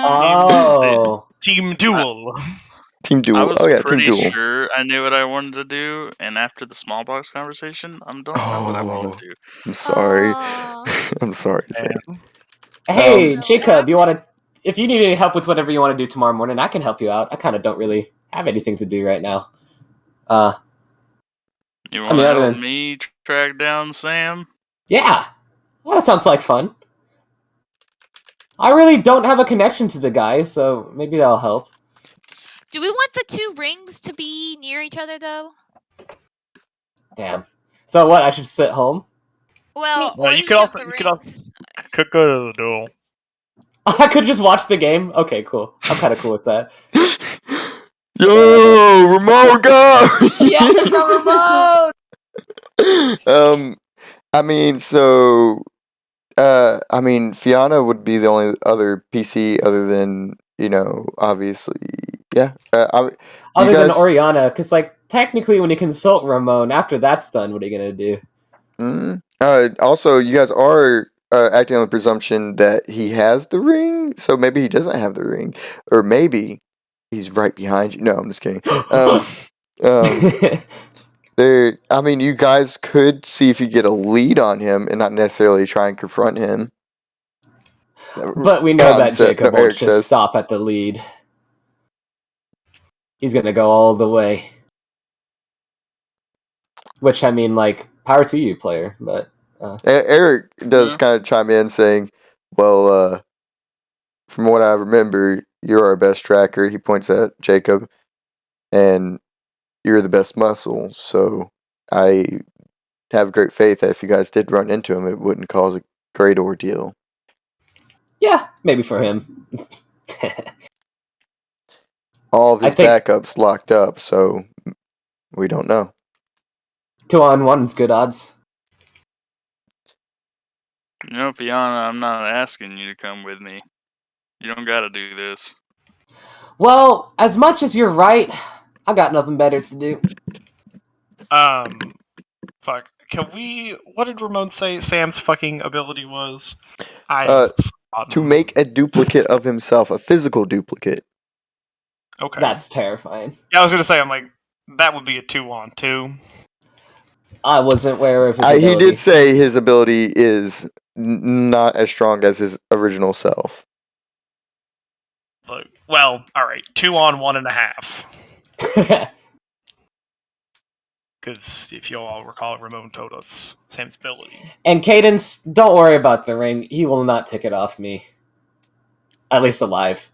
S2: Oh.
S3: Team Duel.
S1: Team Duel.
S6: I was
S1: Team
S6: pretty
S1: Duel.
S6: sure I knew what I wanted to do, and after the small box conversation, I don't know what I want to do.
S1: I'm sorry.
S5: Aw.
S1: I'm sorry, Sam.
S2: Hey, Jacob, if you need any help with whatever you want to do tomorrow morning, I can help you out. I kind of don't really have anything to do right now.
S6: You want to help me track down Sam?
S2: Yeah. Well, that sounds like fun. I really don't have a connection to the guy, so maybe that'll help.
S5: Do we want the two rings to be near each other though?
S2: Damn. So what? I should sit home?
S5: Well,
S3: Well, you could also could go to the duel.
S2: I could just watch the game. Okay, cool. I'm kind of cool with that.
S1: Yo, Ramon, go!
S2: Yeah, go Ramon!
S1: I mean, so, Fiona would be the only other PC other than, obviously, yeah.
S2: Other than Oriana, because, technically when you consult Ramon, after that's done, what are you going to do?
S1: Also, you guys are acting on the presumption that he has the ring, so maybe he doesn't have the ring. Or maybe he's right behind you. No, I'm just kidding. You guys could see if you get a lead on him and not necessarily try and confront him.
S2: But we know that Jacob won't just stop at the lead. He's gonna go all the way. Which, power to you, player, but...
S1: Eric does kind of chime in saying, well, from what I remember, you're our best tracker. He points at Jacob. And you're the best muscle, so I have great faith that if you guys did run into him, it wouldn't cause a great ordeal.
S2: Yeah, maybe for him.
S1: All of his backups locked up, so we don't know.
S2: 2-on-1's good odds.
S6: Fiona, I'm not asking you to come with me. You don't gotta do this.
S2: Well, as much as you're right, I got nothing better to do.
S3: Fuck. Can we? What did Ramon say Sam's fucking ability was?
S1: To make a duplicate of himself, a physical duplicate.
S3: Okay.
S2: That's terrifying.
S3: Yeah, I was gonna say. I'm like, that would be a 2-on-2.
S2: I wasn't aware of his
S1: He
S2: ability.
S1: did say his ability is not as strong as his original self.
S3: Like, well, all right, 2-on-1.5. Because if you all recall, Ramon told us Sam's ability.
S2: And Cadence, don't worry about the ring. He will not take it off me. At least alive.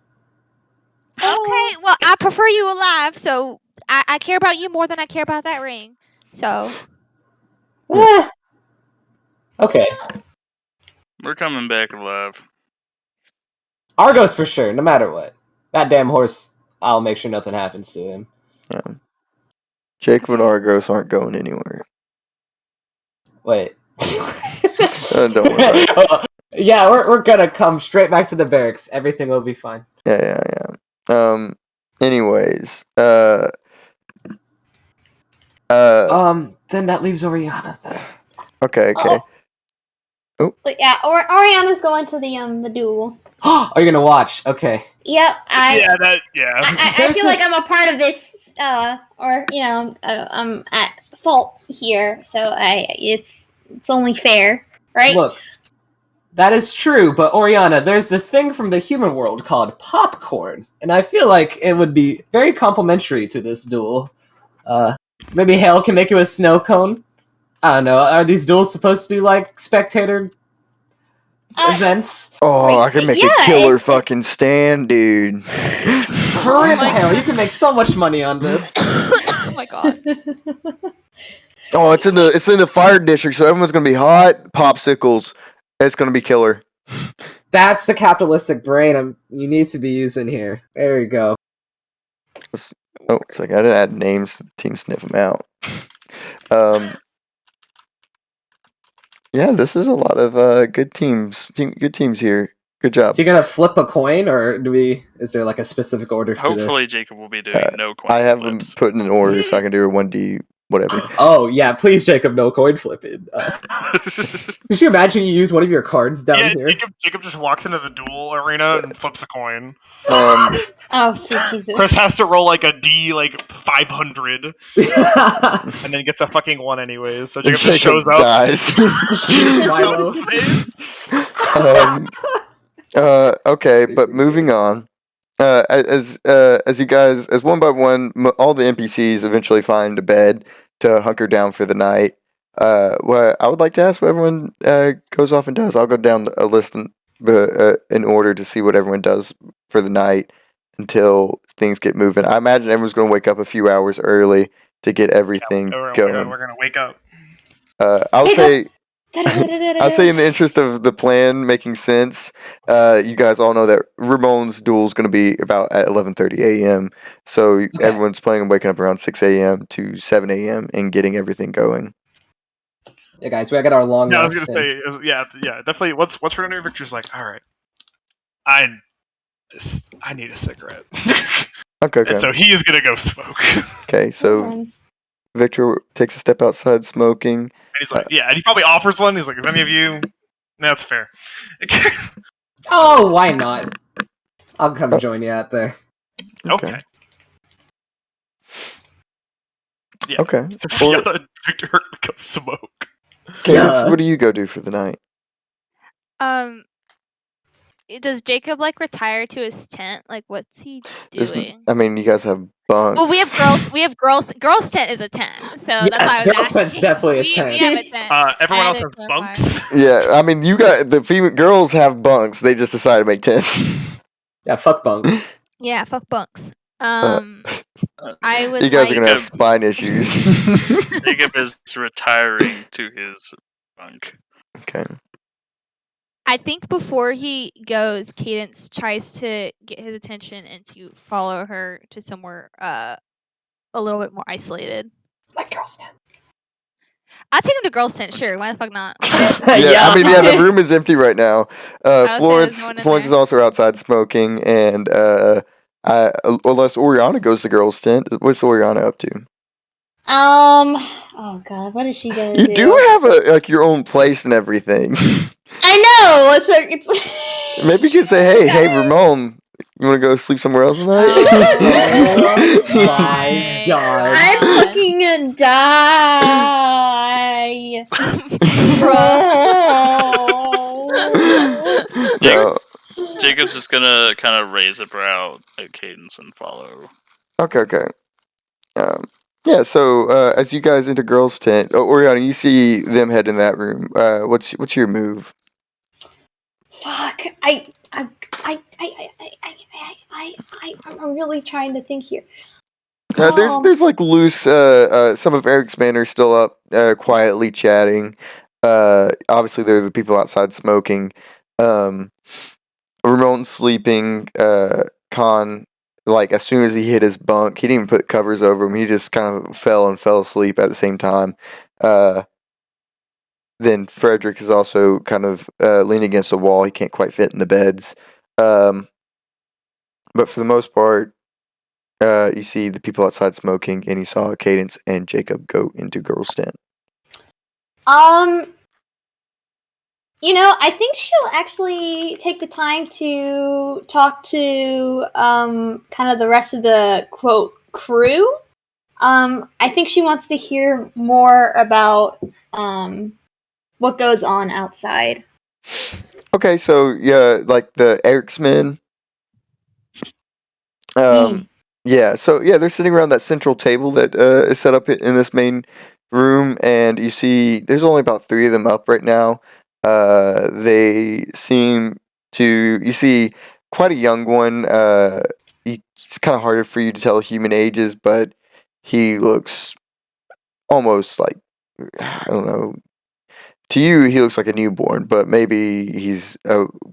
S5: Okay, well, I prefer you alive, so I care about you more than I care about that ring. So,
S2: Okay.
S6: We're coming back alive.
S2: Argos for sure, no matter what. That damn horse, I'll make sure nothing happens to him.
S1: Yeah. Jacob and Argos aren't going anywhere.
S2: Wait.
S1: Don't worry about
S2: Yeah, we're gonna come straight back to the barracks. Everything will be fine.
S1: Yeah. Anyways,
S2: Then that leaves Oriana then.
S1: okay.
S4: But yeah, Oriana's going to the duel.
S2: Are you gonna watch? Okay.
S4: Yep,
S3: Yeah.
S4: I
S2: There's
S4: feel like
S2: this-
S4: I'm a part of this, I'm at fault here, so it's only fair, right?
S2: Look, that is true, but Oriana, there's this thing from the human world called popcorn, and I feel like it would be very complimentary to this duel. Maybe Hale can make you a snow cone? I don't know, are these duels supposed to be like spectator events?
S1: Oh, I can make
S4: Yeah,
S1: a killer fucking stand, dude.
S2: For real, Hale, you can make so much money on this.
S5: oh my god.
S1: Oh, it's in the fire district, so everyone's gonna be hot popsicles. It's gonna be killer.
S2: That's the capitalistic brain you need to be using here. There you go.
S1: Oh, it's like I didn't add names to the team. Sniff them out. Yeah, this is a lot of good teams. Good teams here. Good job.
S2: Is he gonna flip a coin, or is there like a specific order for
S6: Hopefully,
S2: this?
S6: Jacob will be doing no coin
S1: I have them
S6: flips.
S1: put in an order so I can do a 1D whatever.
S2: Oh yeah, please, Jacob, no coin flipping. Could you imagine you use one of your cards down here?
S3: Jacob just walks into the duel arena and flips a coin.
S4: Oh, sweet Jesus.
S3: Chris has to roll like a D, like 500, and then gets a fucking 1 anyways. So Jacob just shows up.
S1: dies.
S2: Milo.
S1: Okay, but moving on. As you guys, as one by one, all the NPCs eventually find a bed to hunker down for the night. What I would like to ask what everyone goes off and does. I'll go down a list in order to see what everyone does for the night until things get moving. I imagine everyone's going to wake up a few hours early to get everything going.
S3: We're gonna wake up.
S1: I'll
S4: Wake
S1: say. I'll say in the interest of the plan making sense, you guys all know that Ramon's duel is going to be about at 11:30 a.m. So everyone's planning on waking up around 6 a.m. to 7 a.m. and getting everything going.
S2: Yeah, guys, we got our long.
S3: Yeah, I was
S2: rest
S3: gonna
S2: in.
S3: say, yeah, definitely. Once for dinner, Victor's like, all right, I need a cigarette,
S1: Okay.
S3: and so he is gonna go smoke. And
S1: Okay, so Victor takes a step outside smoking.
S3: he's like, yeah, and he probably offers one. He's like, if any of you, that's fair.
S2: Oh, why not? I'll come join you out there.
S3: Okay. Yeah.
S1: Okay.
S3: Yeah, Victor go smoke.
S1: Cadence,
S2: Yeah.
S1: what do you go do for the night?
S5: Does Jacob like retire to his tent? Like, what's he doing?
S1: I mean, you guys have bunks.
S5: Well, we have girls. We have girls. Girls' tent is a tent. So that's why I
S2: Yes,
S5: was
S2: girls' tent's
S5: asking.
S2: definitely a
S5: We
S2: tent.
S5: have a tent.
S3: Everyone
S5: And
S3: else has
S5: it's on
S3: bunks.
S1: Yeah, I mean, you got the female girls have bunks. They just decided to make tents.
S2: Yeah, fuck bunks.
S5: Yeah, fuck bunks. I would.
S1: You guys are
S5: like
S1: gonna have
S5: to-
S1: spine issues.
S6: Jacob is retiring to his bunk.
S1: Okay.
S5: I think before he goes, Cadence tries to get his attention and to follow her to somewhere a little bit more isolated.
S2: Like girls' tent.
S5: I'll take him to girls' tent, sure. Why the fuck not?
S1: Yeah, I mean, yeah, the room is empty right now.
S5: say there's
S1: Florence,
S5: no one in
S1: Florence is
S5: there.
S1: also outside smoking, and Unless Oriana goes to girls' tent. What's Oriana up to?
S4: Oh God, what is she gonna
S1: You do have your own place and everything.
S4: I know. It's
S1: Maybe you could say, hey, Ramon, you want to go sleep somewhere else tonight?
S2: Oh my God.
S4: I'm fucking gonna die. Bro.
S1: No.
S6: Jacob's just gonna kind of raise a brow at Cadence and follow.
S1: Okay. Yeah, so as you guys enter girls' tent, Oriana, you see them head in that room. What's your move?
S4: Fuck. I'm really trying to think here.
S1: There's like loose. Some of Eric's men are still up, quietly chatting. Obviously, there are the people outside smoking. Ramon's sleeping. Khan, like as soon as he hit his bunk, he didn't even put covers over him. He just kind of fell asleep at the same time. Then Frederick is also kind of leaning against the wall. He can't quite fit in the beds. But for the most part, you see the people outside smoking, and you saw Cadence and Jacob go into girls' tent.
S4: I think she'll actually take the time to talk to kind of the rest of the quote crew. I think she wants to hear more about what goes on outside.
S1: Okay, so yeah, like the Eric's men. Yeah, so yeah, they're sitting around that central table that is set up in this main room, and you see there's only about 3 of them up right now. They seem to, you see quite a young one. It's kind of harder for you to tell human ages, but he looks almost like, I don't know. To you, he looks like a newborn, but maybe he's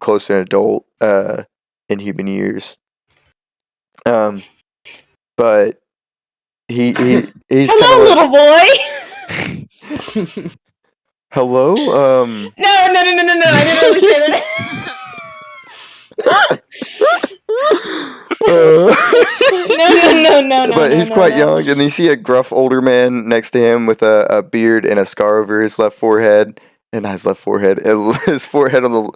S1: close to an adult in human years. But he's
S4: Hello,
S1: kind
S4: little boy.
S1: Hello.
S4: No. I didn't really say that. No.
S1: But he's quite young, and you see a gruff older man next to him with a beard and a scar over his left forehead. And not his left forehead, his forehead on the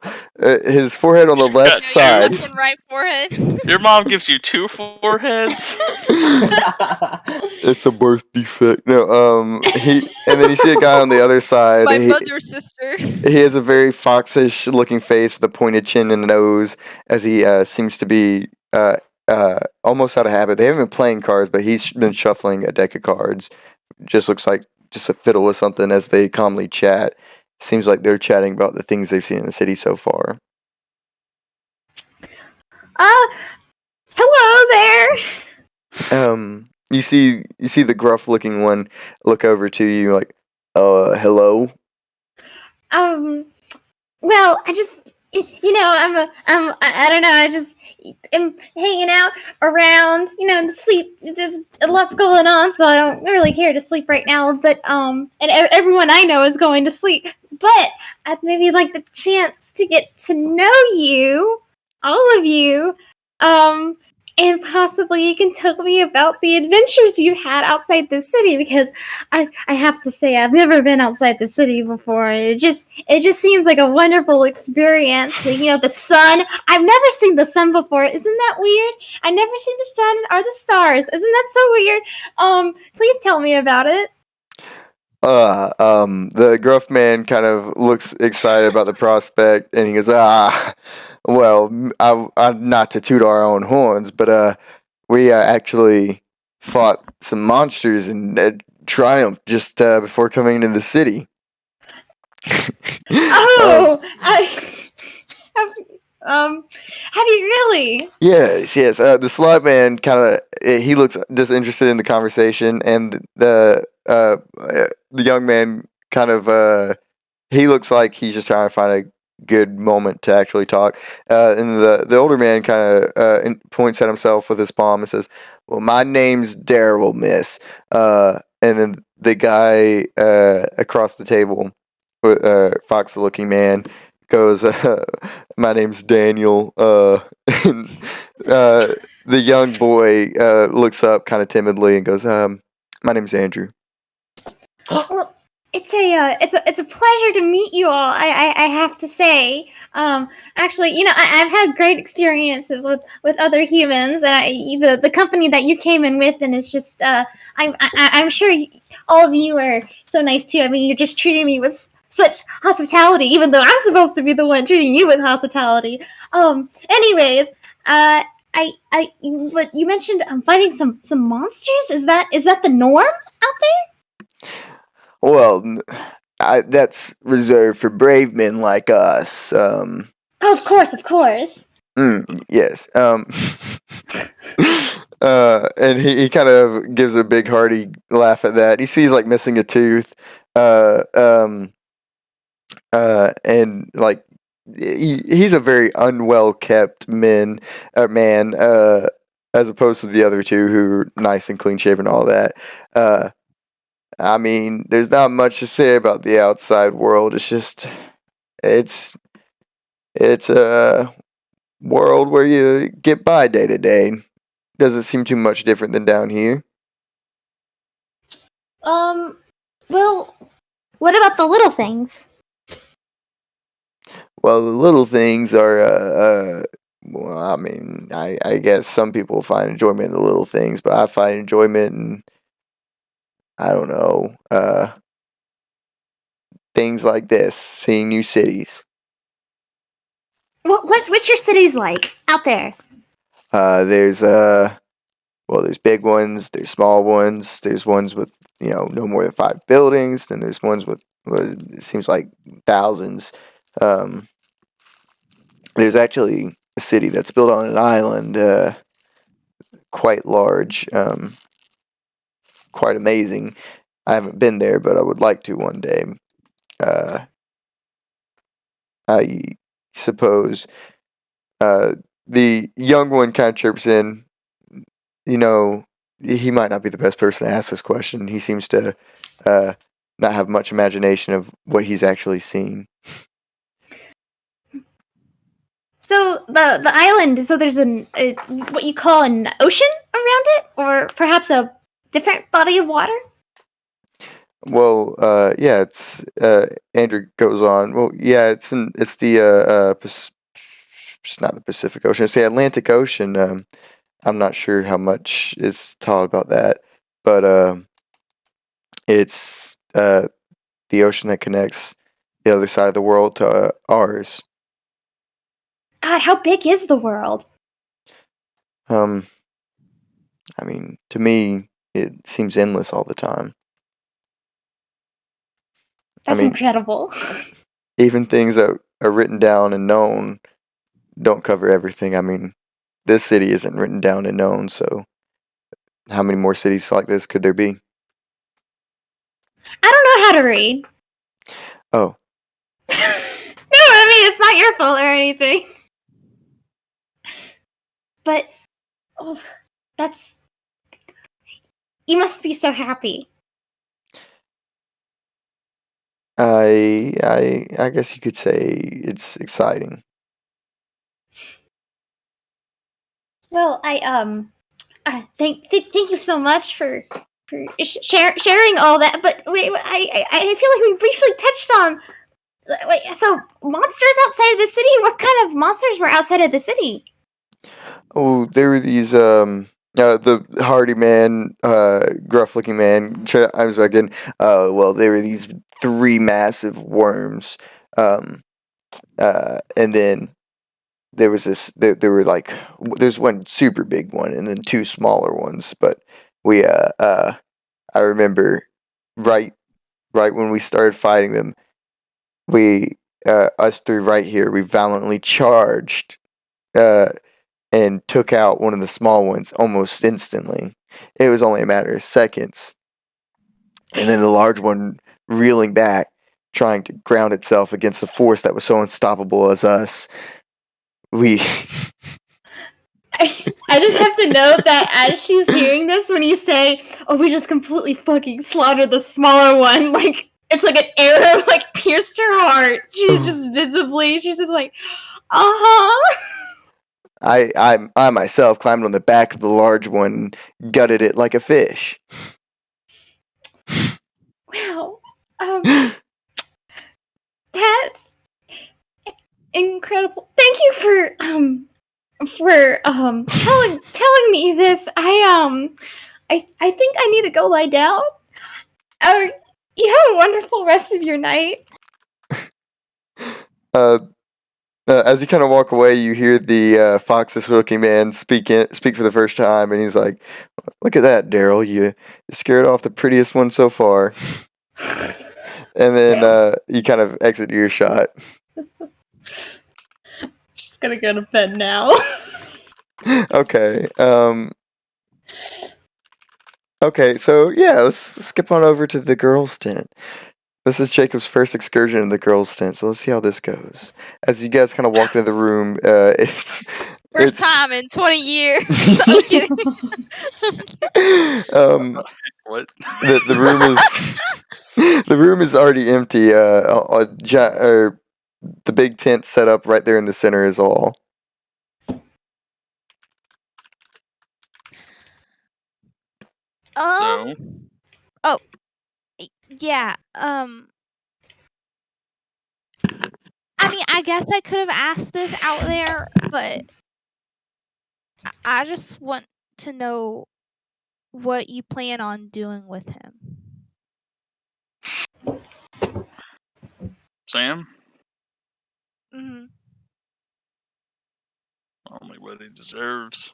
S1: left side.
S5: Left and right forehead.
S6: Your mom gives you 2 foreheads.
S1: It's a birth defect. No, and then you see a guy on the other side.
S5: My mother's sister.
S1: He has a very foxish looking face with a pointed chin and nose, as he seems to be almost out of habit. They haven't been playing cards, but he's been shuffling a deck of cards. Just looks like just a fiddle with something as they calmly chat. Seems like they're chatting about the things they've seen in the city so far.
S4: Hello there.
S1: You see the gruff looking one look over to you like, hello.
S4: Well, I just, I don't know, I just am hanging out around, in the sleep. There's a lot's going on, so I don't really care to sleep right now. But and everyone I know is going to sleep. But I'd maybe like the chance to get to know you, all of you, and possibly you can tell me about the adventures you had outside the city, because I have to say I've never been outside the city before. It just seems like a wonderful experience. The sun. I've never seen the sun before. Isn't that weird? I've never seen the sun or the stars. Isn't that so weird? Please tell me about it.
S1: The gruff man kind of looks excited about the prospect, and he goes, well, I'm not to toot our own horns, but we actually fought some monsters and triumphed just before coming into the city.
S4: Have you really?
S1: Yes. The slut man kind of he looks disinterested in the conversation, and the young man kind of he looks like he's just trying to find a good moment to actually talk. And the older man kind of points at himself with his palm and says, "Well, my name's Daryl, miss." And then the guy across the table, foxy-looking man, goes, "My name's Daniel." And The young boy looks up kind of timidly and goes, "My name's Andrew."
S4: Well, it's a pleasure to meet you all. I have to say. Actually, I've had great experiences with other humans, and the company that you came in with, and it's just I'm sure all of you are so nice too. I mean, you're just treating me with such hospitality, even though I'm supposed to be the one treating you with hospitality. Anyways, but you mentioned fighting some monsters. Is that the norm out there?
S1: Well, that's reserved for brave men like us.
S4: Oh, of course.
S1: Yes. And he kind of gives a big hearty laugh at that. He sees like missing a tooth. And like he's a very unwell kept man, as opposed to the other two who are nice and clean shaven, all that. I mean, there's not much to say about the outside world. It's just, it's a world where you get by day to day. Doesn't seem too much different than down here.
S4: Well, what about the little things?
S1: Well, the little things are, well, I mean, I guess some people find enjoyment in the little things, but I find enjoyment in, I don't know, things like this, seeing new cities.
S4: What's your cities like out there?
S1: There's big ones, there's small ones, there's ones with, no more than 5 buildings, then there's ones with, it seems like thousands. There's actually a city that's built on an island, quite large, quite amazing. I haven't been there, but I would like to one day. I suppose the young one kind of chirps in, he might not be the best person to ask this question. He seems to not have much imagination of what he's actually seen.
S4: So the island. So there's what you call an ocean around it, or perhaps a different body of water.
S1: Well, yeah, it's Andrew goes on. Well, yeah, it's the it's not the Pacific Ocean. It's the Atlantic Ocean. I'm not sure how much is taught about that, but it's the ocean that connects the other side of the world to ours.
S4: God, how big is the world?
S1: I mean, to me, it seems endless all the time.
S4: That's incredible.
S1: Even things that are written down and known don't cover everything. I mean, this city isn't written down and known, so how many more cities like this could there be?
S4: I don't know how to read.
S1: Oh.
S4: No, I mean, it's not your fault or anything. But, you must be so happy.
S1: I guess you could say it's exciting.
S4: Well, thank you so much for sharing all that. But wait, I feel like we briefly touched on. Wait, so monsters outside of the city? What kind of monsters were outside of the city?
S1: Oh, there were these the hardy man, gruff-looking man. I was again. Well, there were these 3 massive worms, and then there was this. There were like there's one super big one, and then 2 smaller ones. But we I remember right when we started fighting them, we us 3 right here, we valiantly charged. And took out one of the small ones almost instantly. It was only a matter of seconds. And then the large one reeling back, trying to ground itself against a force that was so unstoppable as us. I
S4: just have to note that as she's hearing this, when you say, "Oh, we just completely fucking slaughtered the smaller one," like it's like an arrow like pierced her heart. She's just like,
S1: I myself climbed on the back of the large one, gutted it like a fish.
S4: Wow. That's incredible. Thank you for telling me this. I think I need to go lie down. You have a wonderful rest of your night.
S1: As you kind of walk away, you hear the foxish-looking man speak for the first time, and he's like, "Look at that, Daryl! You scared off the prettiest one so far." And then you kind of exit earshot.
S4: She's gonna go to bed now.
S1: Okay. Okay, so yeah, let's skip on over to the girls' tent. This is Jacob's first excursion in the girls' tent, so let's see how this goes. As you guys kind of walk into the room,
S5: First time in 20 years. I'm kidding.
S6: What?
S1: The room is the room is already empty. The big tent set up right there in the center is all.
S6: So?
S5: Oh, yeah. I mean, I guess I could have asked this out there, but I just want to know what you plan on doing with him.
S6: Sam?
S5: Hmm.
S6: Only what he deserves.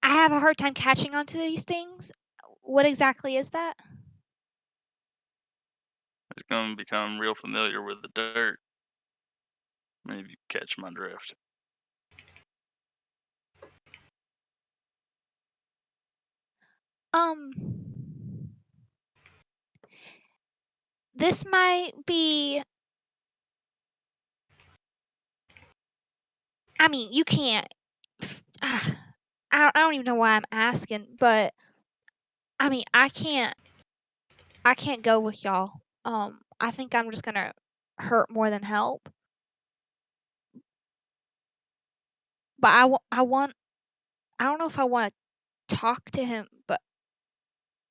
S5: I have a hard time catching on to these things. What exactly is that?
S6: He's going to become real familiar with the dirt. Maybe you catch my drift.
S5: This might be. I mean, you can't. I don't even know why I'm asking, but I mean, I can't go with y'all. I think I'm just gonna hurt more than help. But I don't know if I want to talk to him, but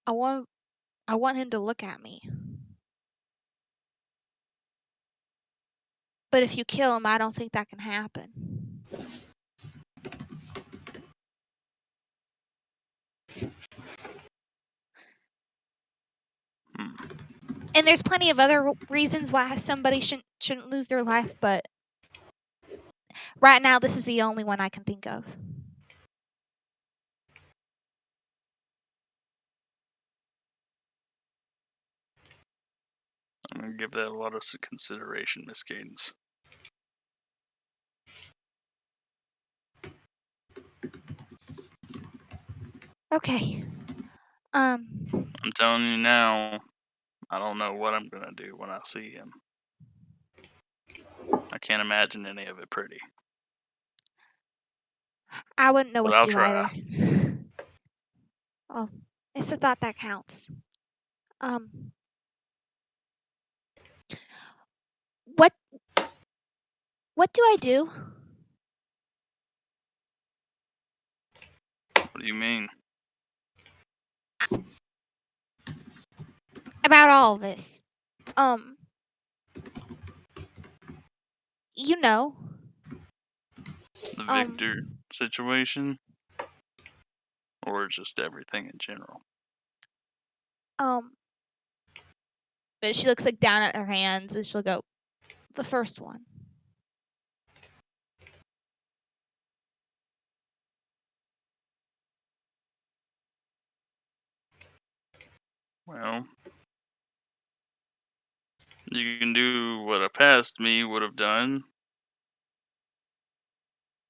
S5: I want him to look at me. But if you kill him, I don't think that can happen. And there's plenty of other reasons why somebody shouldn't lose their life, but right now this is the only one I can think of.
S6: I'm going to give that a lot of consideration, Miss Cadence.
S5: Okay.
S6: I'm telling you now, I don't know what I'm going to do when I see him. I can't imagine any of it pretty.
S5: I wouldn't know
S6: But
S5: what
S6: I'll
S5: to do
S6: try.
S5: either. Oh, it's a thought that counts. What do I do?
S6: What do you mean?
S5: About all of this. You know.
S6: The Victor situation? Or just everything in general?
S5: But she looks like down at her hands and she'll go, the first one.
S6: Well, you can do what a past me would have done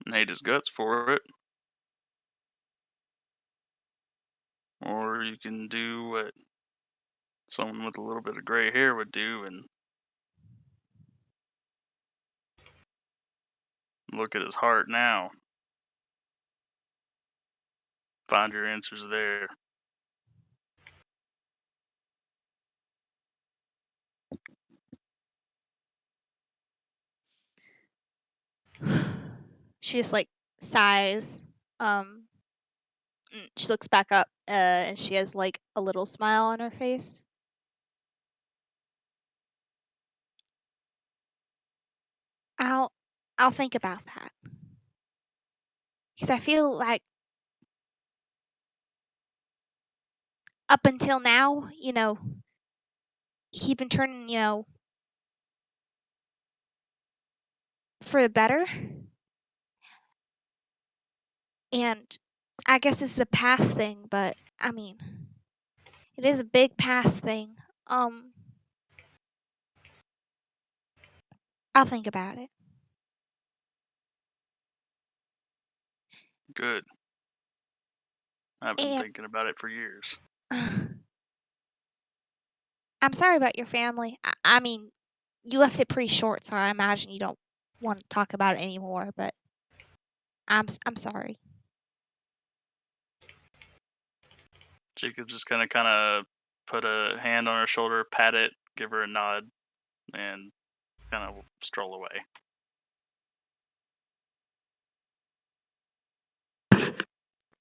S6: and hate his guts for it. Or you can do what someone with a little bit of gray hair would do and look at his heart now. Find your answers there.
S5: she just like sighs. She looks back up, and she has like a little smile on her face. I'll think about that. Because I feel like up until now, he'd been turning, for the better. And I guess this is a past thing, but I mean, it is a big past thing. I'll think about it.
S6: Good. I've been
S5: And
S6: thinking about it for years.
S5: I'm sorry about your family. I mean, you left it pretty short, so I imagine you don't want to talk about it anymore. But I'm sorry.
S6: Jacob's just gonna kind of put a hand on her shoulder, pat it, give her a nod, and kind of stroll away.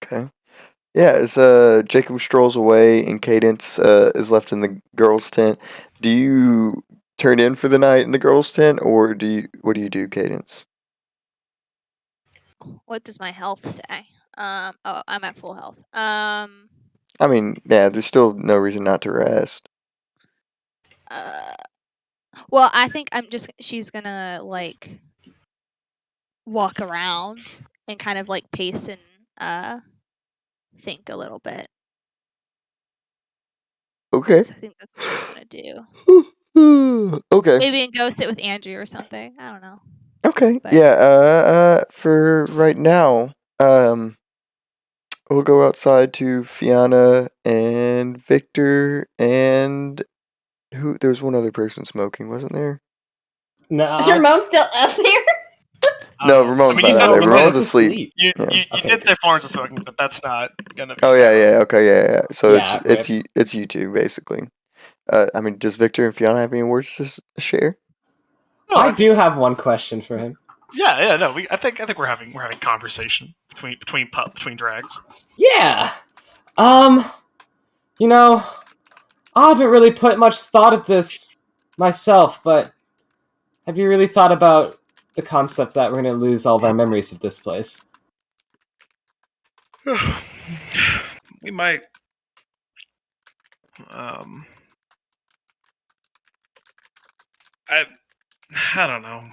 S1: Okay. Yeah, as Jacob strolls away and Cadence is left in the girls' tent, do you turn in for the night in the girls' tent, or what do you do, Cadence?
S5: What does my health say? Oh, I'm at full health.
S1: I mean, yeah, there's still no reason not to rest.
S5: Well, I think she's gonna like walk around and kind of like pace and think a little bit.
S1: Okay.
S5: So I think that's what she's gonna do.
S1: Okay.
S5: Maybe and go sit with Andrew or something. I don't know.
S1: Okay.
S5: But
S1: Yeah. For
S5: just
S1: right
S5: think.
S1: now, we'll go outside to Fiona and Victor and who? There was one other person smoking, wasn't there?
S2: No,
S4: Is Ramon still up there?
S1: No, Ramon's
S3: you
S1: not
S3: said
S1: out there.
S2: Ramon
S1: Ramon's
S2: was
S1: asleep.
S3: You,
S1: Yeah.
S3: you,
S2: Okay,
S3: did say
S2: good.
S3: Florence was smoking, but that's not gonna be.
S1: Oh yeah. Okay. Yeah. So
S2: Yeah,
S1: it's you two basically. I mean, does Victor and Fiona have any words to share?
S3: No,
S2: I do have one question for him.
S3: Yeah. No, I think we're having conversation between drags.
S2: Yeah. You know, I haven't really put much thought of this myself, but have you really thought about the concept that we're going to lose all of our memories of this place?
S3: We might. I don't know.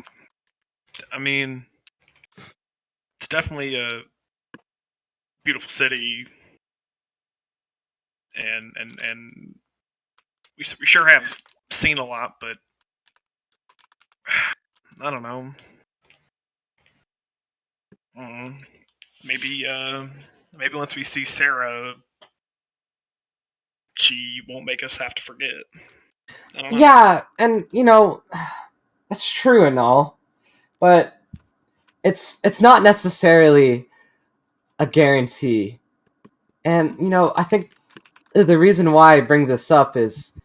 S3: I mean, it's definitely a beautiful city, and we sure have seen a lot, but I don't know. Maybe once we see Sarah, she won't make us have to forget. I don't know.
S2: Yeah, and that's true and all, but it's not necessarily a guarantee. And I think the reason why I bring this up is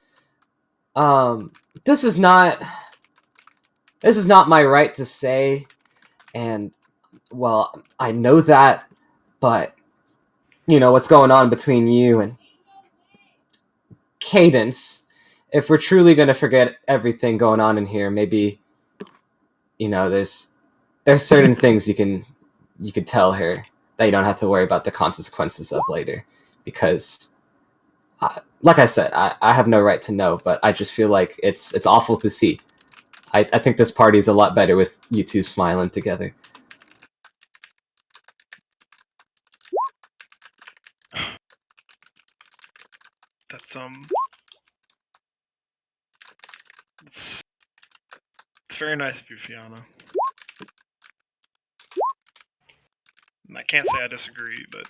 S2: this is not my right to say, and well, I know that, but what's going on between you and Cadence, if we're truly going to forget everything going on in here, maybe there's certain things you could tell her that you don't have to worry about the consequences of later, because like I said, I have no right to know, but I just feel like it's awful to see. I think this party is a lot better with you two smiling together.
S3: That's it's very nice of you, Fiona. And I can't say I disagree, but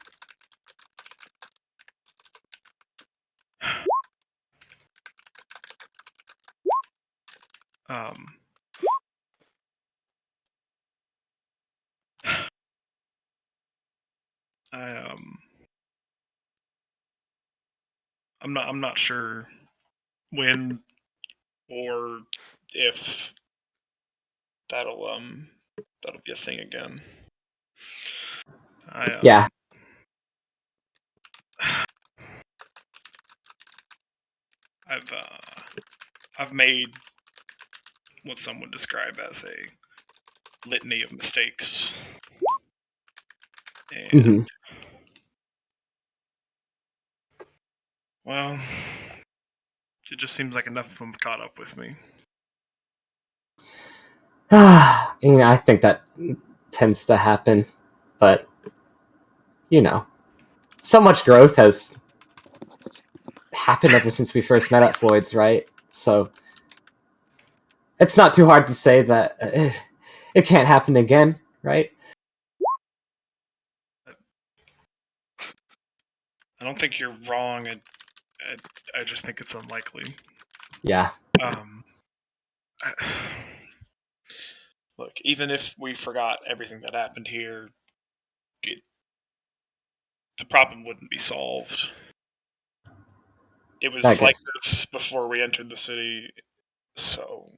S3: I'm not sure when or if that'll be a thing again.
S2: Yeah.
S3: I've made what some would describe as a litany of mistakes, and
S2: Mhm.
S3: well, it just seems like enough of them caught up with me.
S2: I think that tends to happen, but so much growth has happened ever since we first met at Floyd's, right? So it's not too hard to say that it can't happen again, right?
S3: I don't think you're wrong. I just think it's unlikely.
S2: Yeah.
S3: Look, even if we forgot everything that happened here, the problem wouldn't be solved. It was like this before we entered the city, so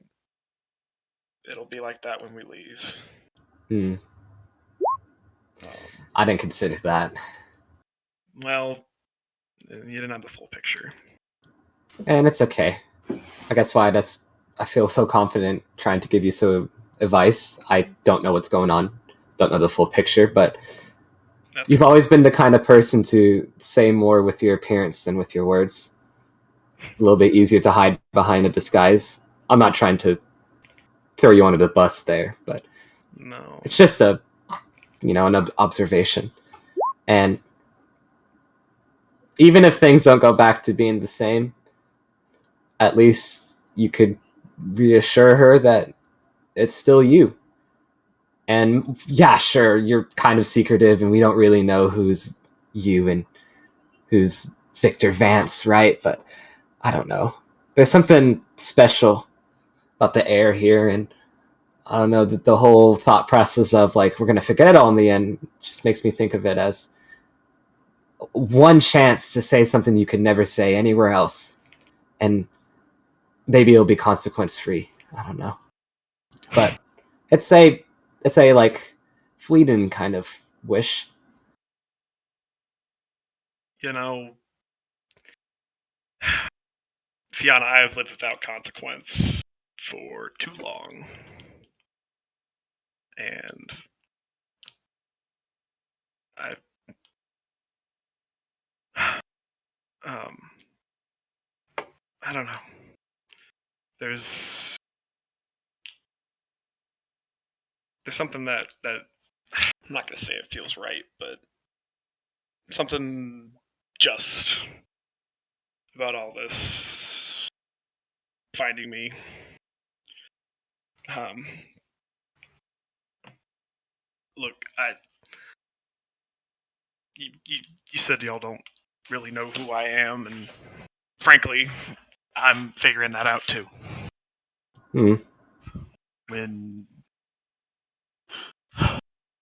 S3: it'll be like that when we leave.
S2: I didn't consider that.
S3: Well, you didn't have the full picture.
S2: And it's okay. I guess why I feel so confident trying to give you some advice. I don't know what's going on. Don't know the full picture, but you've always been the kind of person to say more with your appearance than with your words. A little bit easier to hide behind a disguise. I'm not trying to throw you under the bus there, but
S3: no,
S2: it's just an observation. And even if things don't go back to being the same, at least you could reassure her that it's still you. And yeah, sure, you're kind of secretive and we don't really know who's you and who's Victor Vance, right? But I don't know. There's something special about the air here, and I don't know, the whole thought process of like we're gonna forget it all in the end just makes me think of it as one chance to say something you could never say anywhere else, and maybe it'll be consequence free. I don't know, but it's a like fleeting kind of wish.
S3: Fiona, I have lived without consequence for too long. And I don't know. There's something that I'm not going to say it feels right, but something just about all this finding me. Look, you said y'all don't really know who I am, and frankly, I'm figuring that out too. When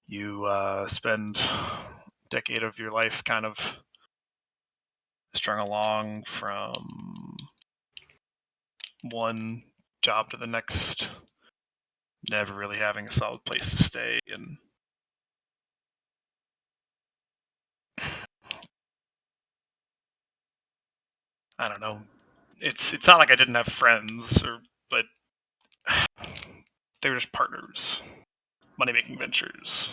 S3: you spend a decade of your life kind of strung along from one job to the next, never really having a solid place to stay, and I don't know. It's not like I didn't have friends, but they were just partners, money-making ventures,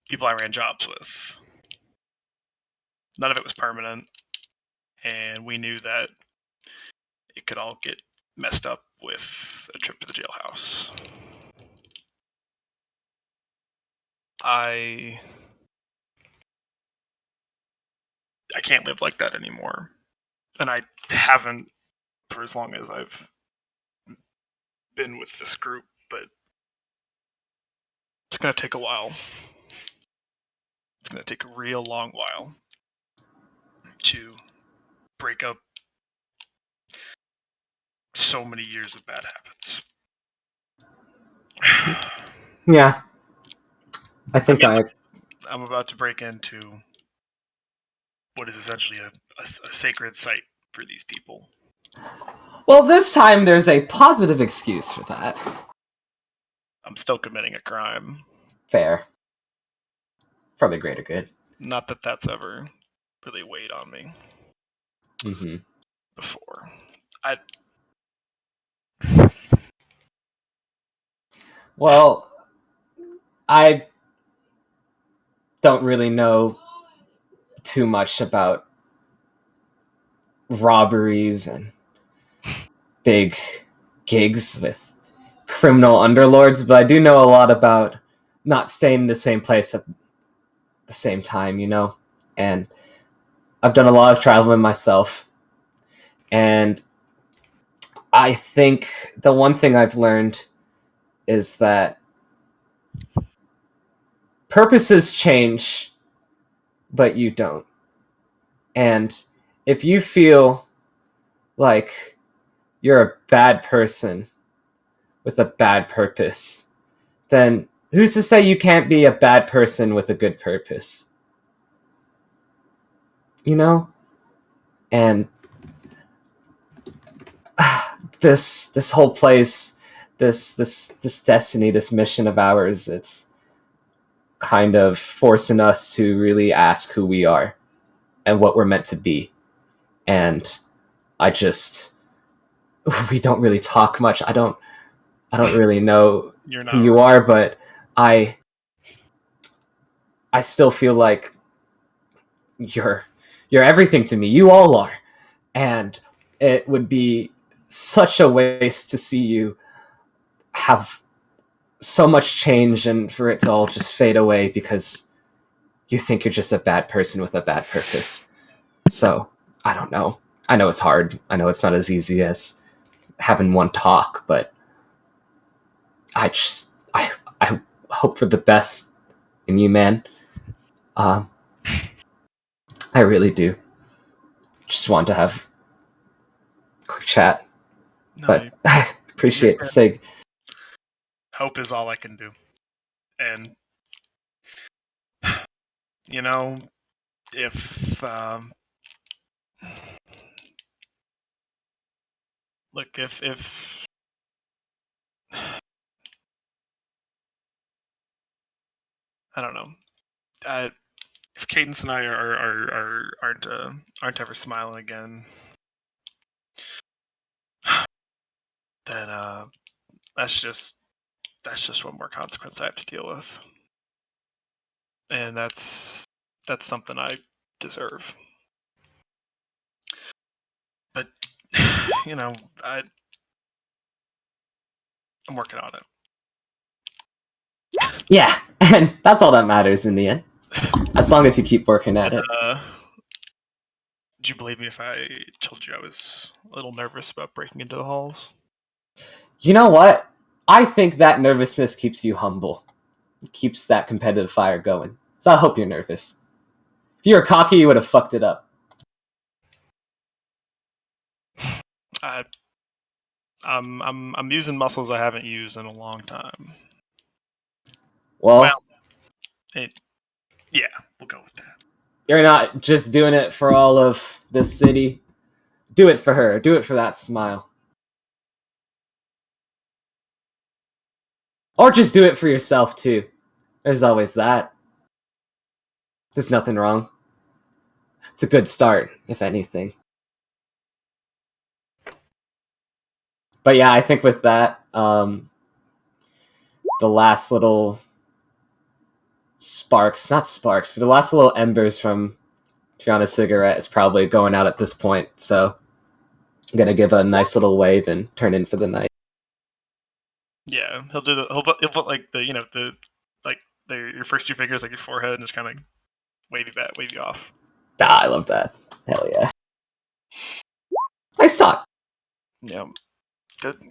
S3: people I ran jobs with. None of it was permanent, and we knew that it could all get messed up with a trip to the jailhouse. I can't live like that anymore, and I haven't for as long as I've been with this group, but it's going to take a while. It's going to take a real long while to break up so many years of bad habits.
S2: Yeah. I think
S3: I'm about to break into what is essentially a sacred site for these people.
S2: Well, this time there's a positive excuse for that.
S3: I'm still committing a crime.
S2: Fair. for the greater good.
S3: Not that that's ever really weighed on me
S2: Mm-hmm.
S3: before.
S2: Well, I don't really know too much about robberies and big gigs with criminal underlords, but I do know a lot about not staying in the same place at the same time, you know? And I've done a lot of traveling myself. And I think the one thing I've learned is that purposes change, but you don't. And if you feel like you're a bad person with a bad purpose, then who's to say you can't be a bad person with a good purpose? You know? And this whole place, this destiny, this mission of ours, it's kind of forcing us to really ask who we are and what we're meant to be. And we don't really talk much. I don't really know
S3: You're not
S2: who you are, but I still feel like you're everything to me. You all are. And it would be such a waste to see you have so much change and for it to all just fade away because you think you're just a bad person with a bad purpose. So, I don't know. I know it's hard. I know it's not as easy as having one talk, but I hope for the best in you, man. I really do. Just want to have a quick chat,
S3: no,
S2: but I appreciate the sig.
S3: hope is all I can do. And you know, if look, if I don't know, if Cadence and I aren't ever smiling again, then that's just one more consequence I have to deal with, and that's something I deserve. But you know, I'm working on it.
S2: Yeah, and that's all that matters in the end. As long as you keep working at it.
S3: Would you believe me if I told you I was a little nervous about breaking into the halls?
S2: You know what? I think that nervousness keeps you humble. It keeps that competitive fire going. So I hope you're nervous. If you were cocky, you would have fucked it up.
S3: I'm using muscles I haven't used in a long time.
S2: Well,
S3: Yeah, we'll go with that.
S2: you're not just doing it for all of this city. Do it for her. Do it for that smile. Or just do it for yourself, too. There's always that. There's nothing wrong. It's a good start, if anything. But yeah, I think with that, the last little not sparks, but the last little embers from Fianna's cigarette is probably going out at this point, so I'm gonna give a nice little wave and turn in for the night.
S3: Yeah, he'll put like your first two fingers like your forehead and just kind of wave you off.
S2: Ah, I love that. Hell yeah. Nice talk.
S3: Yeah,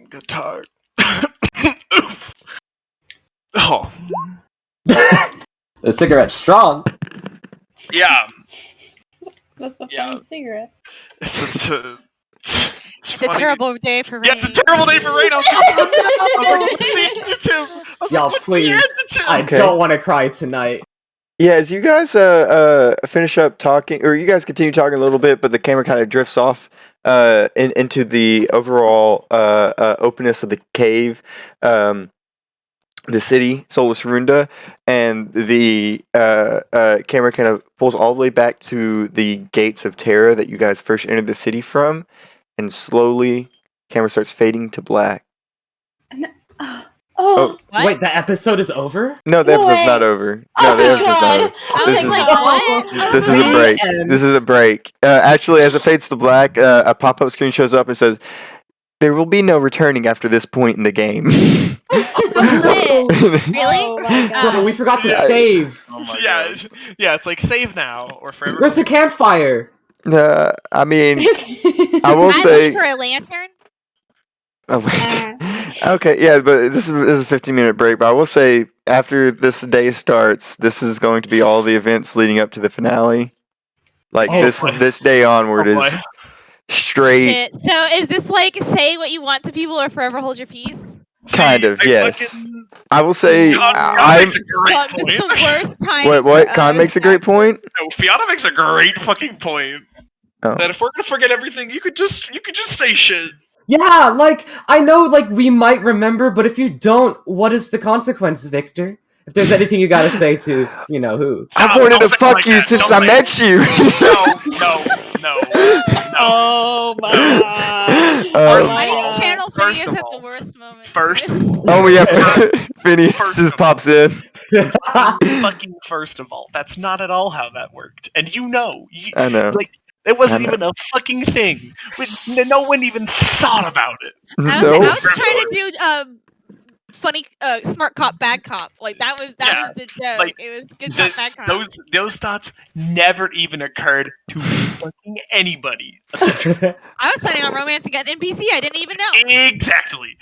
S3: good talk. Oof. Oh,
S2: The cigarette's strong.
S3: yeah.
S4: That's a
S3: Yeah.
S4: fun cigarette.
S3: It's a
S5: It's a terrible day for rain.
S3: Yeah, it's a terrible day for rain. I was
S2: Y'all, please. I
S1: Okay.
S2: don't want to cry tonight.
S1: Yeah, as you guys finish up talking, or you guys continue talking a little bit, but the camera kind of drifts off into the overall openness of the cave. the city, Solus Runda, and the camera kind of pulls all the way back to the gates of Terra that you guys first entered the city from, and slowly, camera starts fading to black.
S4: Oh,
S5: What?
S2: Wait, the episode is over?
S1: No, the
S4: No
S1: episode's
S4: way.
S1: not over.
S4: Oh
S1: No, the
S4: my
S1: episode's not
S4: God.
S1: over.
S5: I
S1: This
S5: was
S1: is-
S5: like, what?
S1: This is a break.
S2: And-
S1: This is a break. Actually, as it fades to black, a pop-up screen shows up and says, "There will be no returning after this point in the game."
S5: Oh shit! Really?
S4: Oh my
S2: Bro,
S4: God.
S2: we forgot to
S1: Yeah.
S2: save.
S6: Oh my
S3: yeah,
S6: god.
S3: yeah. It's like save now or forever.
S2: Where's the campfire?
S1: I mean, I will
S5: I'm
S1: say.
S5: looking for a lantern.
S1: Oh, wait. Okay, yeah, but this is a 15-minute break. But I will say, after this day starts, this is going to be all the events leading up to the finale. Like
S2: Oh,
S1: this day onward
S3: Oh,
S1: is
S3: boy.
S1: straight.
S5: Shit. So is this like say what you want to people or forever hold your peace?
S1: Kind of,
S3: I
S1: yes.
S3: fucking-
S1: I will say,
S3: Con
S1: I'm.
S3: makes a great
S5: Fuck, this is
S3: point.
S5: the worst time.
S1: Wait, what? Con makes a great point.
S3: No, Fiona makes a great fucking point.
S1: Oh.
S3: That if we're gonna forget everything, you could just say shit.
S2: Yeah, like, I know, like, we might remember, but if you don't, what is the consequence, Victor? If there's anything you gotta say to, you know, who?
S1: I've
S3: Stop,
S1: wanted
S3: don't
S1: to
S3: say it
S1: fuck
S3: like
S1: you
S3: that,
S1: since
S3: don't
S1: I
S3: say
S1: met you.
S3: No.
S4: Oh my God.
S3: First
S5: Why
S3: of
S5: do
S3: all-
S5: you channel
S3: first
S5: Phineas
S3: of
S5: at the
S3: all-
S5: worst moment?
S3: First-
S1: Oh yeah, Phineas
S3: First
S1: just
S3: of
S1: pops in.
S3: Fucking first of all, that's not at all how that worked, and you know,
S1: I know.
S3: like it wasn't
S1: I know.
S3: even a fucking thing. No one even thought about it.
S5: I
S1: No.
S5: was trying to do funny smart cop bad cop. Like that was the joke.
S3: like,
S5: it was good cop bad cop.
S3: Those thoughts never even occurred to fucking anybody.
S5: I was planning on romancing an NPC. I didn't even know.
S3: Exactly.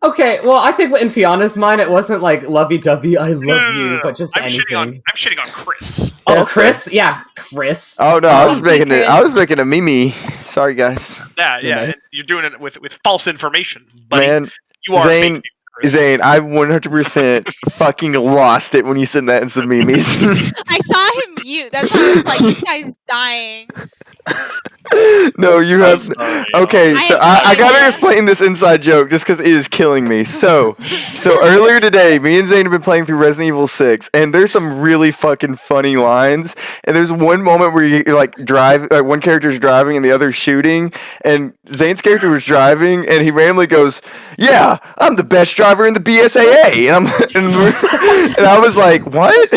S2: Okay, well, I think in Fiona's mind, it wasn't like lovey-dovey, I love you, but just
S3: I'm shitting on
S2: anything.
S3: Chris.
S2: Oh,
S1: That's
S2: Chris? Yeah, Chris.
S1: Oh no, I was
S2: Oh,
S1: making it.
S2: okay.
S1: I was making a meme. Sorry, guys.
S3: Yeah,
S2: Yeah.
S3: and you're doing it with false information, but
S1: Man,
S3: you are
S1: Zane-
S3: fake news, Chris.
S1: Zane, I 100% fucking lost it when you sent that in some memes.
S5: I saw him mute. That's why I was like, this guy's dying.
S1: No, you
S6: I'm
S1: have.
S6: sorry.
S1: Okay,
S5: I
S1: so
S5: have
S1: I
S5: no
S1: gotta
S5: idea.
S1: explain this inside joke just because it is killing me. So earlier today, me and Zane have been playing through Resident Evil 6, and there's some really fucking funny lines. And there's one moment where you like drive, one character's driving and the other's shooting, and Zane's character was driving, and he randomly goes, "Yeah, I'm the best driver in the BSAA," and I was like, "What?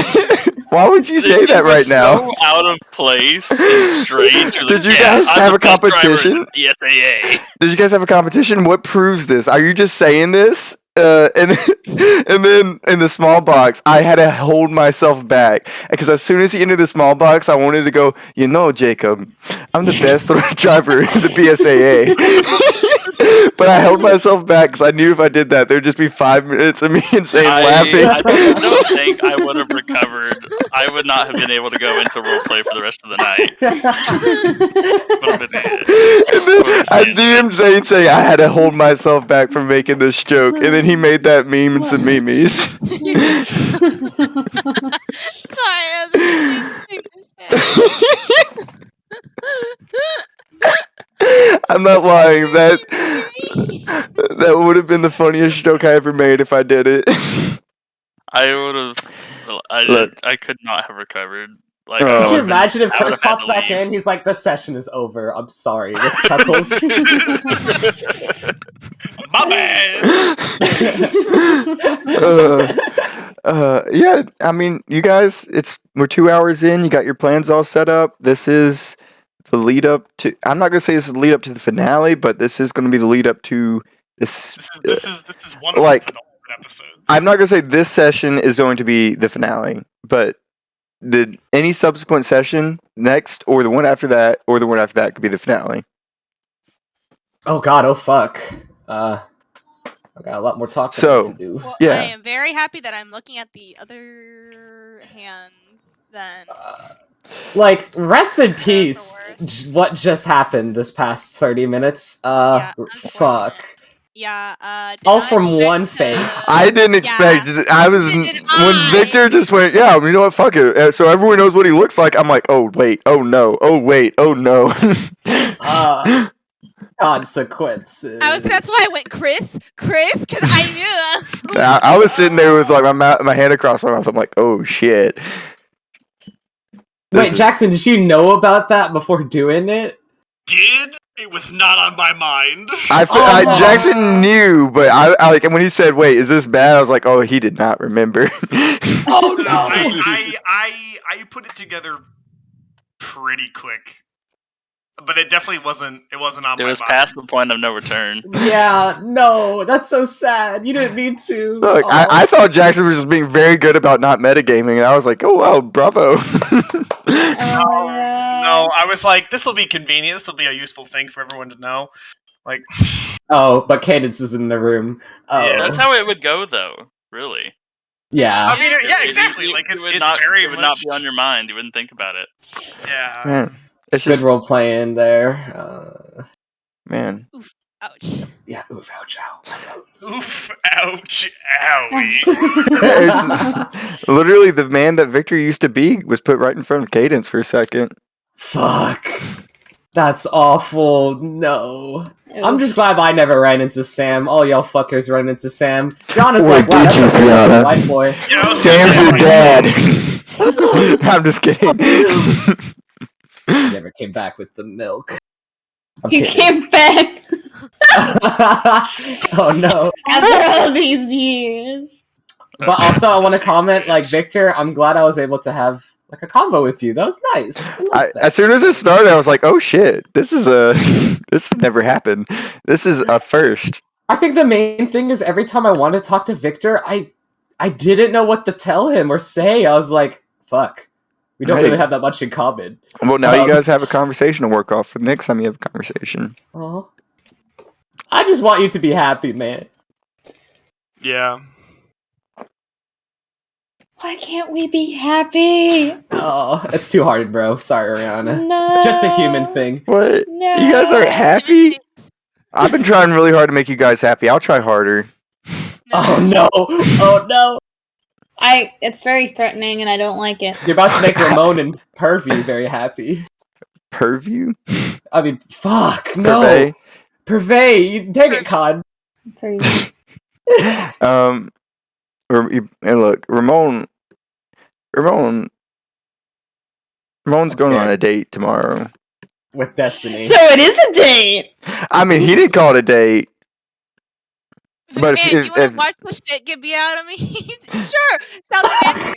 S1: Why would you say
S6: It
S1: that
S6: was
S1: right now?"
S6: So out of place and strange. It was
S1: Did
S6: like,
S1: you
S6: yeah,
S1: guys
S6: I'm
S1: have
S6: the
S1: a
S6: best driver in
S1: competition?
S6: the BSAA.
S1: Did you guys have a competition? What proves this? Are you just saying this? And then in the small box, I had to hold myself back because as soon as he entered the small box, I wanted to go. You know, Jacob, I'm the best driver in the BSAA. But I held myself back because I knew if I did that, there'd just be 5 minutes of me and Zane laughing.
S6: I don't think I would have recovered. I would not have been able to go into roleplay for the rest of the night. Would have been it.
S1: And then I DM'd Zane saying I had to hold myself back from making this joke, and then he made that meme and some memes.
S5: Sorry, I was really thing to say.
S1: I'm not lying. That would have been the funniest joke I ever made if I did it.
S6: I would have.
S1: Look.
S6: I could not have recovered. Like,
S1: Oh.
S6: I
S2: Could you
S6: would've been-
S2: imagine if
S6: I
S2: Chris
S6: would've had
S2: popped
S6: to
S2: back
S6: leave.
S2: in? He's like, the session is over. I'm sorry. With chuckles.
S3: My bad.
S1: Yeah, I mean, you guys, we're 2 hours in. You got your plans all set up. This is the lead up to. I'm not gonna say this is the lead up to the finale, but this is gonna be the lead up to this.
S3: This is one of
S1: Like,
S3: the penultimate episodes.
S1: I'm not gonna say this session is going to be the finale, but any subsequent session next, or the one after that, or the one after that could be the finale.
S2: Oh god, oh fuck. I got a lot more talking
S1: So-
S2: to do.
S5: Well,
S1: Yeah.
S5: I am very happy that I'm looking at the other hands than.
S2: Like, rest in peace.
S5: worse.
S2: What just happened this past 30 minutes?
S5: Yeah,
S2: Fuck.
S5: Yeah, did
S2: All
S5: not
S2: from
S5: expect
S2: one
S5: to-
S2: face.
S1: I didn't expect. I was
S5: Neither did
S1: when
S5: I.
S1: Victor just went, yeah. You know what? Fuck it. So everyone knows what he looks like. I'm like, oh wait, oh no, oh wait, oh no.
S2: consequences.
S5: That's why I went Chris, because I knew.
S1: I was sitting there with like my hand across my mouth. I'm like, oh shit.
S2: Wait,
S1: This is-
S2: Jackson, did you know about that before doing it?
S3: Did it was not on my mind.
S2: Oh.
S1: Jackson knew, but I like, and when he said, "Wait, is this bad?" I was like, "Oh, he did not remember."
S2: Oh no!
S3: I put it together pretty quick, but it definitely wasn't. It wasn't on
S6: It
S3: my
S6: was
S3: mind.
S6: past the point of no return.
S2: Yeah, no, that's so sad. You didn't mean to.
S1: Look,
S2: Aw.
S1: I thought Jackson was just being very good about not metagaming, and I was like, "Oh wow, bravo."
S3: No, I was like, this will be convenient. This will be a useful thing for everyone to know. Like,
S2: Oh, but Cadence is in the room. Oh,
S3: Yeah,
S6: That's how it would go, though. Really.
S2: yeah.
S3: I mean, yeah,
S6: It-
S3: exactly.
S6: it-
S3: Like,
S6: it
S3: it's
S6: would not,
S3: very
S6: it would
S3: much.
S6: not be on your mind. You wouldn't think about it.
S3: Yeah.
S1: Man, it's
S2: Good
S1: just
S2: role playing there.
S1: man.
S5: Ouch.
S2: Yeah, oof, ouch, ow.
S3: Oof! Ouch! Owie!
S1: It's literally the man that Victor used to be was put right in front of Cadence for a second.
S2: Fuck. That's awful. No. I'm just glad I never ran into Sam. All y'all fuckers run into Sam. John is
S1: Boy,
S2: like, wow,
S1: did
S2: that's
S1: you,
S2: a pretty
S1: Fiona.
S2: good white boy.
S3: Yeah, I was
S1: Sam's
S3: gonna
S1: your
S3: say,
S1: dad. I'm just kidding.
S2: He never came back with the milk. I'm
S4: He
S2: kidding.
S4: came back
S2: Oh no.
S4: after all these years.
S2: But also, I want to comment, like, Victor, I'm glad I was able to have, like, a convo with you. That was nice. I loved that.
S1: As soon as it started, I was like, "Oh shit, this has never happened. This is a first."
S2: I think the main thing is every time I wanted to talk to Victor, I didn't know what to tell him or say. I was like, fuck. We don't
S1: Hey.
S2: really have that much in common.
S1: Well, now you
S2: Um,
S1: guys have a conversation to work off for the next time you have a conversation.
S2: Oh. I just want you to be happy, man.
S3: Yeah.
S4: Why can't we be happy?
S2: Oh, it's too hard, bro. Sorry, Ariana.
S4: No.
S2: Just a human thing.
S1: What?
S4: No.
S1: You guys aren't happy? I've been trying really hard to make you guys happy. I'll try harder.
S2: Oh no! Oh no!
S4: It's very threatening and I don't like it.
S2: You're about to make Ramon and Pervy very happy.
S1: Purview?
S2: I mean, fuck, no!
S1: Purvey?
S2: Purvey! You take it, Con.
S4: Very-
S1: And look, Ramon's going on a date tomorrow.
S2: With Destiny.
S4: So it is a date.
S1: I mean, he didn't call it a date. But
S5: Man,
S1: if-
S5: do you want
S1: if-
S5: to watch the shit get beat out of me? Sure. Sounds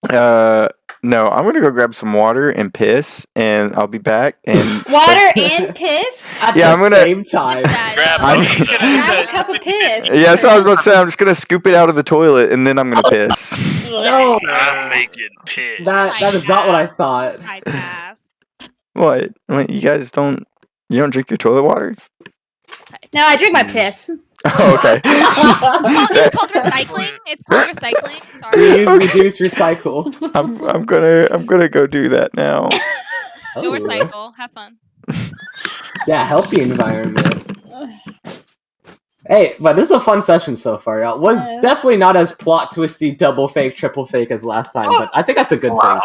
S5: good.
S1: No, I'm gonna go grab some water and piss, and I'll be back. And
S4: Water and piss?
S2: At
S1: Yeah,
S2: the
S1: I'm gonna-
S2: same time.
S6: Grab
S1: I'm-
S6: it.
S3: He's gonna do
S4: Grab a
S3: the-
S4: cup of piss.
S1: yeah, that's what I was about to say. I'm just gonna scoop it out of the toilet, and then I'm gonna piss.
S2: No,
S6: I'm making piss.
S2: that is not what I thought.
S5: I pass.
S1: What? Wait, you guys don't drink your toilet water?
S4: No, I drink my piss.
S1: Oh, okay.
S5: Well, it's called recycling. It's called recycling. Sorry.
S2: Reuse, reduce, recycle.
S1: I'm gonna go do that now.
S5: Go
S2: Ooh.
S5: recycle. Have fun.
S2: Yeah, healthy environment. Hey, but this is a fun session so far, y'all. Was
S4: Yeah.
S2: definitely not as plot twisty, double fake, triple fake as last time, but I think that's a good thing.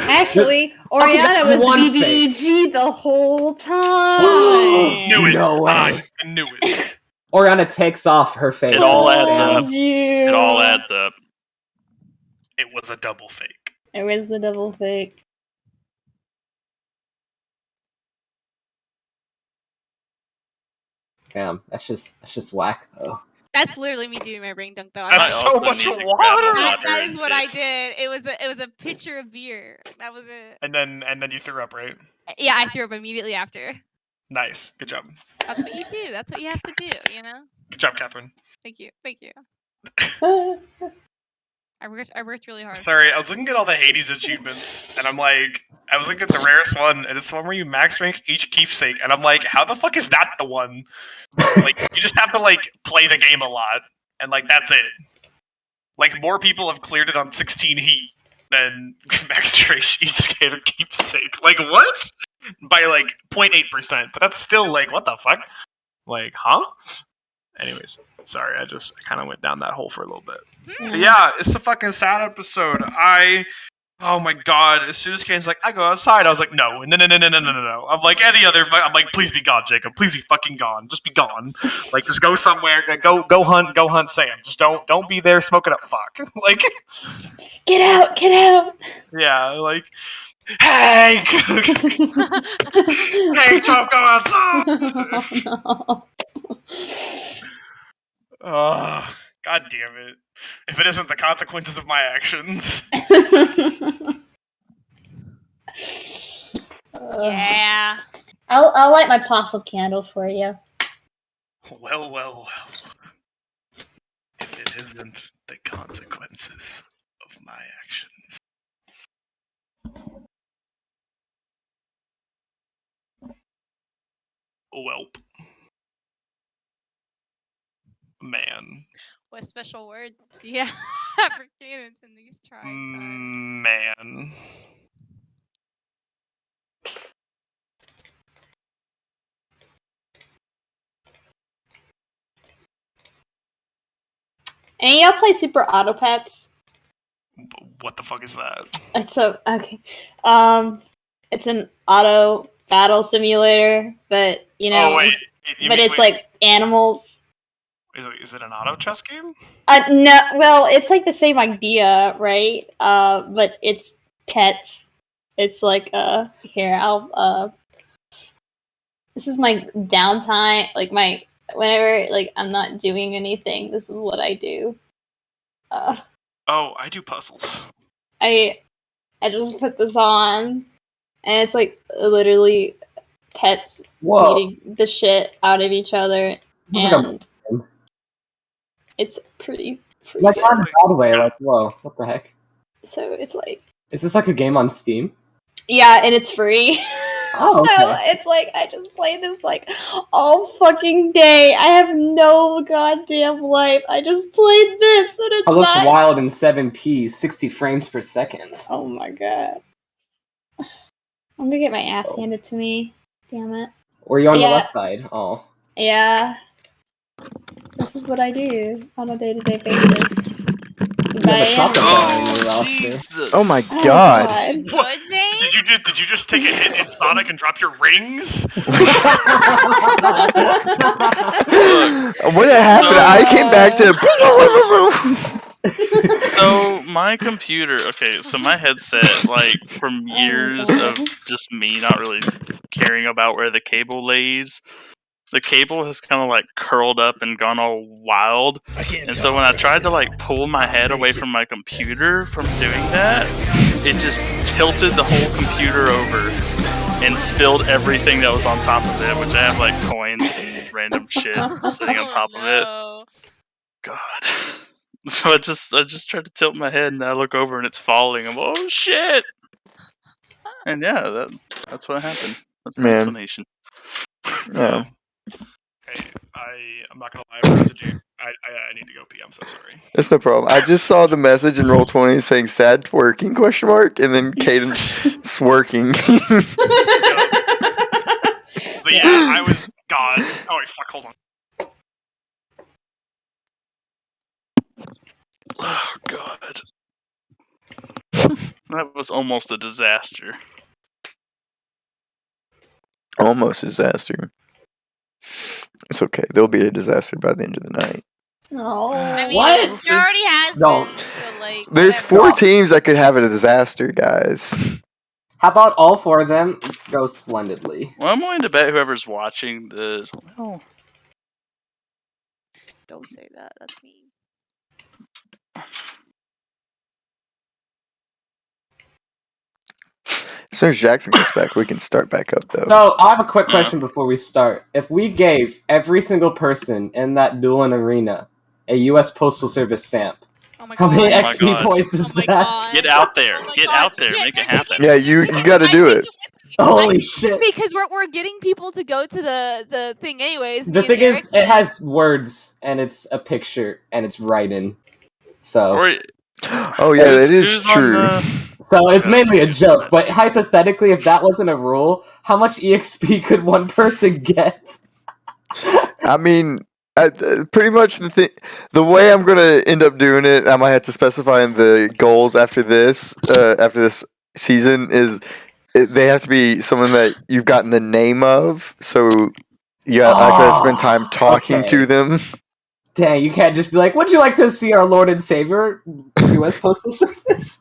S4: Actually,
S2: Okay,
S4: Oriana
S2: that's
S4: was
S2: one
S4: BBEG the whole time.
S3: Knew it.
S2: No way.
S3: I knew it.
S2: Oriana takes off her face.
S6: It all adds up.
S4: You.
S6: It all adds up.
S3: It was a double fake.
S4: It was the double fake.
S2: Damn, that's just whack though.
S5: That's literally me doing my brain dunk though.
S3: That's
S6: I
S3: so
S6: also
S3: much
S6: need to
S3: water.
S6: grab a
S5: That
S6: water
S5: is
S6: and
S5: what I
S6: piss.
S5: did. It was a pitcher of beer. That was it.
S3: And then you threw up, right?
S5: Yeah, I threw up immediately after.
S3: Nice. Good job.
S5: That's what you do. That's what you have to do. You know.
S3: Good job, Catherine.
S5: Thank you. Thank you. I worked really hard.
S3: Sorry, I was looking at all the Hades achievements, and I'm like, I was looking at the rarest one, and it's the one where you max rank each keepsake, and I'm like, how the fuck is that the one? Like, you just have to like play the game a lot, and like that's it. Like, more people have cleared it on 16 heat than max rank each skater keepsake. Like, what? By like 0.8%, but that's still like, what the fuck? Like, huh? Anyways, sorry, I kind of went down that hole for a little bit. But yeah, it's a fucking sad episode. Oh my god! As soon as Kane's like, I go outside, I was like, no. I'm like any other. I'm like, please be gone, Jacob. Please be fucking gone. Just be gone. Like, just go somewhere. Go hunt Sam. Just don't be there smoking up fuck. Like,
S4: Get out! Get out!
S3: yeah, like, Hank, Hank, don't go outside.
S4: Oh,
S3: Oh, god damn it! If it isn't the consequences of my actions.
S4: no.
S5: Yeah.
S4: I'll light my possum candle for you.
S3: Well. If it isn't the consequences of my actions. Welp. Man.
S5: What special words do you have for cadence in these trying times?
S3: Man.
S4: And y'all play Super Autopets?
S3: What the fuck is that?
S4: It's okay. It's an auto battle simulator, but you know,
S3: Oh, wait.
S4: it's like animals.
S3: Is it an auto chess game?
S4: No, well, it's like the same idea, right? But it's pets. It's like here I'll this is my downtime, like my whenever like I'm not doing anything. This is what I do.
S3: Oh, I do puzzles.
S4: I just put this on, and it's like literally pets
S2: Whoa.
S4: beating the shit out of each other,
S2: Looks like a-
S4: and it's pretty
S2: Like
S4: good.
S2: not in a bad way. Like whoa, what the heck?
S4: So it's like,
S2: Is this like a game on Steam?
S4: yeah, and it's free.
S2: Oh,
S4: So
S2: okay.
S4: it's like I just play this like all fucking day. I have no goddamn life. I just played this, and it's
S2: It looks
S4: not.
S2: wild in 7p, 60 frames per second.
S4: Oh my god! I'm gonna get my ass
S2: Oh.
S4: handed to me. Damn it.
S2: Or you on the
S4: Yeah.
S2: left side? Oh.
S4: Yeah. This is what I do on a day-to-day basis.
S2: You have
S4: But
S2: a shotgun
S4: yeah.
S2: gun in your roster.
S6: Jesus.
S1: Oh my
S4: Oh,
S1: god.
S5: Good, Zane?
S3: Did you just take a hit in Sonic and drop your rings?
S1: What happened? I came back to.
S6: So my computer, okay, so my headset, like from years of just me not really caring about where the cable lays, the cable has kind of like curled up and gone all wild. And so when I tried to like pull my head away from my computer from doing that, it just tilted the whole computer over and spilled everything that was on top of it, which I have like coins and random shit sitting on top of it.
S5: No.
S6: God. So I just tried to tilt my head and I look over and it's falling. I'm oh shit. And yeah, that's what happened. That's my
S1: Man.
S6: explanation.
S1: No.
S3: Hey, I'm not gonna lie, I forgot to do. I need to go pee. I'm so sorry.
S1: That's no problem. I just saw the message in Roll20 saying sad twerking question mark and then Cadence swerking.
S3: But yeah, I was God. Oh wait, fuck. Hold on.
S6: Oh god. That was almost a disaster.
S1: Almost disaster. It's okay. There'll be a disaster by the end of the night.
S4: Oh.
S5: I mean,
S2: What?
S5: there already has
S2: No.
S5: been, so like.
S1: There's
S5: whatever.
S1: 4 teams that could have a disaster, guys.
S2: How about all 4 of them go splendidly?
S6: Well, I'm willing to bet whoever's watching the
S5: Don't say that. That's mean.
S1: As soon as Jackson gets back, we can start back up, though.
S2: So, I have a quick
S6: Yeah.
S2: question before we start. If we gave every single person in that dueling arena a U.S. Postal Service stamp,
S5: Oh my
S2: how
S5: god.
S2: many
S6: my
S2: XP
S6: God.
S2: points is
S5: Oh my
S2: that?
S5: god.
S6: Get out there.
S5: Oh my
S6: Get
S5: god.
S6: out there.
S5: Yeah,
S6: Make it
S5: they're
S6: happen.
S1: Yeah, you gotta do it.
S2: Holy
S5: I
S2: shit.
S5: Because we're getting people to go to the thing anyways.
S2: The
S5: me
S2: thing
S5: and
S2: is,
S5: Eric
S2: it has words, and it's a picture, and it's writing. So,
S6: Or
S1: Oh, yeah,
S6: who's-
S1: that is
S6: who's on
S1: true.
S2: so it's
S6: That's
S2: mainly a
S6: good.
S2: joke. But hypothetically, if that wasn't a rule, how much EXP could one person get?
S1: I mean, Pretty much the way I'm gonna end up doing it, I might have to specify in the goals after this season they have to be someone that you've gotten the name of. So yeah, I gotta spend time talking to
S2: okay.
S1: them.
S2: Dang, you can't just be like, would you like to see our Lord and Savior, U.S. Postal Service?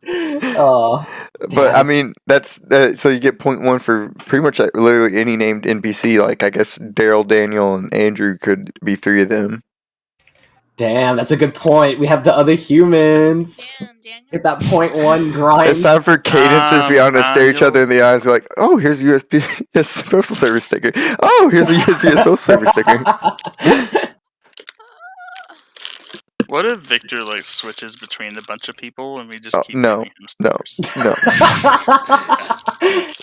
S2: Oh,
S1: But I
S2: damn.
S1: mean, that's so you get 0.1 for pretty much literally any named NPC. Like I guess Daryl, Daniel, and Andrew could be 3 of them.
S2: Damn, that's a good point. We have the other humans.
S5: Damn, Daniel.
S2: Get that 0.1 grind.
S1: It's time for Cadence and Fiona to stare each other in the
S6: Daniel.
S1: eyes. Like, oh, here's a USPS Postal Service sticker. Oh, here's a USPS Postal Service sticker.
S6: What if Victor like switches between a bunch of people and we just
S1: Oh,
S6: keep
S1: no,
S6: giving him
S1: no.
S6: stickers?
S1: No.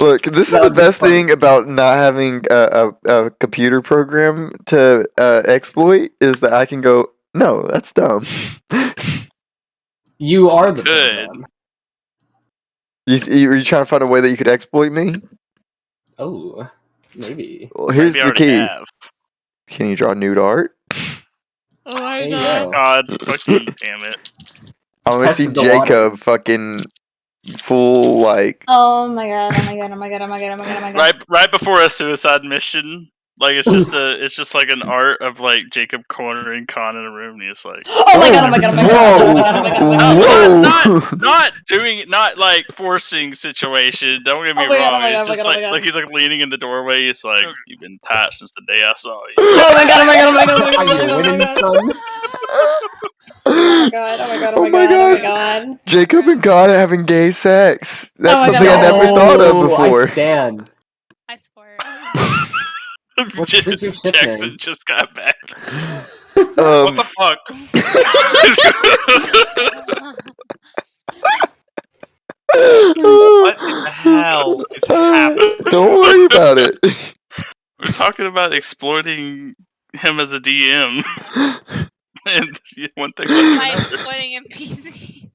S1: Look, this is
S2: That
S1: the
S2: would be
S1: best
S2: fun.
S1: thing about not having a computer program to exploit is that I can go, no, that's dumb.
S2: You are the
S6: Good.
S2: program.
S1: Are you trying to find a way that you could exploit me?
S2: Oh, maybe.
S1: Well, here's
S6: Maybe I
S1: the
S6: already
S1: key.
S6: have.
S1: Can you draw nude art?
S5: Oh my
S2: There you
S5: god.
S2: go.
S6: God, fucking damn it.
S1: I want to see
S2: Tested the
S1: Jacob
S2: waters.
S1: fucking full like.
S4: Oh my god! Oh my god! Oh my god! Oh my god! Oh my god! Oh my god!
S6: Right before a suicide mission, like it's just like an art of like Jacob cornering Khan in a room, and he's like,
S4: Oh my god! Oh my god! Oh my god! Oh my god! Oh my god! Oh my god!
S1: Whoa! Whoa!
S6: not doing it, not like forcing situation. Don't get me
S4: Oh my God,
S6: wrong.
S4: oh my God,
S6: It's
S4: oh my
S6: just
S4: God, oh my God.
S6: like he's like leaning in the doorway. It's like you've been tight since the day I saw you.
S4: Oh my god! Oh my god! Oh my god! Oh my god!
S2: Are you
S4: Oh my
S2: winning,
S4: god!
S2: son?
S4: Oh my god! Oh my god! Oh
S1: Oh
S4: my
S1: my
S4: god! Oh my
S1: God.
S4: god!
S1: Jacob and God having gay sex. That's
S4: Oh my
S1: something I
S4: God.
S1: never thought of
S2: Oh,
S1: before.
S2: I stand.
S5: I swear.
S2: What's your ship
S6: Jackson
S2: name?
S6: just got back.
S3: What the fuck? What in the hell is happening?
S1: Don't worry about it.
S6: We're talking about exploiting him as a DM. And one thing led
S5: By
S6: to another.
S5: exploiting NPC.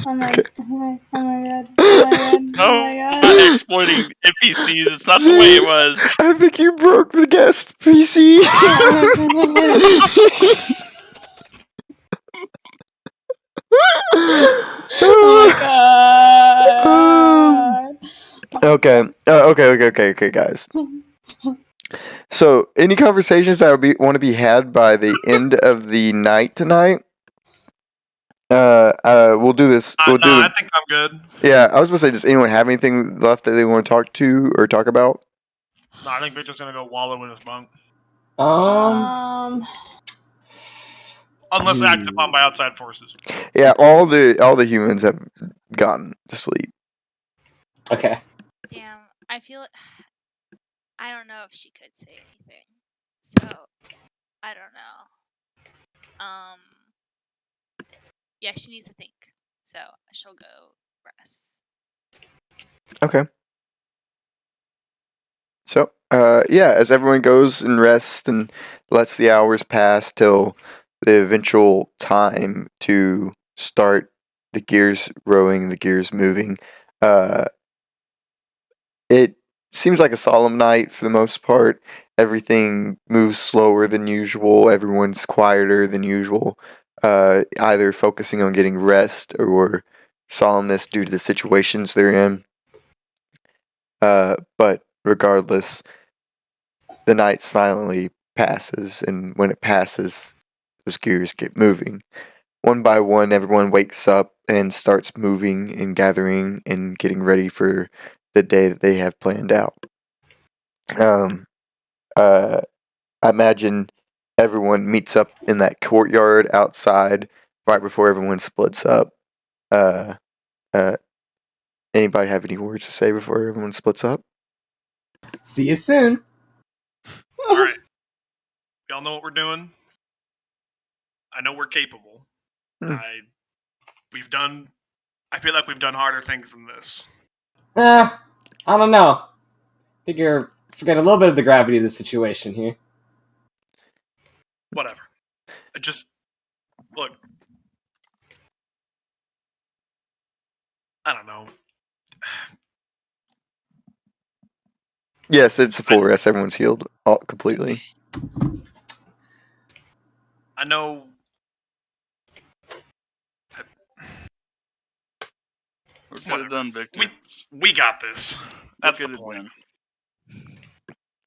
S4: Oh my!
S1: Okay.
S4: Oh my! Oh my god! Oh my god!
S6: No,
S4: Oh my
S6: not
S4: god!
S6: exploiting NPCs. It's not the way it was.
S1: I think you broke the guest PC.
S4: Oh my god!
S1: Okay, guys. So, any conversations that want to be had by the end of the night tonight? We'll do this. We'll do.
S3: I think I'm good.
S1: Yeah, I was gonna say, does anyone have anything left that they want to talk to or talk about?
S3: No, I think Victor's gonna go wallow in his bunk. Unless acted upon by outside forces.
S1: Yeah, all the humans have gone to sleep.
S2: Okay.
S5: Damn, I feel. I don't know if she could say anything. So, I don't know. Yeah, she needs to think. So, she'll go rest.
S1: Okay. So, yeah, as everyone goes and rests and lets the hours pass till the eventual time to start the gears rowing, the gears moving, it seems like a solemn night for the most part. Everything moves slower than usual. Everyone's quieter than usual, either focusing on getting rest or solemnness due to the situations they're in. But regardless, the night silently passes, and when it passes, those gears get moving. One by one, everyone wakes up and starts moving and gathering and getting ready for the day that they have planned out. I imagine everyone meets up in that courtyard outside right before everyone splits up. Anybody have any words to say before everyone splits up?
S2: See you soon.
S3: Alright. Y'all know what we're doing. I know we're capable.
S1: Hmm.
S3: I feel like we've done harder things than this.
S2: I don't know. Figure forget a little bit of the gravity of the situation here.
S3: Whatever. Look. I don't know.
S1: Yes, it's a full rest. Everyone's healed completely.
S3: I know.
S6: We'll get it
S3: Whatever.
S6: done, Victor.
S3: We got this. That's
S6: We'll
S3: the
S6: get it
S3: point.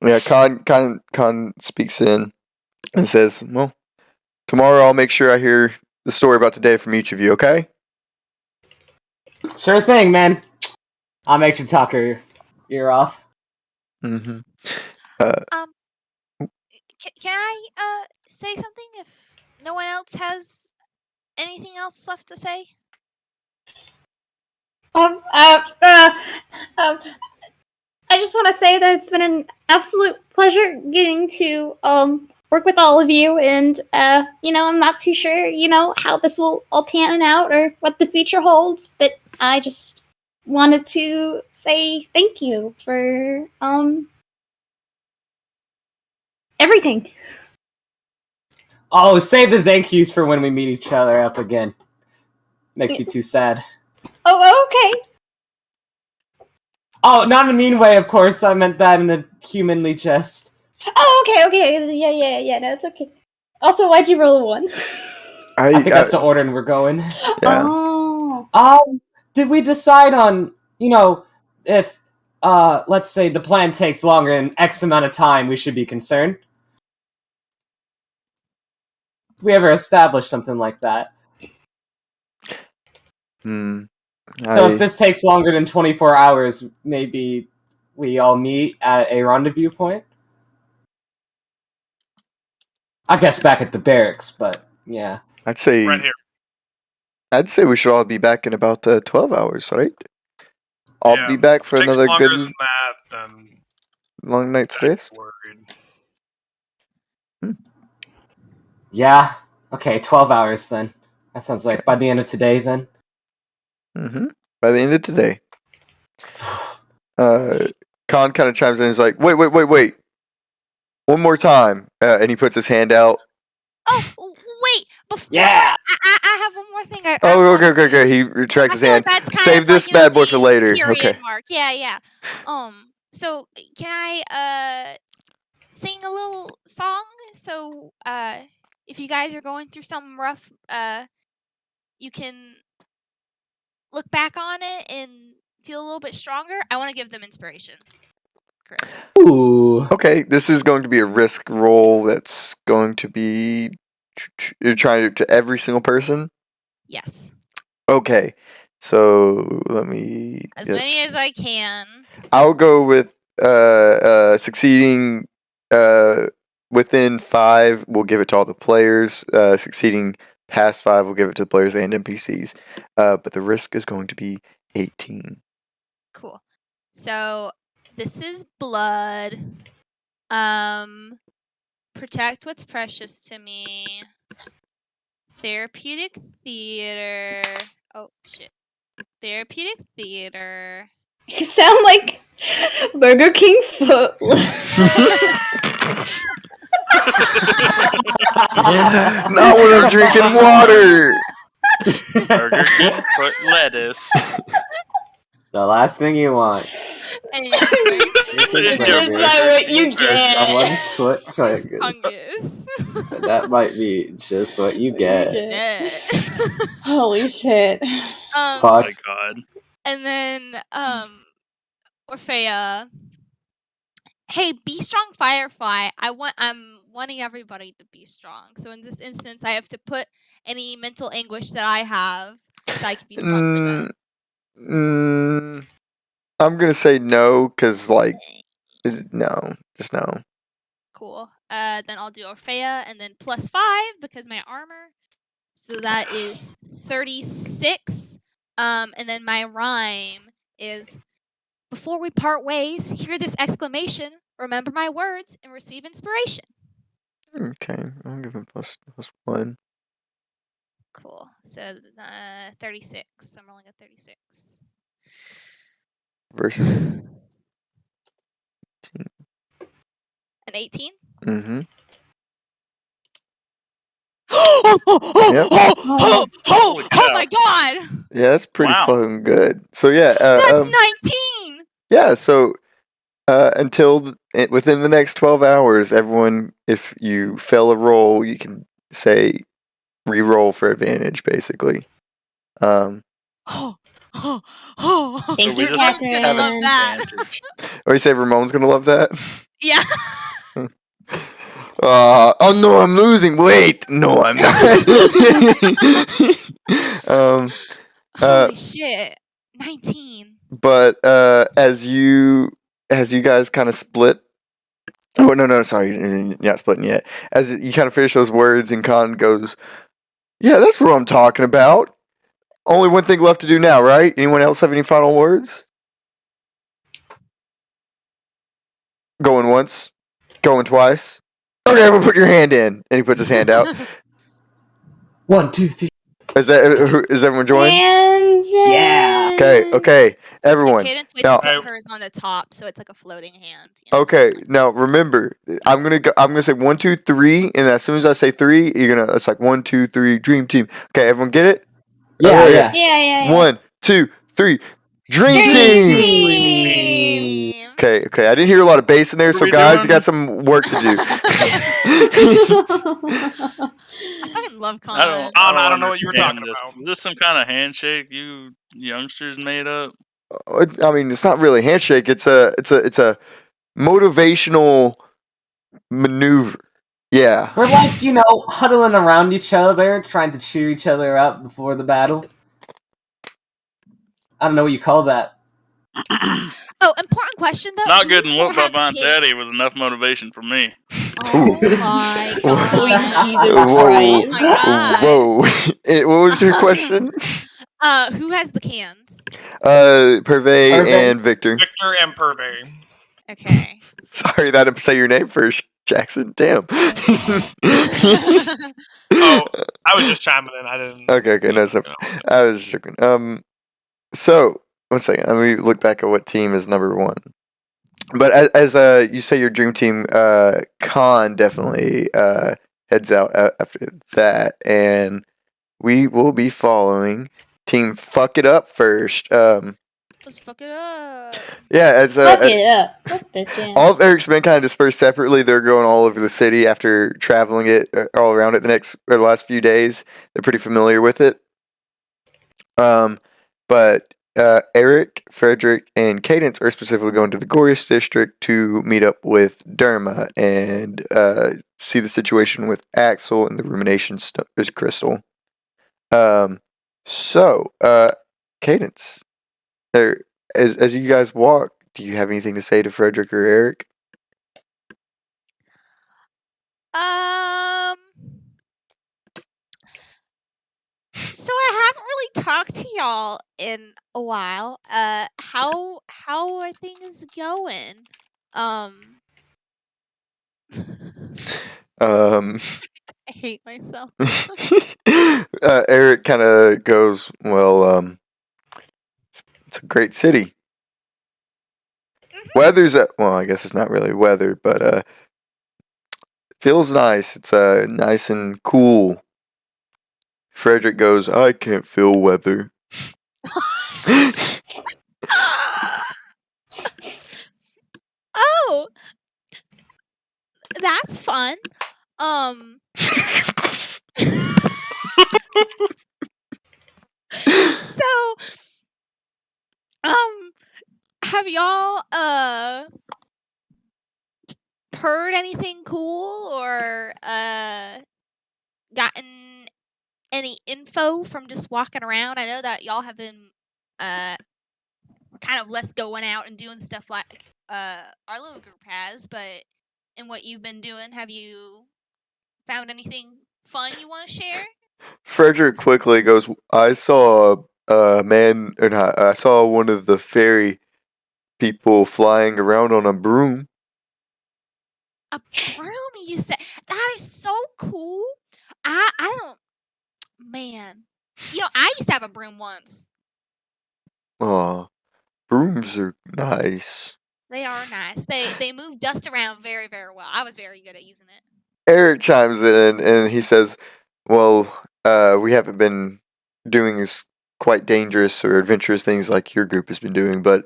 S6: done.
S1: Yeah, Khan speaks in and says, "Well, tomorrow I'll make sure I hear the story about today from each of you. Okay?"
S2: Sure thing, man. I'll make sure to talk her ear off.
S1: Mm-hmm.
S5: Can I say something if no one else has anything else left to say?
S4: I just want to say that it's been an absolute pleasure getting to work with all of you, and I'm not too sure, how this will all pan out or what the future holds, but I just wanted to say thank you for everything.
S2: Oh, save the thank yous for when we meet each other up again. Makes me too sad.
S4: Oh, okay.
S2: Oh, not in a mean way, of course. I meant that in a humanly jest.
S4: Oh, okay. Yeah. No, it's okay. Also, why'd you roll a 1?
S2: I think that's the order and we're going.
S1: Yeah.
S4: Oh.
S2: Did we decide on, if, let's say the plan takes longer than X amount of time, we should be concerned? Did we ever establish something like that? So if this takes longer than 24 hours, maybe we all meet at a rendezvous point? I guess back at the barracks, but yeah.
S1: I'd say
S3: Right here.
S1: I'd say we should all be back in about 12 hours, right? I'll
S3: Yeah,
S1: be back for
S3: If it takes
S1: another
S3: longer
S1: good
S3: than that, then
S1: long night's
S3: I'd be
S1: rest.
S3: worried.
S2: Yeah. Okay, 12 hours then. That sounds like by the end of today then.
S1: Mm-hmm. By the end of today. Khan kind of chimes in and is like, wait. One more time. And he puts his hand out.
S5: Oh, wait! Before
S2: Yeah!
S5: I have one more thing.
S1: Okay. He retracts
S5: I
S1: his
S5: feel
S1: hand.
S5: like that's kind
S1: Save
S5: of
S1: this
S5: like
S1: bad boy for
S5: the
S1: later.
S5: period
S1: Okay.
S5: mark. Yeah. So can I sing a little song? So if you guys are going through something rough, you can look back on it and feel a little bit stronger. I want to give them inspiration, Chris.
S2: Ooh.
S1: Okay, this is going to be a risk roll that's going to be... You're trying to every single person?
S5: Yes.
S1: Okay, so let me...
S5: As many as I can.
S1: I'll go with succeeding within 5, we'll give it to all the players. Succeeding past 5, we'll give it to the players and NPCs. But the risk is going to be 18.
S5: Cool. So this is blood. Protect what's precious to me. Therapeutic theater. Oh shit. Therapeutic theater.
S4: You sound like Burger King foot.
S1: Not when I'm drinking water.
S6: Burger King foot lettuce.
S2: The last thing you want.
S5: Anyway,
S6: It's
S4: That's not what you get.
S2: Someone's foot
S5: this
S2: fungus.
S5: fungus.
S2: That might be just what you get.
S5: Yeah.
S4: Holy shit.
S6: Oh
S2: Fuck.
S6: my god.
S5: And then Orphea. Hey, be strong, Firefly. I'm wanting everybody to be strong. So in this instance, I have to put any mental anguish that I have so I can be strong for them.
S1: I'm gonna say no, cause no, just no.
S5: Cool. Then I'll do Orphea and then +5 because my armor. So that is 36. And then my rhyme is before we part ways, hear this exclamation, remember my words, and receive inspiration.
S1: Okay, I'll give him +1.
S5: Cool. So 36. I'm rolling a 36.
S1: Versus
S5: An 18?
S1: Mm-hmm.
S5: Oh
S6: Holy
S5: my god!
S1: Yeah, that's pretty
S6: Wow.
S1: fucking good. So yeah,
S5: That's 19!
S1: yeah. So until within the next 12 hours, everyone, if you fail a roll, you can say re-roll for advantage, basically.
S5: Oh, oh, oh.
S4: Thank
S6: we
S4: you,
S6: just
S5: Ramon's gonna
S6: have
S5: love
S4: Catherine.
S5: that.
S6: advantage.
S1: Or you say Ramon's gonna love that?
S5: Yeah.
S1: Oh no, I'm losing. Wait, no, I'm not.
S5: Holy shit. 19.
S1: But as you guys kind of split. Oh no, sorry, you're not splitting yet. As you kind of finish those words, and Khan goes, "Yeah, that's what I'm talking about. Only one thing left to do now, right? Anyone else have any final words? Going once, going twice. Okay, everyone, put your hand in." And he puts his hand out.
S2: 1, 2, 3.
S1: Is everyone joined?
S4: And
S2: Yeah.
S1: Okay, everyone.
S5: Cadence waits
S1: Now,
S5: to put hers on the top, so it's like a floating hand. You know?
S1: okay, now remember, I'm gonna say 1, 2, 3, and as soon as I say 3, it's like 1, 2, 3, dream team. Okay, everyone get it?
S2: Yeah, yeah.
S4: yeah.
S1: 1, 2, 3, dream
S4: Dream
S1: team.
S4: team.
S1: Okay. I didn't hear a lot of bass in there,
S6: What
S1: so
S6: are we
S1: guys, you
S6: doing?
S1: got some work to do.
S5: I fucking love Con.
S3: I don't know what you were
S6: understand
S3: talking
S6: this.
S3: about.
S6: Is this some kind of handshake you youngsters made up?
S1: I mean, it's not really a handshake. It's a motivational maneuver. Yeah.
S2: We're like, huddling around each other, trying to cheer each other up before the battle. I don't know what you call that.
S5: Oh, important question though.
S6: Not
S5: Who
S6: getting
S5: will
S6: whooped by
S5: have the
S6: my
S5: kid?
S6: daddy was enough motivation for me.
S5: Oh my god.
S4: Sweet Jesus
S1: Whoa.
S4: Christ.
S5: Oh my god.
S1: Whoa. What was your question?
S5: Who has the cans?
S1: Purvey
S2: Purvey.
S1: and Victor.
S3: Victor and Purvey.
S5: Okay.
S1: Sorry that I didn't say your name first, Jackson. Damn.
S3: Oh, I was just chiming in. I didn't.
S1: Okay, no, so I was joking. So 1 second. Let me look back at what team is number 1. But as you say, your dream team, Khan definitely heads out after that, and we will be following Team Fuck It Up first.
S5: Let's fuck it up.
S1: Yeah, as
S4: Fuck it up. Fuck the jam.
S1: all of Eric's men kind of dispersed separately. They're going all over the city after traveling it all around it the last few days. They're pretty familiar with it. But Eric, Frederick, and Cadence are specifically going to the Gorius district to meet up with Derma and see the situation with Axel and the rumination crystal. So, Cadence, as you guys walk, do you have anything to say to Frederick or Eric?
S5: So I haven't really talked to y'all in a while. How are things going? I hate myself.
S1: Eric kind of goes, well, it's a great city. Weather's well, I guess it's not really weather, but feels nice. It's nice and cool. Frederick goes, I can't feel weather.
S5: Oh, that's fun. So, have y'all heard anything cool or gotten any info from just walking around? I know that y'all have been kind of less going out and doing stuff like our little group has, but in what you've been doing, have you found anything fun you want to share?
S1: Frederick quickly goes, I saw a man, and I saw one of the fairy people flying around on a broom.
S5: A broom, you said? That is so cool. I don't, man. I used to have a broom once.
S1: Aw, brooms are nice.
S5: They are nice. They move dust around very, very well. I was very good at using it.
S1: Eric chimes in and he says, well, we haven't been doing quite dangerous or adventurous things like your group has been doing, but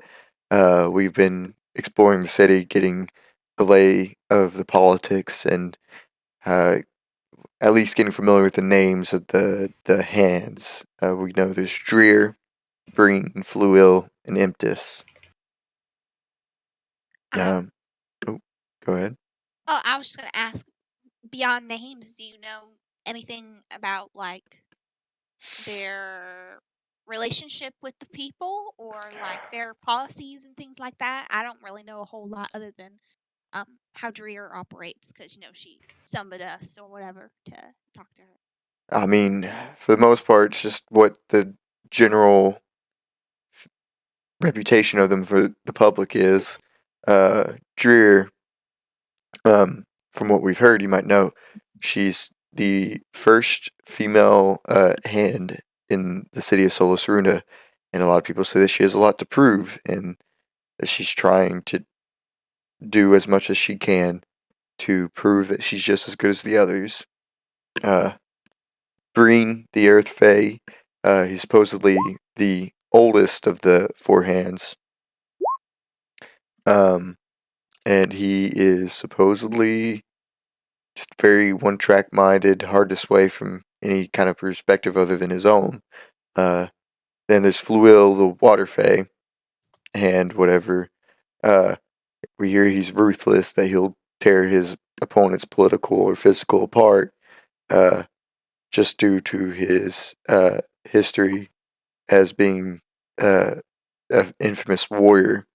S1: we've been exploring the city, getting the lay of the politics, and at least getting familiar with the names of the hands. We know there's Dreer, Breen, Fluil, and Imtis.
S5: Um,
S1: Oh, go ahead.
S5: oh, I was just gonna ask. Beyond names, do you know anything about like their relationship with the people or like their policies and things like that? I don't really know a whole lot other than how Dreer operates because she summoned us or whatever to talk to her.
S1: I mean, for the most part, it's just what the general reputation of them for the public is. Dreer, from what we've heard, you might know, she's the first female hand in the city of Solus Runa, and a lot of people say that she has a lot to prove, and that she's trying to do as much as she can to prove that she's just as good as the others. Breen, the Earth Fae, he's supposedly the oldest of the four hands. And he is supposedly just very one-track minded, hard to sway from any kind of perspective other than his own. Then there's Fluil, the Water Fae, and whatever. We hear he's ruthless, that he'll tear his opponent's political or physical apart, just due to his history as being an infamous warrior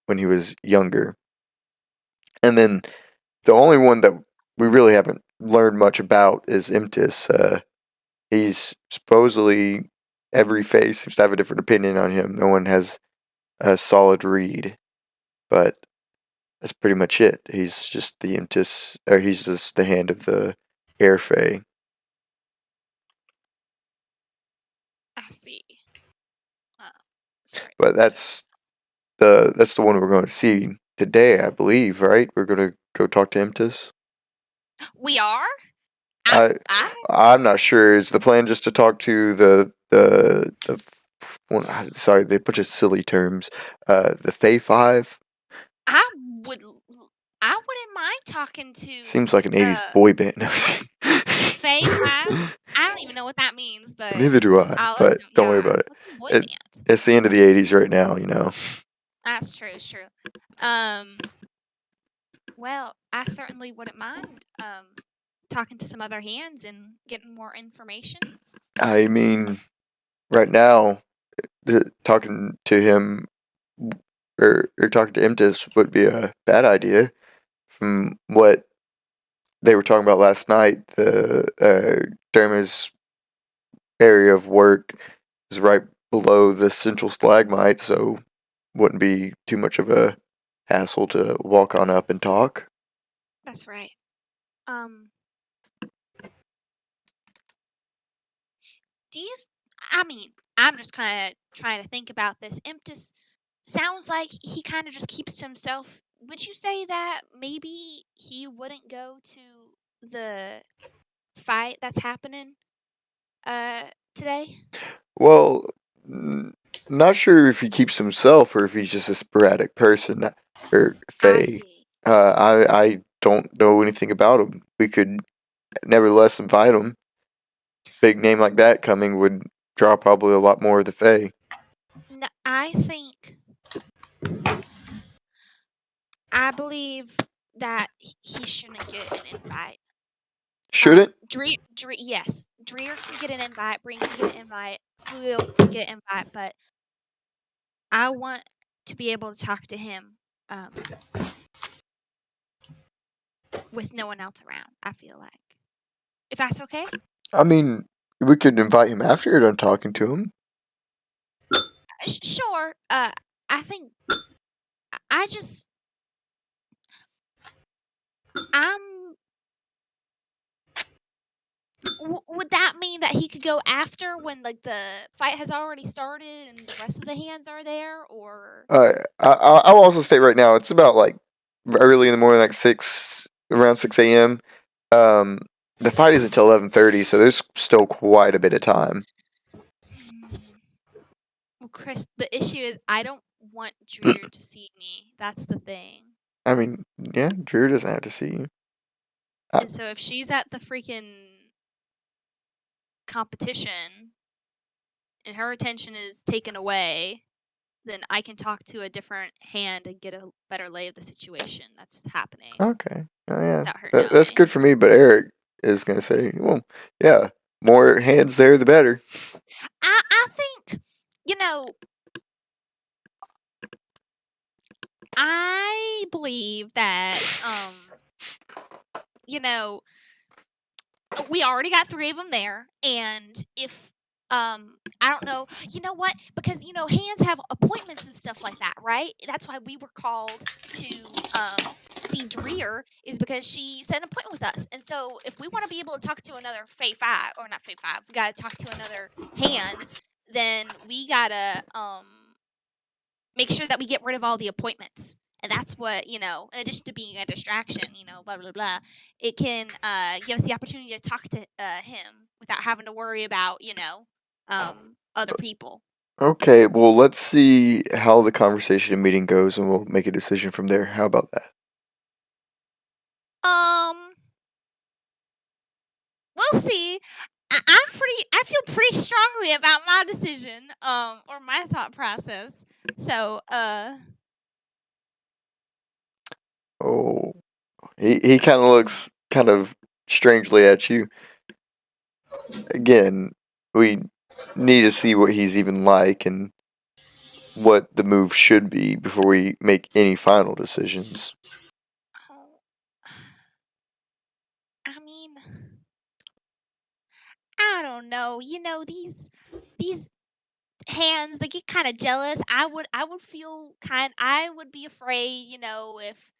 S1: when he was younger. And then the only one that we really haven't learned much about is Imtis. He's supposedly, every face seems to have a different opinion on him. No one has a solid read, but that's pretty much it. He's just the Imtis, or he's just the hand of the Air Fae.
S5: I see. Sorry.
S1: But that's the one we're going to see today, I believe. Right? We're going to go talk to Imtis.
S5: We are.
S1: I'm not sure. Is the plan just to talk to the well, sorry, they put just silly terms. The Fae Five
S5: I wouldn't mind talking to.
S1: seems like an '80s boy band.
S5: Fae Five. I don't even know what that means, but
S1: Neither do I.
S5: I'll
S1: But
S5: listen.
S1: don't worry about it.
S5: What's a boy band?
S1: It's the end of the '80s right now, you know.
S5: That's true. It's true. Well, I certainly wouldn't mind talking to some other hands and getting more information.
S1: I mean, right now, talking to him or talking to Imtis would be a bad idea. From what they were talking about last night, the Derma's area of work is right below the central stalagmite, so wouldn't be too much of a hassle to walk on up and talk.
S5: That's right. Do you? I mean, I'm just kind of trying to think about this. Imtis sounds like he kind of just keeps to himself. Would you say that maybe he wouldn't go to the fight that's happening today?
S1: Well, not sure if he keeps himself or if he's just a sporadic person or
S5: I
S1: Fae.
S5: see.
S1: I don't know anything about him. We could nevertheless invite him. Big name like that coming would draw probably a lot more of the Fae.
S5: No, I believe that he shouldn't get an invite.
S1: Shouldn't?
S5: Yes. Dreer can get an invite, Breen can get an invite, Will can get an invite, but I want to be able to talk to him with no one else around, I feel like. If that's okay?
S1: I mean, we could invite him after you're done talking to him.
S5: Sure. I think would that mean that he could go after when like the fight has already started and the rest of the hands are there, or?
S1: I'll also state right now, it's about like early in the morning, like around 6 a.m. The fight is until 11:30, so there's still quite a bit of time.
S5: Well, Chris, the issue is I don't want Dreer to see me. That's the thing.
S1: I mean, yeah, Drew doesn't have to see you.
S5: And so if she's at the freaking competition and her attention is taken away, then I can talk to a different hand and get a better lay of the situation that's happening.
S1: Okay. Oh, yeah.
S5: Without her
S1: That's
S5: knowing.
S1: good for me, but Eric is going to say, well, yeah, more hands there, the better.
S5: I think, I believe that, we already got 3 of them there, and if, I don't know, you know what? Because, hands have appointments and stuff like that, right? That's why we were called to, see Dreer, is because she set an appointment with us. And so if we want to be able to talk to another Fae 5, or not Fae 5, we got to talk to another hand, then we got to, make sure that we get rid of all the appointments. And that's what, in addition to being a distraction, blah, blah, blah, it can give us the opportunity to talk to him without having to worry about, other people.
S1: Okay, well, let's see how the conversation and meeting goes, and we'll make a decision from there. How about that?
S5: We'll see. I feel pretty strongly about my decision, or my thought process. So,
S1: Oh, he kind of looks kind of strangely at you. Again, we need to see what he's even like and what the move should be before we make any final decisions.
S5: I mean, I don't know. These hands, they get kind of jealous. I would be afraid, if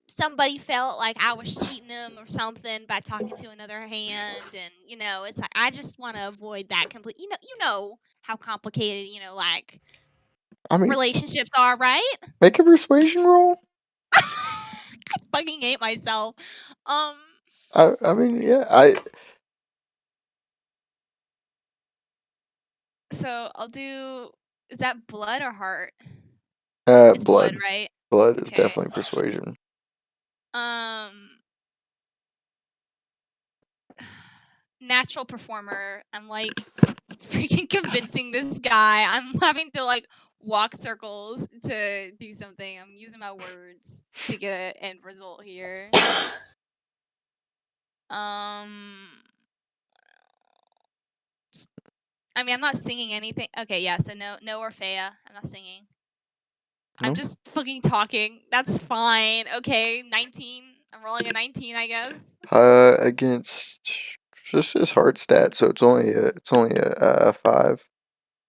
S5: somebody felt like I was cheating them or something by talking to another hand, and it's like I just want to avoid that completely. You know how complicated, like
S1: I mean,
S5: relationships are, right?
S1: make a persuasion roll.
S5: I fucking hate myself.
S1: I mean, yeah,
S5: So I'll do. Is that blood or heart? It's blood, right?
S1: Blood is
S5: Okay.
S1: definitely persuasion.
S5: Natural performer. I'm like freaking convincing this guy. I'm having to like walk circles to do something. I'm using my words to get an end result here. I mean, I'm not singing anything. Okay, yeah, so no Orphea. I'm not singing. I'm
S1: No?
S5: just fucking talking. That's fine. Okay, 19. I'm rolling a 19, I guess.
S1: Against just his heart stat, so it's only a 5.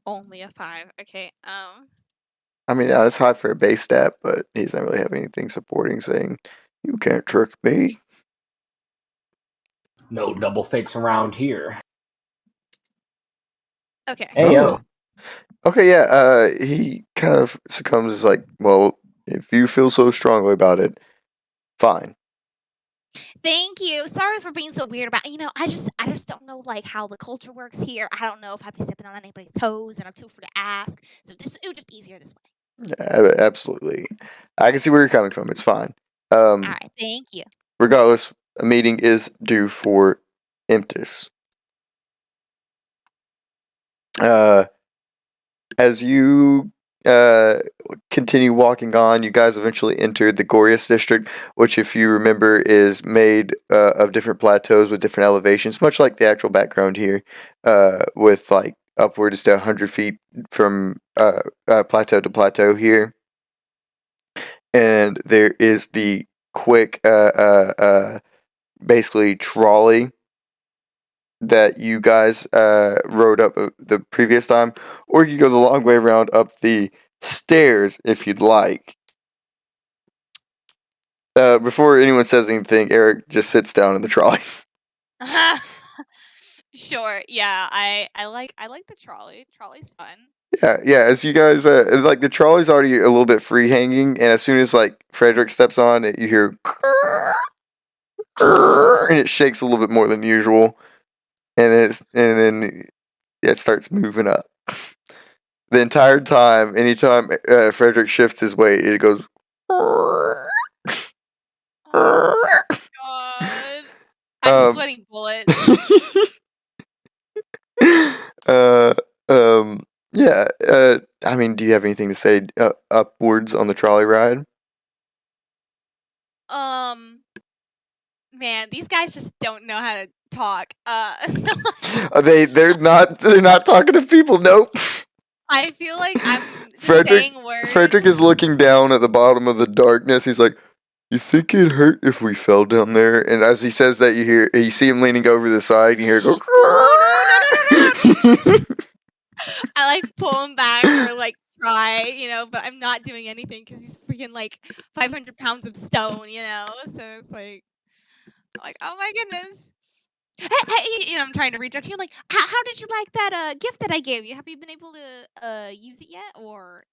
S5: Only a 5. Okay.
S1: I mean, that's high for a base stat, but he doesn't really have anything supporting saying you can't trick me.
S2: No double fakes around here.
S5: Okay.
S2: Hey, yo.
S1: Okay, yeah. He kind of succumbs. Is like, well, if you feel so strongly about it, fine.
S5: Thank you. Sorry for being so weird about. I just don't know like how the culture works here. I don't know if I'd be stepping on anybody's toes, and I'm too afraid to ask. So it would just be easier this way.
S1: Yeah, absolutely. I can see where you're coming from. It's fine.
S5: All right. Thank you.
S1: Regardless, a meeting is due for Emptis. As you continue walking on, you guys eventually enter the Gorius district, which, if you remember, is made of different plateaus with different elevations, much like the actual background here, with like upwards to 100 feet from plateau to plateau here. And there is the quick, basically trolley that you guys rode up the previous time, or you go the long way around up the stairs if you'd like. Before anyone says anything, Eric just sits down in the trolley.
S5: Sure. Yeah. I like the trolley. Trolley's fun.
S1: Yeah. As you guys, like the trolley's already a little bit free hanging, and as soon as like Frederick steps on it, you hear, and it shakes a little bit more than usual, and then it starts moving up. the entire time, anytime Frederick shifts his weight, it goes.
S5: God. I'm
S1: Um,
S5: sweating bullets.
S1: uh, yeah. I mean, do you have anything to say upwards on the trolley ride?
S5: Man, these guys just don't know how to talk.
S1: They're not talking to people. Nope.
S5: I feel like I'm just
S1: Frederick
S5: saying words.
S1: Frederick is looking down at the bottom of the darkness. He's like, "You think it'd hurt if we fell down there?" And as he says that, you see him leaning over the side, and you hear it go.
S5: I like pull him back or like try, but I'm not doing anything because he's freaking like 500 pounds of stone, So it's like, oh my goodness. Hey, I'm trying to reach out to you. I'm like, how did you like that gift that I gave you? Have you been able to use it yet, or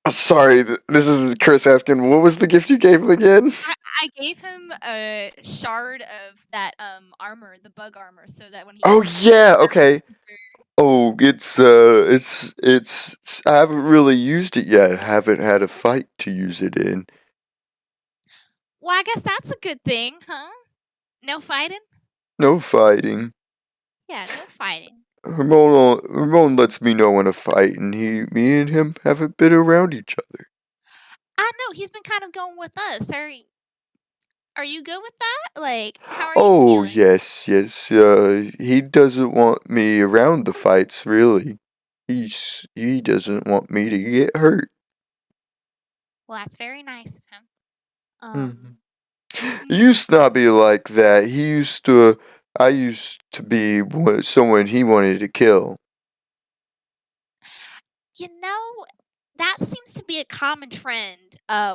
S1: Sorry, this is Chris asking. What was the gift you gave him again?
S5: I gave him a shard of that armor, the bug armor, so that when he.
S1: Oh yeah, okay. Oh, it's I haven't really used it yet. I haven't had a fight to use it in.
S5: Well, I guess that's a good thing, huh? No fighting?
S1: No fighting.
S5: Yeah, no fighting.
S1: Ramon lets me know when to fight, and me and him haven't been around each other.
S5: I know he's been kind of going with us. Are you good with that? Like, how are you
S1: Oh
S5: feeling?
S1: yes. He doesn't want me around the fights. Really, he doesn't want me to get hurt.
S5: Well, that's very nice of him.
S1: He used to not be like that. I used to be someone he wanted to kill.
S5: That seems to be a common trend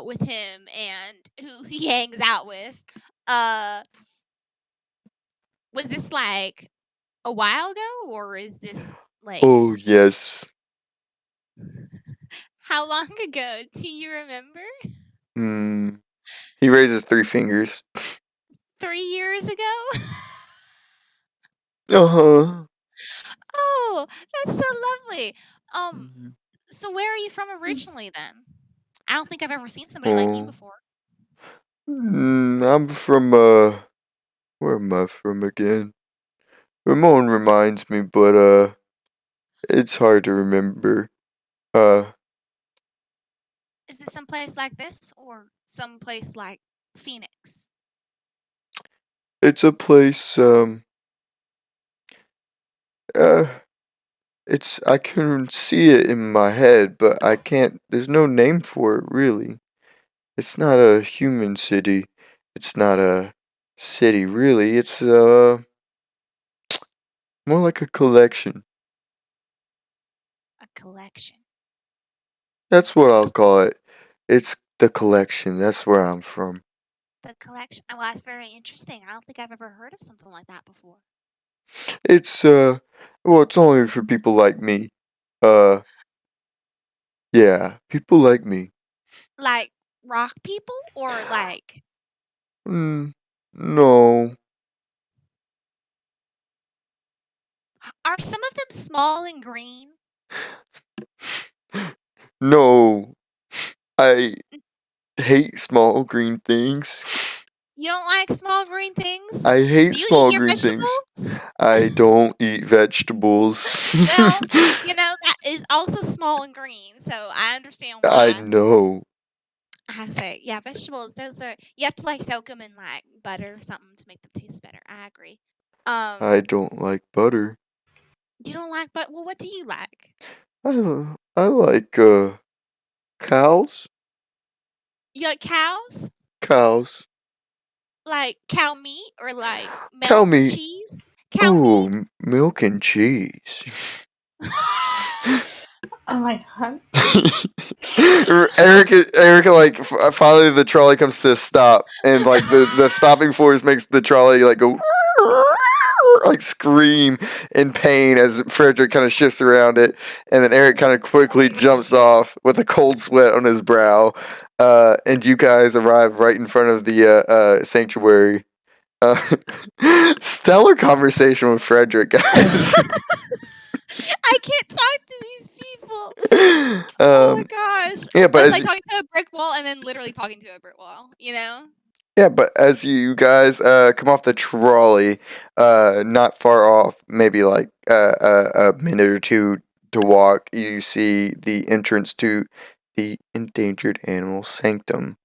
S5: with him and who he hangs out with. Was this like a while ago, or is this like
S1: Oh yes.
S5: how long ago? Do you remember?
S1: He raises 3 fingers.
S5: 3 years ago?
S1: Uh-huh.
S5: Oh, that's so lovely. So where are you from originally then? I don't think I've ever seen somebody like you
S1: Oh.
S5: before.
S1: I'm from where am I from again? Ramon reminds me, but it's hard to remember.
S5: Is this someplace like this or someplace like Phoenix?
S1: It's a place I can see it in my head, but I can't. There's no name for it really. It's not a human city. It's not a city really. It's more like a collection.
S5: A collection.
S1: That's what I'll call it. It's the collection. That's where I'm from.
S5: The collection. Oh, that's very interesting. I don't think I've ever heard of something like that before.
S1: It's well, it's only for people like me. Yeah, people like me.
S5: Like rock people or like
S1: No.
S5: are some of them small and green?
S1: No. I hate small green things.
S5: You don't like small green things?
S1: I hate
S5: Do you
S1: small
S5: eat your
S1: green
S5: vegetables?
S1: things. I don't eat vegetables.
S5: Well, that is also small and green, so I understand
S1: I
S5: why.
S1: know.
S5: I say, yeah, vegetables. Those are you have to like soak them in like butter or something to make them taste better. I agree.
S1: I don't like butter.
S5: You don't like but well, what do you like?
S1: I like cows.
S5: You like cows?
S1: Cows.
S5: Like cow meat or like
S1: Cow
S5: milk and
S1: meat.
S5: cheese? Cow
S1: Oh,
S5: meat?
S1: milk and cheese.
S4: Oh my god.
S1: Erica, like finally the trolley comes to a stop, and like the stopping force makes the trolley like go like scream in pain as Frederick kind of shifts around it, and then Eric kind of quickly jumps off with a cold sweat on his brow, and you guys arrive right in front of the sanctuary. Stellar conversation with Frederick, guys.
S5: I can't talk to these people. possible? Oh my gosh.
S1: Yeah, but
S5: That's
S1: as
S5: like talking to a brick wall and then literally talking to a brick wall, you know?
S1: yeah, but as you guys come off the trolley, not far off, maybe like a minute or two to walk, you see the entrance to the Endangered Animal Sanctum.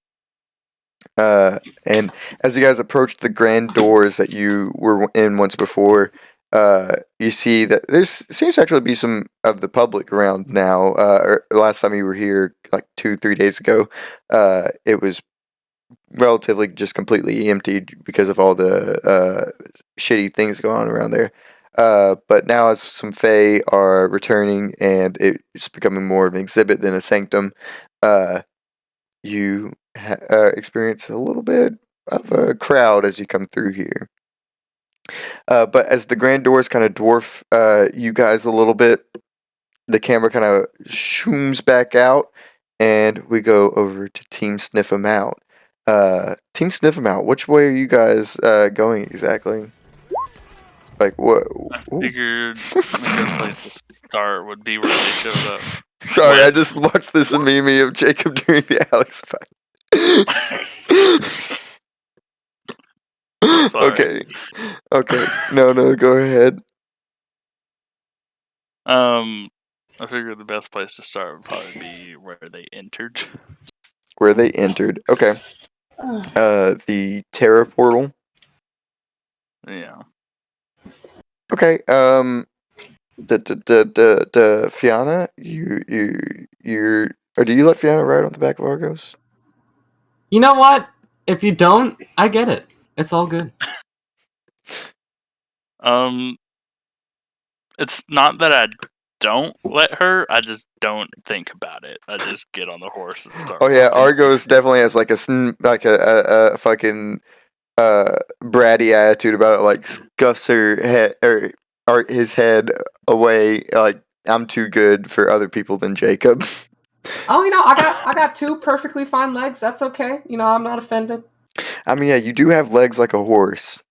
S1: And as you guys approach the grand doors that you were in once before, you see that there seems to actually be some of the public around now. Last time you were here, like 2-3 days ago, it was relatively just completely emptied because of all the shitty things going on around there. But now, as some Fae are returning and it's becoming more of an exhibit than a sanctum, you experience a little bit of a crowd as you come through here. But as the grand doors kind of dwarf you guys a little bit, the camera kind of zooms back out, and we go over to Team Sniff 'em Out. Team Sniff 'em Out, which way are you guys going exactly? Like, what?
S6: I figured a good place to start would be where they showed up.
S1: Sorry,
S6: What?
S1: I just watched this meme of Jacob doing the Alex fight.
S6: Sorry.
S1: Okay. No, go ahead.
S6: I figured the best place to start would probably be where they entered.
S1: Where they entered. Okay. The Terra portal.
S6: Yeah.
S1: Okay. Fiona, you're. Or do you let Fiona ride on the back of Argos?
S2: You know what? If you don't, I get it. It's all good.
S6: It's not that I don't let her. I just don't think about it. I just get on the horse and start.
S1: Oh yeah,
S6: walking.
S1: Argos definitely has like a fucking bratty attitude about it. Like scuffs her head or his head away. Like I'm too good for other people than Jacob.
S2: Oh, I got 2 perfectly fine legs. That's okay. I'm not offended.
S1: I mean, yeah, you do have legs like a horse.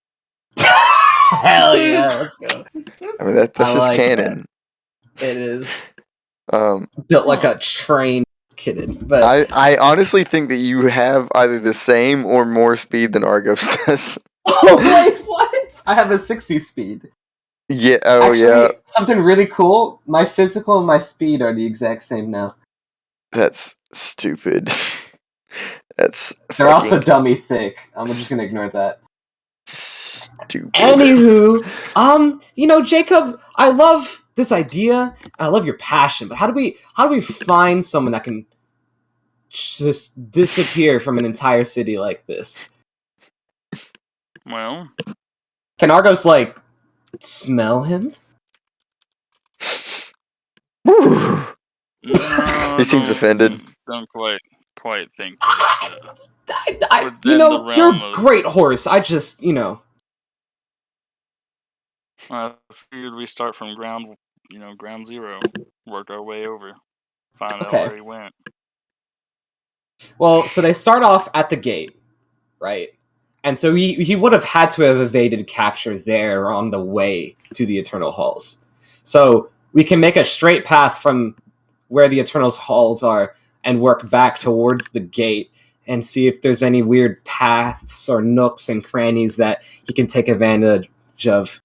S2: Hell yeah, let's go.
S1: I mean, that's
S2: I
S1: just
S2: like
S1: canon.
S2: It is
S1: Um,
S2: built like a train kitten, but
S1: I honestly think that you have either the same or more speed than Argos does.
S2: oh wait, what? I have a 60 speed.
S1: Yeah. Oh
S2: Actually,
S1: yeah.
S2: something really cool. My physical and my speed are the exact same now.
S1: That's stupid. That's
S2: They're
S1: fucking
S2: also dummy thick. I'm just gonna ignore that.
S1: stupid.
S2: Anywho, Jacob, I love this idea. I love your passion, but how do we find someone that can just disappear from an entire city like this?
S6: Well,
S2: Can Argos smell him?
S1: Whew.
S6: no,
S1: He seems offended.
S6: Don't quite think that's within the
S2: you're
S6: realm
S2: a
S6: of-
S2: great horse. I just,
S6: I figured we start from ground zero, work our way over, find
S2: Okay.
S6: out where he went.
S2: Well, so they start off at the gate, right? And so he would have had to have evaded capture there on the way to the Eternal Halls. So we can make a straight path from where the Eternal Halls are and work back towards the gate and see if there's any weird paths or nooks and crannies that he can take advantage of.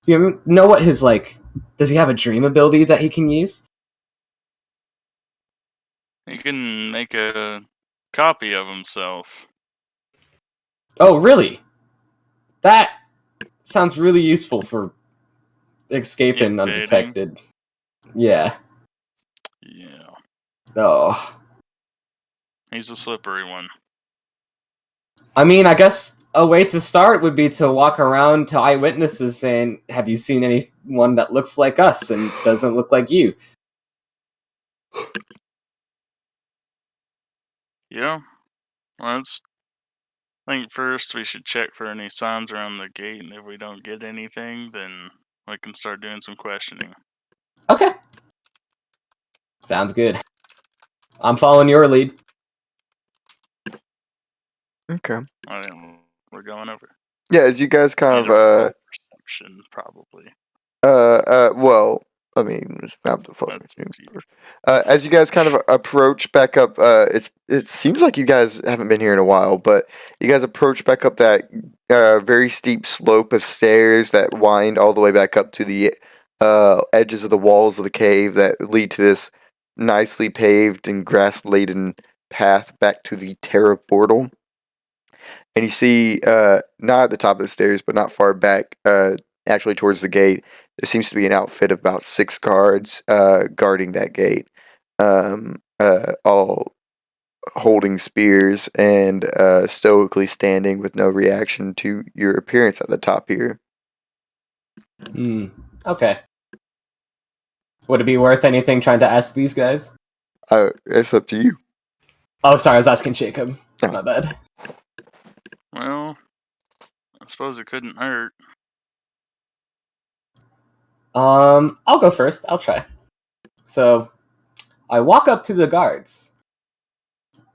S2: Do you know what his, does he have a dream ability that he can use?
S6: He can make a copy of himself.
S2: Oh, really? That sounds really useful for escaping
S6: Evading.
S2: undetected. Yeah.
S6: Yeah,
S2: Oh.
S6: he's a slippery one.
S2: I mean, I guess a way to start would be to walk around to eyewitnesses saying, have you seen anyone that looks like us and doesn't look like you?
S6: Yeah. Well, I think first we should check for any signs around the gate, and if we don't get anything, then we can start doing some questioning.
S2: Okay. Sounds good. I'm following your lead.
S1: Okay.
S6: Alright, we're going over.
S1: Yeah, as you guys kind
S6: Either roll
S1: of
S6: perception, probably.
S1: well, I mean, it's not the fucking
S6: That's
S1: thing.
S6: easy.
S1: As you guys kind of approach back up, it seems like you guys haven't been here in a while, but you guys approach back up that very steep slope of stairs that wind all the way back up to the edges of the walls of the cave that lead to this nicely paved and grass-laden path back to the Terra portal. And you see, not at the top of the stairs, but not far back, actually towards the gate, there seems to be an outfit of about 6 guards guarding that gate, all holding spears and stoically standing with no reaction to your appearance at the top here.
S2: Okay. Would it be worth anything trying to ask these guys?
S1: It's up to you.
S2: Oh, sorry, I was asking Jacob.
S1: No.
S2: My bad.
S6: Well, I suppose it couldn't hurt.
S2: I'll go first. I'll try. So, I walk up to the guards,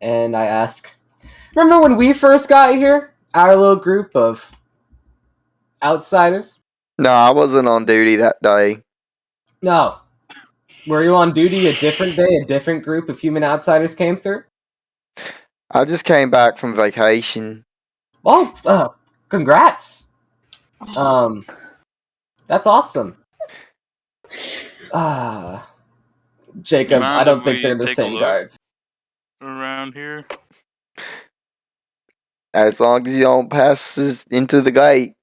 S2: and I ask, remember when we first got here? Our little group of outsiders?
S1: No, I wasn't on duty that day.
S2: No. Were you on duty a different day? A different group of human outsiders came through?
S1: I just came back from vacation.
S2: Oh, congrats. That's awesome. Jacob,
S6: Mind
S2: I don't
S6: if
S2: think
S6: we
S2: they're the
S6: take a
S2: same
S6: look?
S2: guards.
S6: Around here.
S1: As long as you don't pass this into the gate.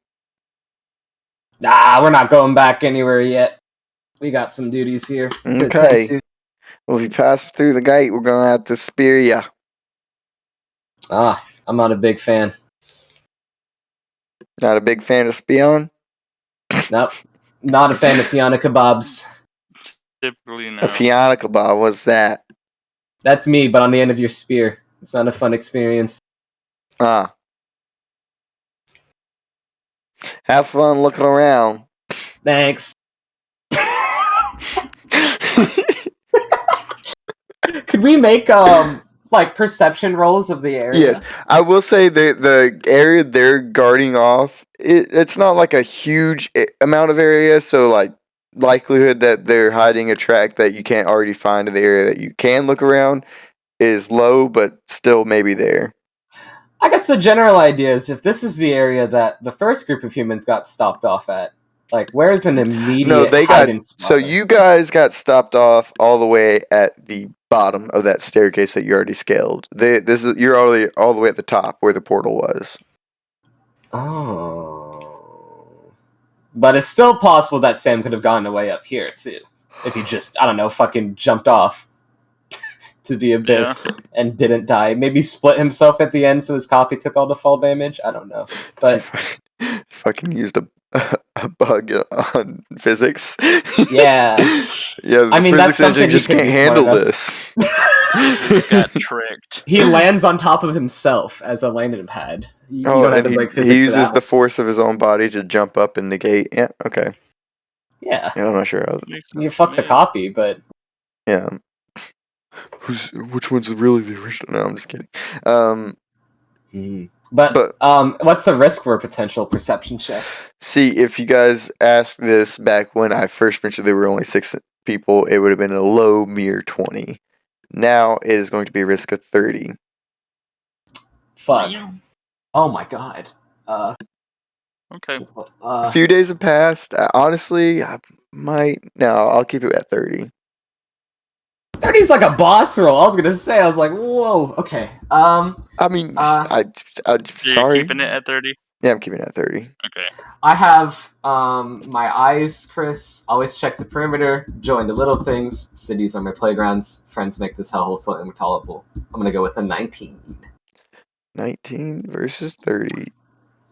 S2: Nah, we're not going back anywhere yet. We got some duties here. to
S1: Okay.
S2: attend to.
S1: Well, if you pass through the gate, we're gonna have to spear you.
S2: I'm not a big fan.
S1: Not a big fan of Spion?
S2: Nope. Not a fan of Fiona kebabs.
S6: Typically, no.
S1: A Fiona kebab, what's that?
S2: That's me, but on the end of your spear. It's not a fun experience.
S1: Ah. Have fun looking around.
S2: Thanks. Could we make like perception rolls of the area?
S1: Yes, I will say the area they're guarding off, it's not like a huge amount of area, so like likelihood that they're hiding a track that you can't already find in the area that you can look around is low, but still maybe there.
S2: I guess the general idea is if this is the area that the first group of humans got stopped off at, like where's an immediate
S1: No, they got
S2: hiding spot?
S1: so you guys got stopped off all the way at the bottom of that staircase that you already scaled. You're already all the way at the top where the portal was.
S2: Oh. But it's still possible that Sam could have gone away up here too. If he just, I don't know, fucking jumped off to the abyss and didn't die. Maybe split himself at the end so his copy took all the fall damage. I don't know. But
S1: fucking used a bug on physics.
S2: yeah.
S1: Yeah, the
S2: I mean, that's
S1: physics engine
S2: something
S1: just
S2: he could
S1: can't
S2: be
S1: handle
S2: smart of.
S1: this.
S6: Physics got tricked.
S2: He lands on top of himself as a landing pad. You
S1: Oh,
S2: don't have
S1: and
S2: to break
S1: he
S2: physics for
S1: uses
S2: that
S1: the
S2: one.
S1: force of his own body to jump up and negate. Yeah, okay.
S2: Yeah.
S1: Yeah, I'm not sure how.
S6: Makes
S2: You
S6: sense to
S2: fuck the
S6: me.
S2: copy, but
S1: Yeah. Which one's really the original? No, I'm just kidding.
S2: But what's the risk for a potential perception check?
S1: See, if you guys asked this back when I first mentioned there were only 6 people, it would have been a low mere 20. Now it is going to be a risk of 30.
S2: Fuck. Oh my god.
S6: Okay.
S1: A few days have passed. Honestly, I might. No, I'll keep it at 30.
S2: 30's like a boss roll. I was gonna say. I was like, whoa. Okay.
S1: I mean,
S2: Uh,
S6: You're
S1: sorry.
S6: keeping it at 30?
S1: Yeah, I'm keeping it at 30.
S6: Okay.
S2: I have my eyes, Chris. Always check the perimeter. Join the little things. Cities are my playgrounds. Friends make this hellhole slightly more tolerable. I'm gonna go with a 19.
S1: 19 versus 30.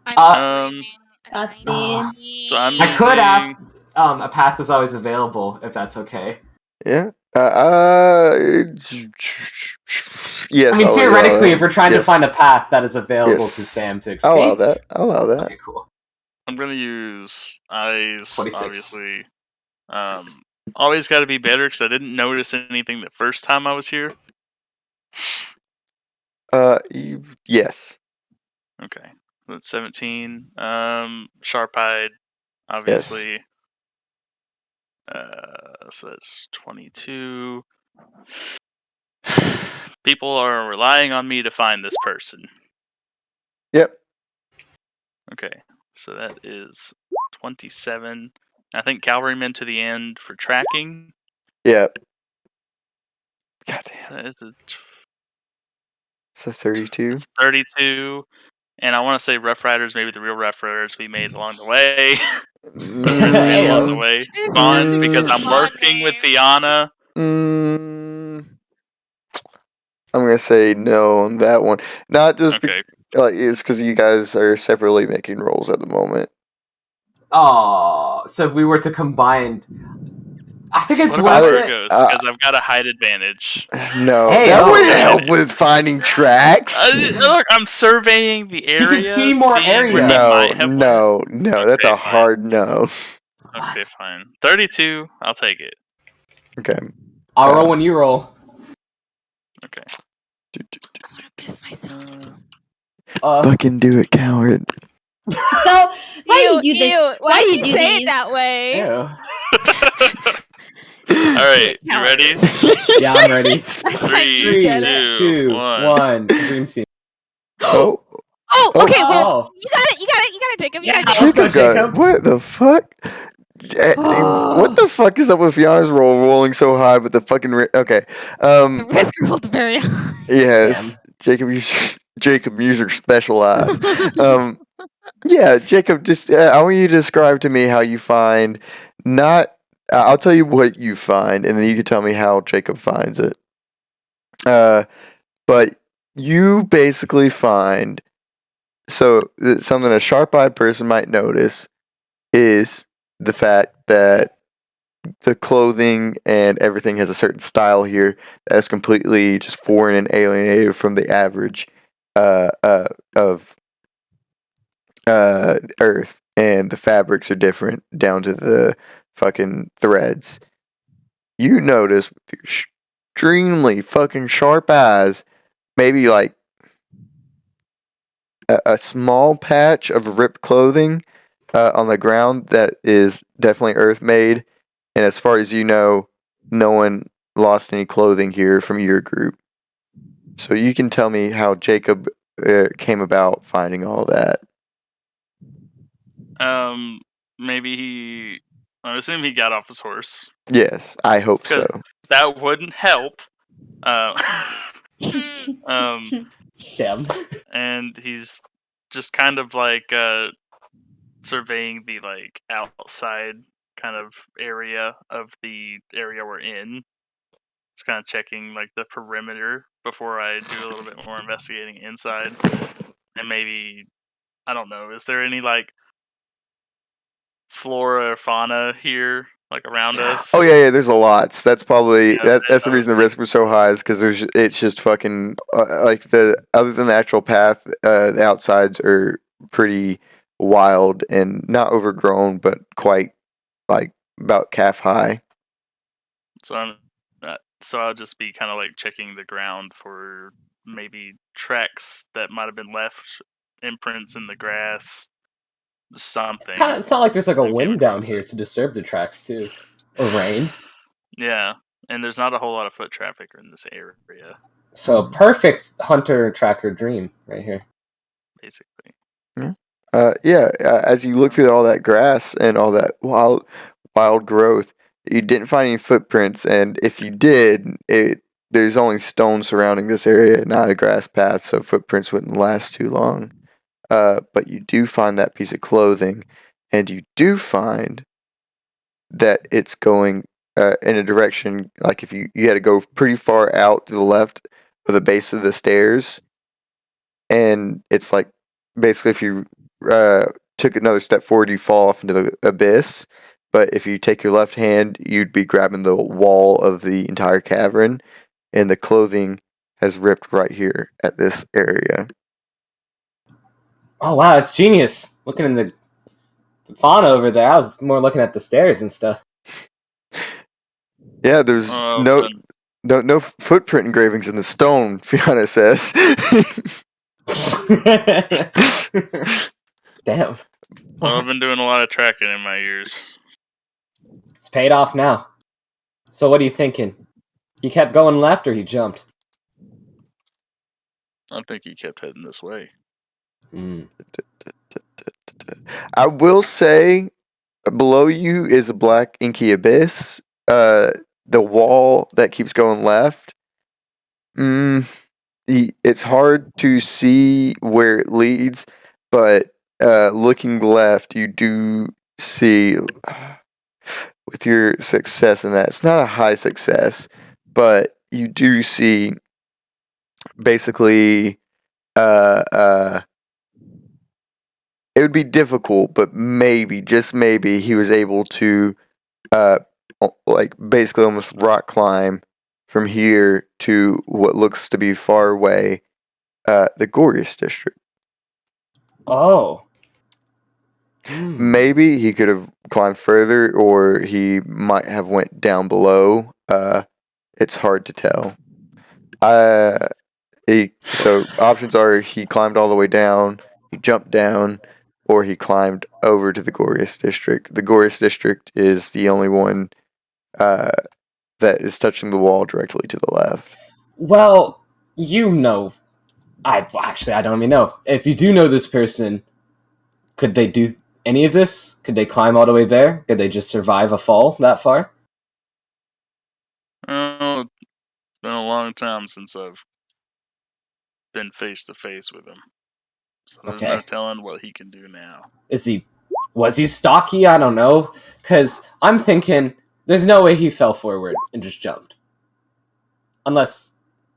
S5: I'm screaming.
S4: That's
S5: me.
S6: So I'm
S2: I could have.
S6: using-
S2: A path is always available if that's okay.
S1: Yeah. Yes.
S2: I mean,
S1: I'll allow
S2: theoretically,
S1: that.
S2: if we're trying to
S1: Yes.
S2: find a path that is available
S1: Yes.
S2: to Sam to escape.
S1: I'll allow that. I'll allow that.
S2: Okay, cool.
S6: I'm gonna use eyes,
S2: 26.
S6: obviously. Always got to be better because I didn't notice anything the first time I was here.
S1: Yes.
S6: Okay, that's 17. Sharp-eyed, obviously. So that's 22. People are relying on me to find this person.
S1: Yep.
S6: Okay, so that is 27. I think cavalrymen to the end for tracking.
S1: Yep. Goddamn.
S6: That is a
S1: So 32.
S6: 32. And I want to say Rough Riders, maybe the real Rough Riders we made along the way.
S2: Hey,
S6: along the way.
S5: This
S6: Vaughn,
S5: is
S6: because I'm
S5: fun
S6: working with
S5: name.
S6: Fianna.
S1: I'm gonna say no on that one. Not just
S6: Okay.
S1: it's because you guys are separately making rolls at the moment.
S2: Oh, so if we were to combine, I think it's
S6: What about
S2: worth it.
S6: Argos? Because I've got a height advantage.
S1: No,
S2: Hey,
S1: that
S2: oh.
S1: wouldn't help with finding tracks.
S6: Look, I'm surveying the area.
S2: can see more
S6: seeing
S2: area.
S6: where he
S1: No,
S6: might have went.
S1: no, that's
S6: Okay,
S1: a
S6: fine.
S1: hard no.
S6: Okay,
S2: What?
S6: fine. 32, I'll take it.
S1: Okay.
S2: I'll roll when you roll.
S6: Okay.
S5: I'm gonna piss myself.
S1: Fucking do it, coward.
S4: So why do you do this?
S5: Ew,
S4: Why do
S5: did
S4: you do
S5: say
S4: these?
S5: it that way?
S6: Alright, you
S5: Coward.
S6: ready?
S2: Yeah, I'm ready.
S5: That's how
S6: 3,
S5: you said it.
S6: 2,
S2: 2,
S6: 1.
S2: 1. Dream team.
S1: Oh,
S5: Oh,
S1: Oh.
S5: okay. Well,
S2: Oh.
S5: you got it, Jacob. You
S2: Yeah.
S5: got it.
S2: Let's go,
S1: Jacob got
S2: Jacob.
S1: what the fuck? What the fuck is up with Fianna's roll rolling so high, but the fucking okay.
S5: The risk rolled very high.
S1: Yes, Jacob, use your special eyes. Yeah, Jacob, just I want you to describe to me how you find not. I'll tell you what you find, and then you can tell me how Jacob finds it. But you basically find something a sharp-eyed person might notice is the fact that the clothing and everything has a certain style here that's completely just foreign and alienated from the average of Earth, and the fabrics are different down to the fucking threads. You notice with your extremely fucking sharp eyes, maybe like a small patch of ripped clothing on the ground that is definitely Earth made, and as far as you know, no one lost any clothing here from your group. So you can tell me how Jacob came about finding all that.
S6: Maybe I assume he got off his horse.
S1: Yes, I hope so.
S6: Because that wouldn't help.
S2: Damn.
S6: And he's just kind of like surveying the like outside kind of area of the area we're in. Just kind of checking like the perimeter before I do a little bit more investigating inside. And maybe, I don't know, is there any like flora or fauna here like around us?
S1: Oh yeah, there's a lot. That's probably
S6: Yeah,
S1: that's the reason the risk was so high, is because it's just fucking like the other than the actual path, the outsides are pretty wild and not overgrown, but quite like about calf high.
S6: So I'll just be kind of like checking the ground for maybe tracks that might have been left, imprints in the grass, something.
S2: It's not like there's like a
S6: I came
S2: wind down
S6: across
S2: here
S6: it.
S2: to disturb the tracks too, or rain.
S6: Yeah, and there's not a whole lot of foot traffic in this area,
S2: So perfect hunter tracker dream right here.
S6: basically.
S1: As you look through all that grass and all that wild growth, you didn't find any footprints, and if you did, there's only stone surrounding this area, not a grass path, so footprints wouldn't last too long. But you do find that piece of clothing, and you do find that it's going in a direction, like if you had to go pretty far out to the left of the base of the stairs, and it's like basically if you took another step forward, you fall off into the abyss. But if you take your left hand, you'd be grabbing the wall of the entire cavern, and the clothing has ripped right here at this area.
S2: Oh wow, it's genius. Looking in the fauna over there, I was more looking at the stairs and stuff.
S1: Yeah, there's no footprint engravings in the stone, Fianna says.
S2: Damn.
S6: Well, I've been doing a lot of tracking in my years.
S2: It's paid off now. So what are you thinking? He kept going left or he jumped?
S6: I think he kept heading this way.
S2: Hmm.
S1: I will say, below you is a black inky abyss. The wall that keeps going left. It's hard to see where it leads, but looking left, you do see with your success in that. It's not a high success, but you do see basically it would be difficult, but maybe, just maybe, he was able to like basically almost rock climb from here to what looks to be far away, the Gorgeous District.
S2: Oh.
S1: Maybe he could have climbed further, or he might have went down below. It's hard to tell. So options are he climbed all the way down, he jumped down, or he climbed over to the Gorgeous District. The Gorgeous District is the only one that is touching the wall directly to the left.
S2: Well, you know, I don't even know. If you do know this person, could they do any of this? Could they climb all the way there? Could they just survive a fall that far?
S6: Oh, it's been a long time since I've been face to face with him. So there's no
S2: Okay.
S6: telling what he can do now.
S2: Was he stocky? I don't know. Because I'm thinking there's no way he fell forward and just jumped. Unless,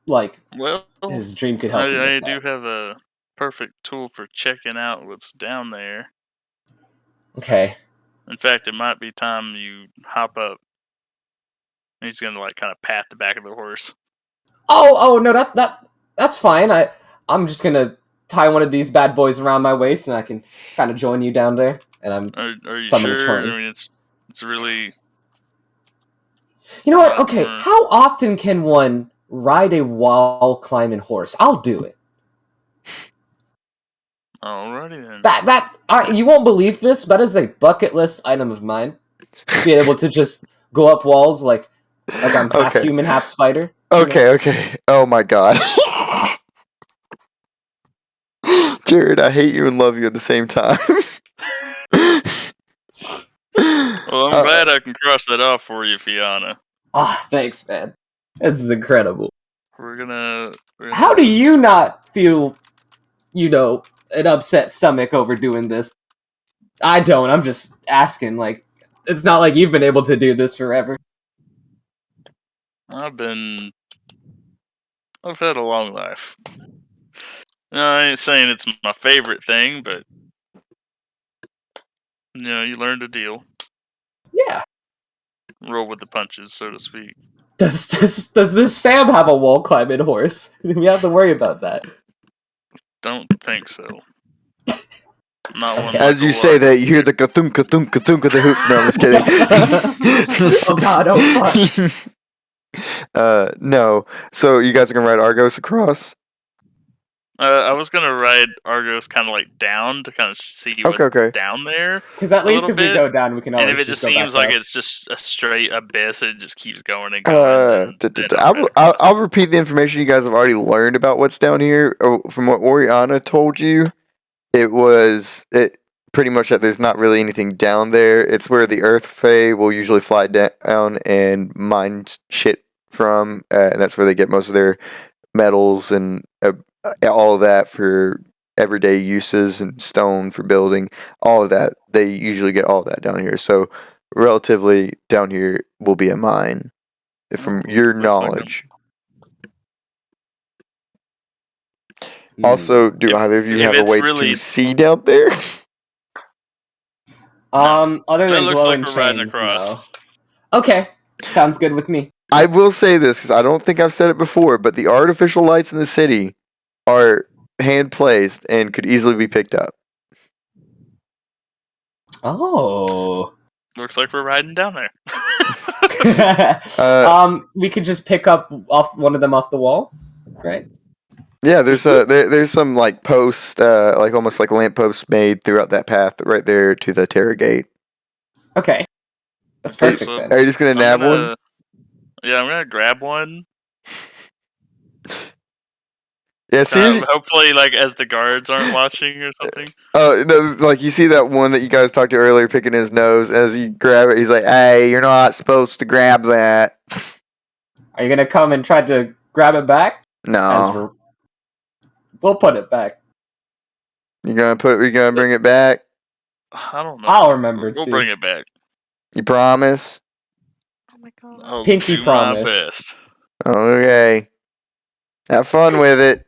S2: like,
S6: Well,
S2: his dream could help him.
S6: I
S2: with
S6: do
S2: that.
S6: have a perfect tool for checking out what's down there.
S2: Okay.
S6: In fact, it might be time you hop up. He's gonna like kind of pat the back of the horse.
S2: Oh no, that's fine. I'm just gonna tie one of these bad boys around my waist, and I can kind of join you down there. And I'm.
S6: Are you
S2: Summon a
S6: sure?
S2: train.
S6: I mean, it's really.
S2: You know what? Okay, how often can one ride a wall climbing horse? I'll do it.
S6: Alrighty then.
S2: You won't believe this, but it's a bucket list item of mine. Be able to just go up walls like I'm half
S1: Okay.
S2: human, half spider. you know?
S1: Okay. Oh my god. Jared, I hate you and love you at the same time.
S6: Well, I'm glad I can cross that off for you, Fiona.
S2: Ah, thanks, man. This is incredible.
S6: We're gonna
S2: How do you not feel, an upset stomach over doing this? I don't. I'm just asking. Like, it's not like you've been able to do this forever.
S6: I've had a long life. I ain't saying it's my favorite thing, but you learn to deal.
S2: Yeah.
S6: Roll with the punches, so to speak.
S2: Does this Sam have a wall climbing horse? We have to worry about that.
S6: Don't think so. Not one.
S2: Okay.
S1: As you say that, you hear the ka-thunk, ka-thunk, ka-thunk of the hoops. No, I'm just kidding.
S2: Oh god, oh fuck.
S1: No. So you guys are gonna ride Argos across?
S6: I was gonna ride Argos kind of like down to kind of see what's
S1: Okay.
S6: down there.
S2: Because at
S6: A
S2: least
S6: little
S2: if we
S6: bit,
S2: go down, we can always
S6: And if it just
S2: go back
S6: seems like
S2: up.
S6: it's just a straight abyss, it just keeps going and going.
S1: I'll repeat the information you guys have already learned about what's down here. From what Oriana told you, it pretty much that there's not really anything down there. It's where the Earth Fae will usually fly down and mine shit from, and that's where they get most of their metals and all of that for everyday uses, and stone for building. All of that, they usually get all of that down here. So relatively down here will be a mine, from your
S6: looks like
S1: knowledge. Also, do either of you
S6: If
S1: have a
S6: it's
S1: way
S6: really-
S1: to see down there?
S2: Other
S6: That
S2: than
S6: looks
S2: glowing
S6: like we're riding
S2: chains,
S6: across.
S2: no. Okay, sounds good with me.
S1: I will say this because I don't think I've said it before, but the artificial lights in the city are hand placed and could easily be picked up.
S2: Oh.
S6: Looks like we're riding down there.
S2: We could just pick up off one of them off the wall, right?
S1: Yeah, there's some like posts, like almost like lamp posts made throughout that path right there to the Terra Gate.
S2: Okay. That's perfect.
S6: So-
S2: then.
S1: Are you just gonna nab one?
S6: Yeah, I'm gonna grab one.
S1: Yeah, seriously.
S6: Hopefully, like as the guards aren't watching or something.
S1: Oh no! Like you see that one that you guys talked to earlier, picking his nose. As you grab it, he's like, "Hey, you're not supposed to grab that."
S2: Are you gonna come and try to grab it back?
S1: No,
S2: We'll put it back.
S1: you're gonna bring it back.
S6: I don't know.
S2: I'll remember
S6: We'll
S2: to.
S6: bring it back.
S1: You promise?
S5: Oh my god.
S6: I'll
S2: Pinky
S6: do
S2: promise.
S6: my best.
S1: Okay. Have fun with it.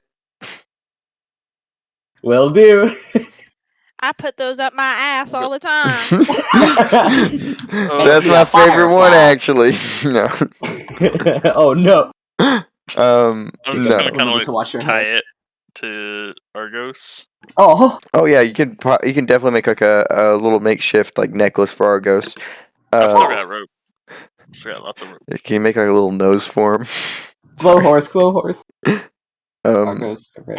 S2: Will do.
S5: I put those up my ass all the time.
S1: That's
S2: be
S1: my
S2: a
S1: favorite one,
S2: firefly.
S1: actually. No.
S2: Oh no!
S6: I'm just
S1: No.
S6: gonna kind of
S2: To watch your
S6: tie
S2: head.
S6: it to Argos.
S2: Oh,
S1: Oh yeah, you can definitely make like a little makeshift like necklace for Argos.
S6: I've still got rope. Still got lots of rope.
S1: Can you make like a little nose for him?
S2: glow horse.
S1: Um,
S5: Now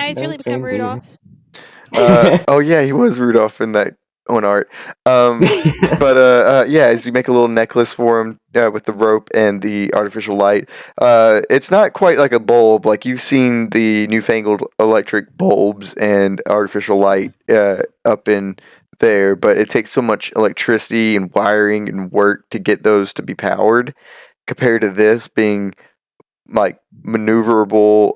S5: he's really become Rudolph.
S1: oh yeah, he was Rudolph in that own art. But yeah, as you make a little necklace for him with the rope and the artificial light, it's not quite like a bulb. Like you've seen the newfangled electric bulbs and artificial light up in there, but it takes so much electricity and wiring and work to get those to be powered, compared to this being like maneuverable,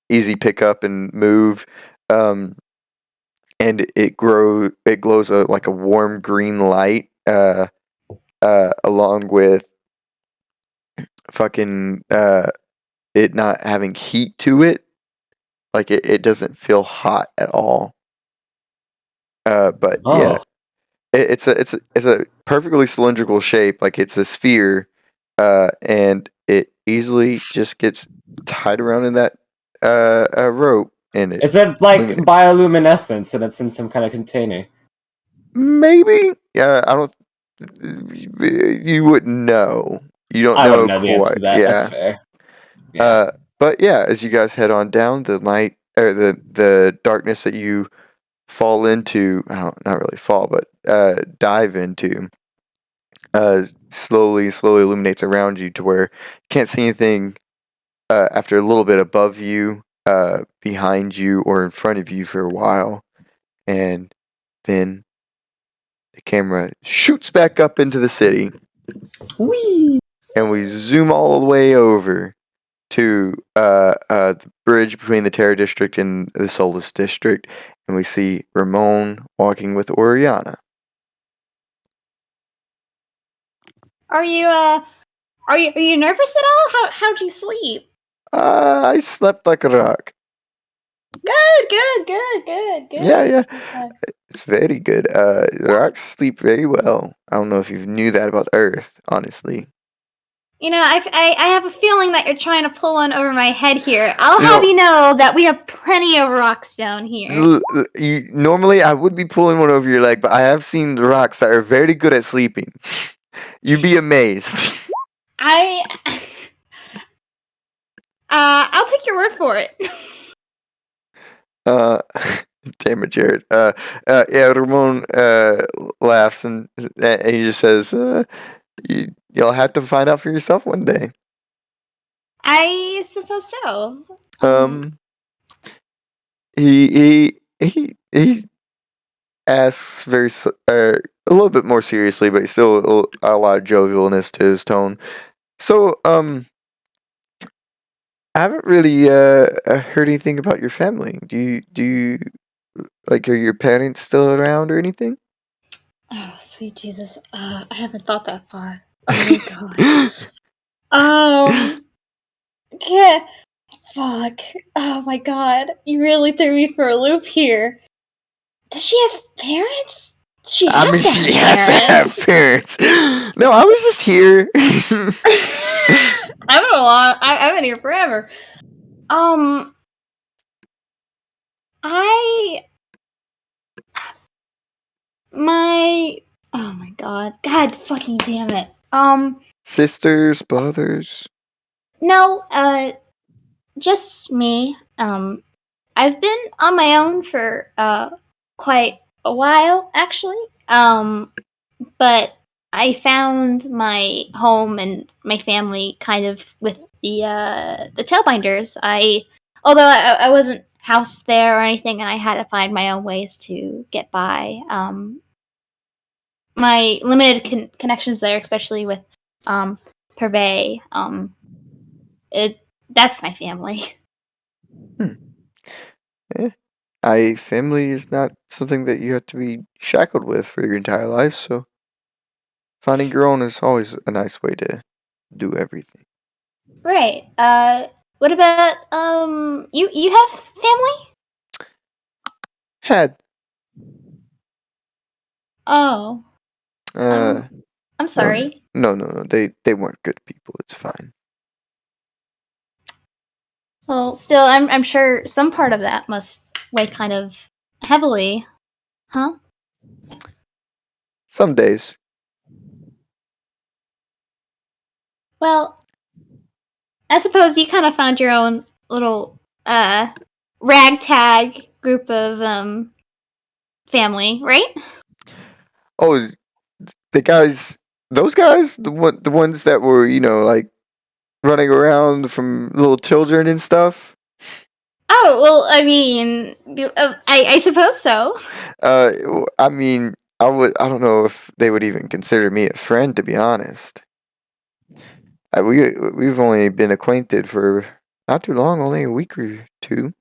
S1: easy pickup and move. And it glows like a warm green light along with fucking it not having heat to it. Like it doesn't feel hot at all. But yeah, it's a perfectly cylindrical shape. Like it's a sphere, and it easily just gets tied around in that rope. And it
S2: Is it like
S1: illuminates.
S2: bioluminescence and it's in some kind of container?
S1: Maybe. Yeah, I don't. You wouldn't know. You don't
S2: I
S1: know
S2: wouldn't know the answer
S1: quite.
S2: to that.
S1: Yeah.
S2: That's fair. Yeah.
S1: But yeah, as you guys head on down, the night or the darkness that you fall into, not really fall, but dive into, slowly illuminates around you to where you can't see anything after a little bit above you, behind you, or in front of you for a while, and then the camera shoots back up into the city.
S2: Whee!
S1: And we zoom all the way over to the bridge between the Terra District and the Solus District, and we see Ramon walking with Oriana.
S4: Are you nervous at all? How'd you sleep?
S1: I slept like a rock.
S4: Good.
S1: Yeah. It's very good. Rocks sleep very well. I don't know if you knew that about Earth, honestly.
S4: You know, I have a feeling that you're trying to pull one over my head here. I'll
S1: You
S4: have
S1: know-
S4: you know that we have plenty of rocks down here.
S1: Normally, I would be pulling one over your leg, but I have seen rocks that are very good at sleeping. You'd be amazed.
S4: I'll take your word for it.
S1: Damn it, Jared. Yeah, Ramon laughs and he just says, "You'll have to find out for yourself one day."
S4: I suppose so.
S1: He asks a little bit more seriously, but still a lot of jovialness to his tone. So, I haven't really heard anything about your family. Do you like, are your parents still around or anything?
S4: Oh, sweet Jesus. I haven't thought that far. Oh my god. Yeah. Fuck. Oh my god. You really threw me for a loop here. Does she have parents? She has to
S1: She
S4: have
S1: has to
S4: parents.
S1: have parents. No, I was just here.
S4: I've been here forever. Oh my god fucking damn it.
S1: Sisters, brothers.
S4: No, just me. I've been on my own for quite a while actually. But I found my home and my family kind of with the Tailbinders. Although I wasn't housed there or anything, and I had to find my own ways to get by. My limited connections there, especially with Purvey, that's my family.
S1: Family is not something that you have to be shackled with for your entire life, so finding your own is always a nice way to do everything.
S4: Right. What about you have family?
S1: Had
S4: Oh,
S1: uh
S4: I'm sorry.
S1: no, they weren't good people. It's fine.
S4: Well, still, I'm sure some part of that must weigh kind of heavily, huh?
S1: Some days.
S4: Well, I suppose you kind of found your own little ragtag group of family, right?
S1: Oh, those guys, the ones that were, like running around from little children and stuff.
S4: Oh well, I mean, I suppose so.
S1: I mean, I don't know if they would even consider me a friend, to be honest. We've only been acquainted for not too long, only a week or two.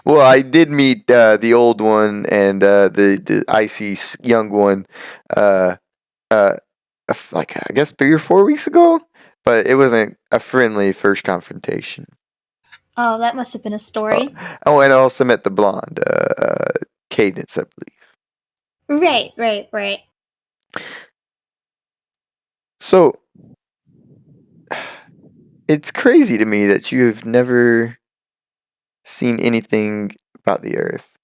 S1: Well, I did meet the old one and the icy young one, uh, like I guess 3 or 4 weeks ago, but it wasn't a friendly first confrontation.
S4: Oh, that must have been a story.
S1: Oh, and I also met the blonde, Cadence, I believe.
S4: Right.
S1: So it's crazy to me that you have never seen anything about the Earth.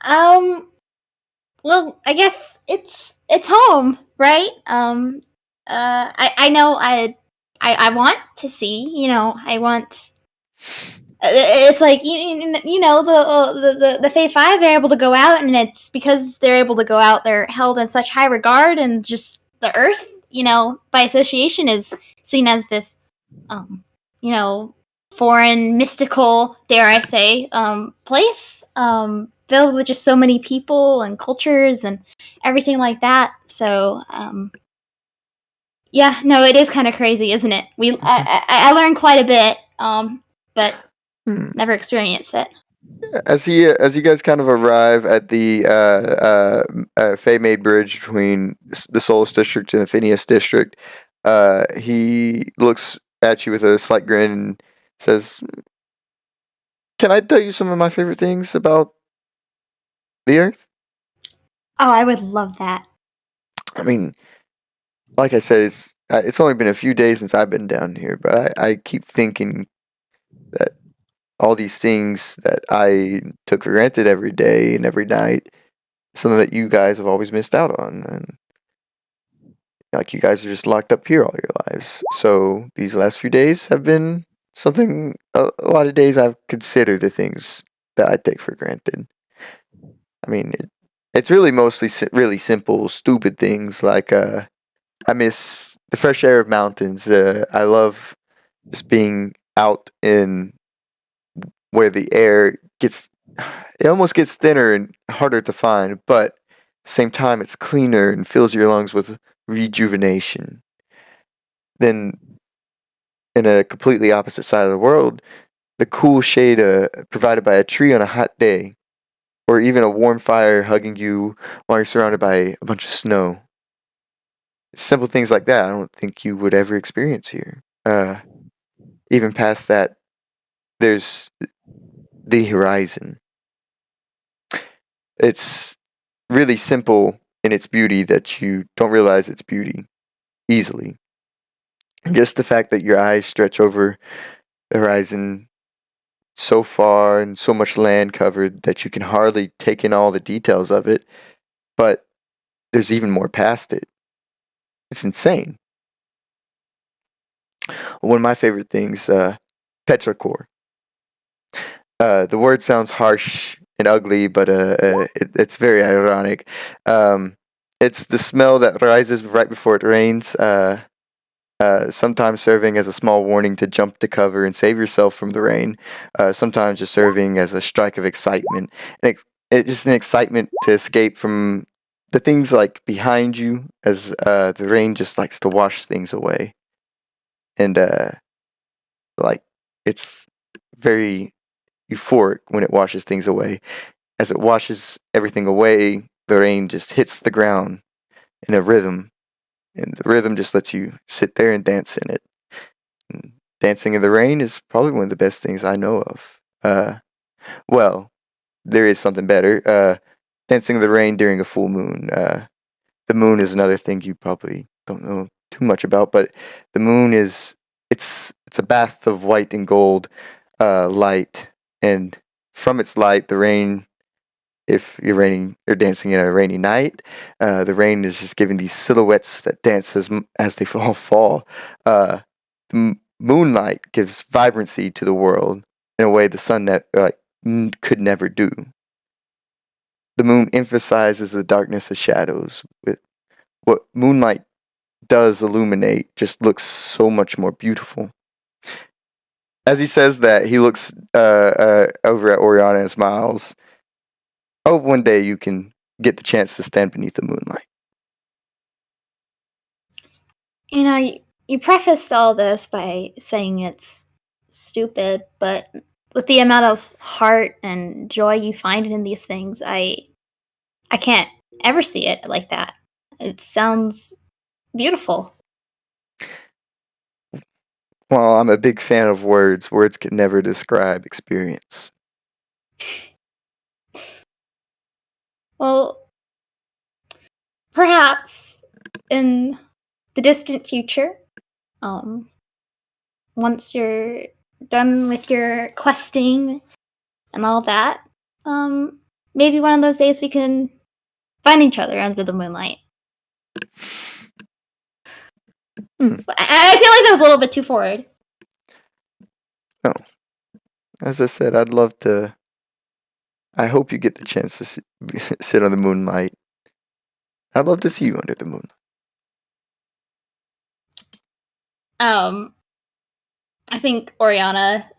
S4: Well, I guess it's home, right? I know I want to see. I want. It's like you know the Fae Five. They're able to go out, and it's because they're able to go out. They're held in such high regard, and just the Earth, by association, is seen as this, foreign, mystical, dare I say, place, filled with just so many people and cultures and everything like that. So, yeah, no, it is kind of crazy, isn't it? I learned quite a bit, but never experienced it.
S1: As you guys kind of arrive at the Fey Made Bridge between the Solus District and the Phineas District, he looks at you with a slight grin and says, "Can I tell you some of my favorite things about the Earth?"
S4: Oh, I would love that.
S1: I mean, like I said, it's only been a few days since I've been down here, but I keep thinking that all these things that I took for granted every day and every night, something that you guys have always missed out on, and like you guys are just locked up here all your lives. So these last few days have been something. A lot of days I've considered the things that I take for granted. I mean, it's really mostly really simple, stupid things like I miss the fresh air of mountains. I love just being out in where the air it almost gets thinner and harder to find, but at the same time it's cleaner and fills your lungs with rejuvenation. Then in a completely opposite side of the world, the cool shade provided by a tree on a hot day, or even a warm fire hugging you while you're surrounded by a bunch of snow. Simple things like that I don't think you would ever experience here. Even past that, there's the horizon. It's really simple in its beauty that you don't realize its beauty easily. Just the fact that your eyes stretch over the horizon so far and so much land covered that you can hardly take in all the details of it, but there's even more past it. It's insane. One of my favorite things, petrichor. The word sounds harsh and ugly, but it's very ironic. It's the smell that rises right before it rains. Sometimes serving as a small warning to jump to cover and save yourself from the rain. Sometimes just serving as a strike of excitement. It's just an excitement to escape from the things like behind you, as the rain just likes to wash things away. And like it's very euphoric when it washes things away. As it washes everything away, the rain just hits the ground in a rhythm, and the rhythm just lets you sit there and dance in it. And dancing in the rain is probably one of the best things I know of. Well, there is something better. Dancing in the rain during a full moon. The moon is another thing you probably don't know too much about, but the moon is it's a bath of white and gold light, and from its light, the rain. If you're raining or dancing in a rainy night, the rain is just giving these silhouettes that dance as they all fall. Moonlight gives vibrancy to the world in a way the sun could never do. The moon emphasizes the darkness of shadows. With what moonlight does illuminate, just looks so much more beautiful. As he says that, he looks over at Oriana and smiles. I hope one day you can get the chance to stand beneath the moonlight.
S4: You know, you prefaced all this by saying it's stupid, but with the amount of heart and joy you find in these things, I can't ever see it like that. It sounds beautiful.
S1: Well, I'm a big fan of words. Words can never describe experience.
S4: Well, perhaps in the distant future, once you're done with your questing and all that, maybe one of those days we can find each other under the moonlight. I feel like that was a little bit too forward.
S1: No. As I said, I'd love to. I hope you get the chance to sit on the moonlight. I'd love to see you under the moon.
S4: I think Oriana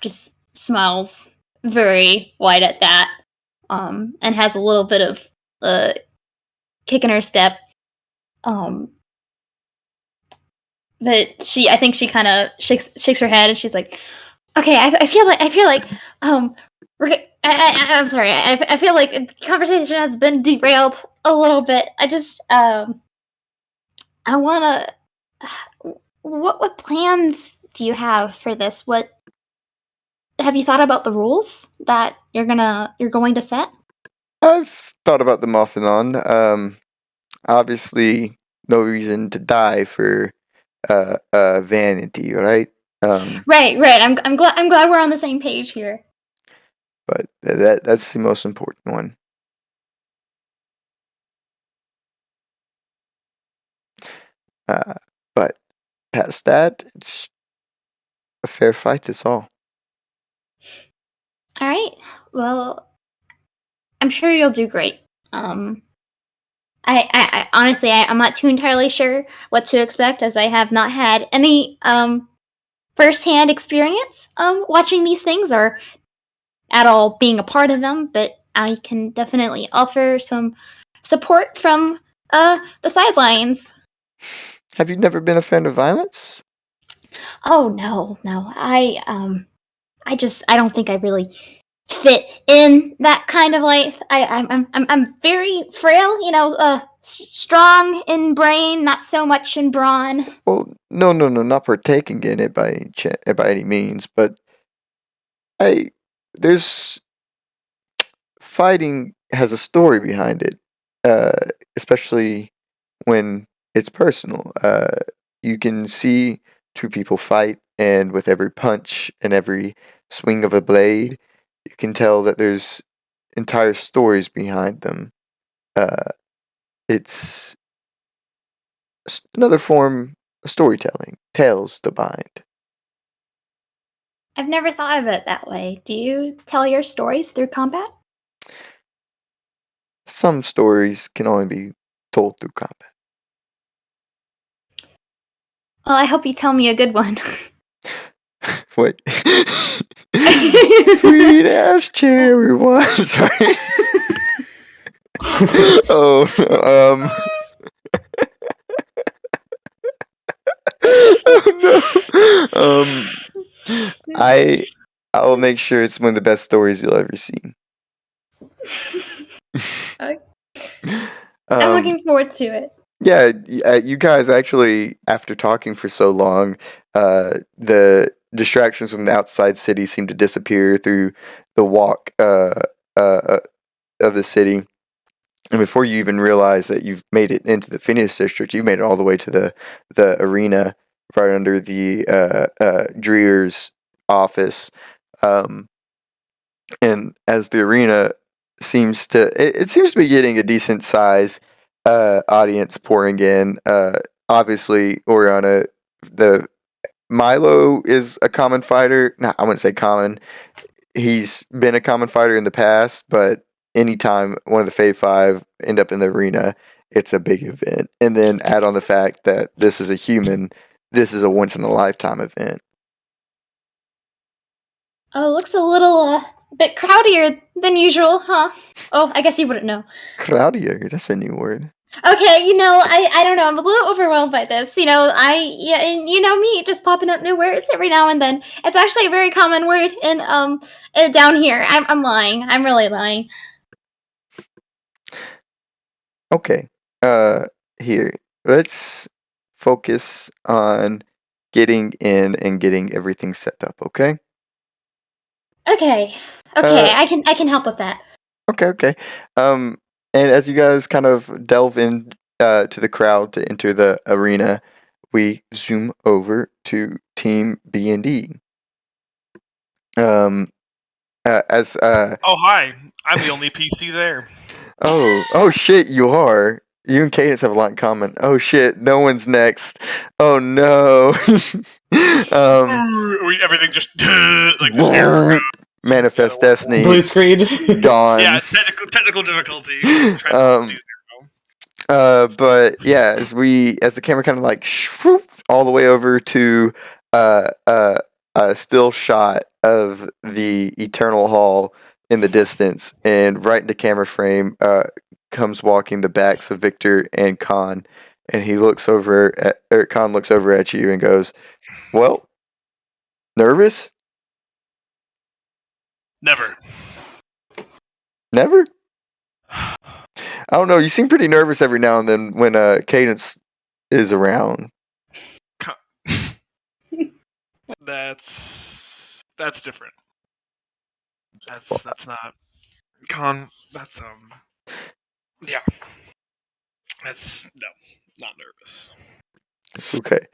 S4: just smiles very wide at that, and has a little bit of kick in her step. But I think she kind of shakes her head, and she's like, "Okay, I feel like I'm sorry. I feel like the conversation has been derailed a little bit. I just I wanna. What plans do you have for this? What have you thought about the rules that you're going to set?
S1: I've thought about them off and on. Obviously, no reason to die for vanity, right?
S4: Right. I'm glad we're on the same page here.
S1: But that's the most important one. But past that, it's a fair fight. That's all.
S4: All right. Well, I'm sure you'll do great. I honestly, I'm not too entirely sure what to expect, as I have not had any firsthand experience watching these things or at all being a part of them. But I can definitely offer some support from the sidelines.
S1: Have you never been a fan of violence?
S4: Oh no. I don't think I really fit in that kind of life. I'm very frail, strong in brain, not so much in brawn.
S1: Well, no, not partaking in it by any means, but there's fighting has a story behind it, especially when it's personal. You can see two people fight, and with every punch and every swing of a blade, you can tell that there's entire stories behind them. It's another form of storytelling, tales to bind.
S4: I've never thought of it that way. Do you tell your stories through combat?
S1: Some stories can only be told through combat.
S4: Well, I hope you tell me a good one.
S1: What? Sweet ass cherry one. Sorry. Oh, oh no. I'll make sure it's one of the best stories you'll ever see.
S4: I'm looking forward to it.
S1: Yeah, you guys actually, after talking for so long, the distractions from the outside city seem to disappear through the walk of the city. And before you even realize that you've made it into the Phineas district, you've made it all the way to the arena right under the Dreer's office. And as the arena seems to be getting a decent size audience pouring in. Obviously, Oriana, the Milo is a common fighter. No, I wouldn't say common. He's been a common fighter in the past, but anytime one of the Fave 5 end up in the arena, it's a big event. And then add on the fact that this is a human, this is a once-in-a-lifetime event.
S4: Oh, looks a little bit crowdier than usual, huh? Oh, I guess you wouldn't know.
S1: Crowdier, that's a new word.
S4: Okay, I don't know. I'm a little overwhelmed by this. And you know me, just popping up new words every now and then. It's actually a very common word in down here. I'm lying. I'm really lying.
S1: Okay. Here. Let's focus on getting in and getting everything set up, okay?
S4: Okay. I can help with that.
S1: Okay. And as you guys kind of delve in to the crowd to enter the arena, we zoom over to Team B&D.
S3: Oh hi, I'm the only PC there.
S1: Oh shit, you are. You and Cadence have a lot in common. Oh shit, no one's next. Oh no.
S3: Everything just like this.
S1: Manifest Destiny.
S2: Blue screen.
S1: Gone.
S3: Yeah, technical difficulty.
S1: But yeah, as the camera kind of like shroop all the way over to a still shot of the Eternal Hall in the distance, and right into camera frame comes walking the backs of Victor and Khan, and Khan looks over at you and goes, "Well, nervous?
S3: Never.
S1: Never? I don't know. You seem pretty nervous every now and then when Cadence is around."
S3: That's different. That's not Con. That's yeah. That's no, not nervous.
S1: It's okay.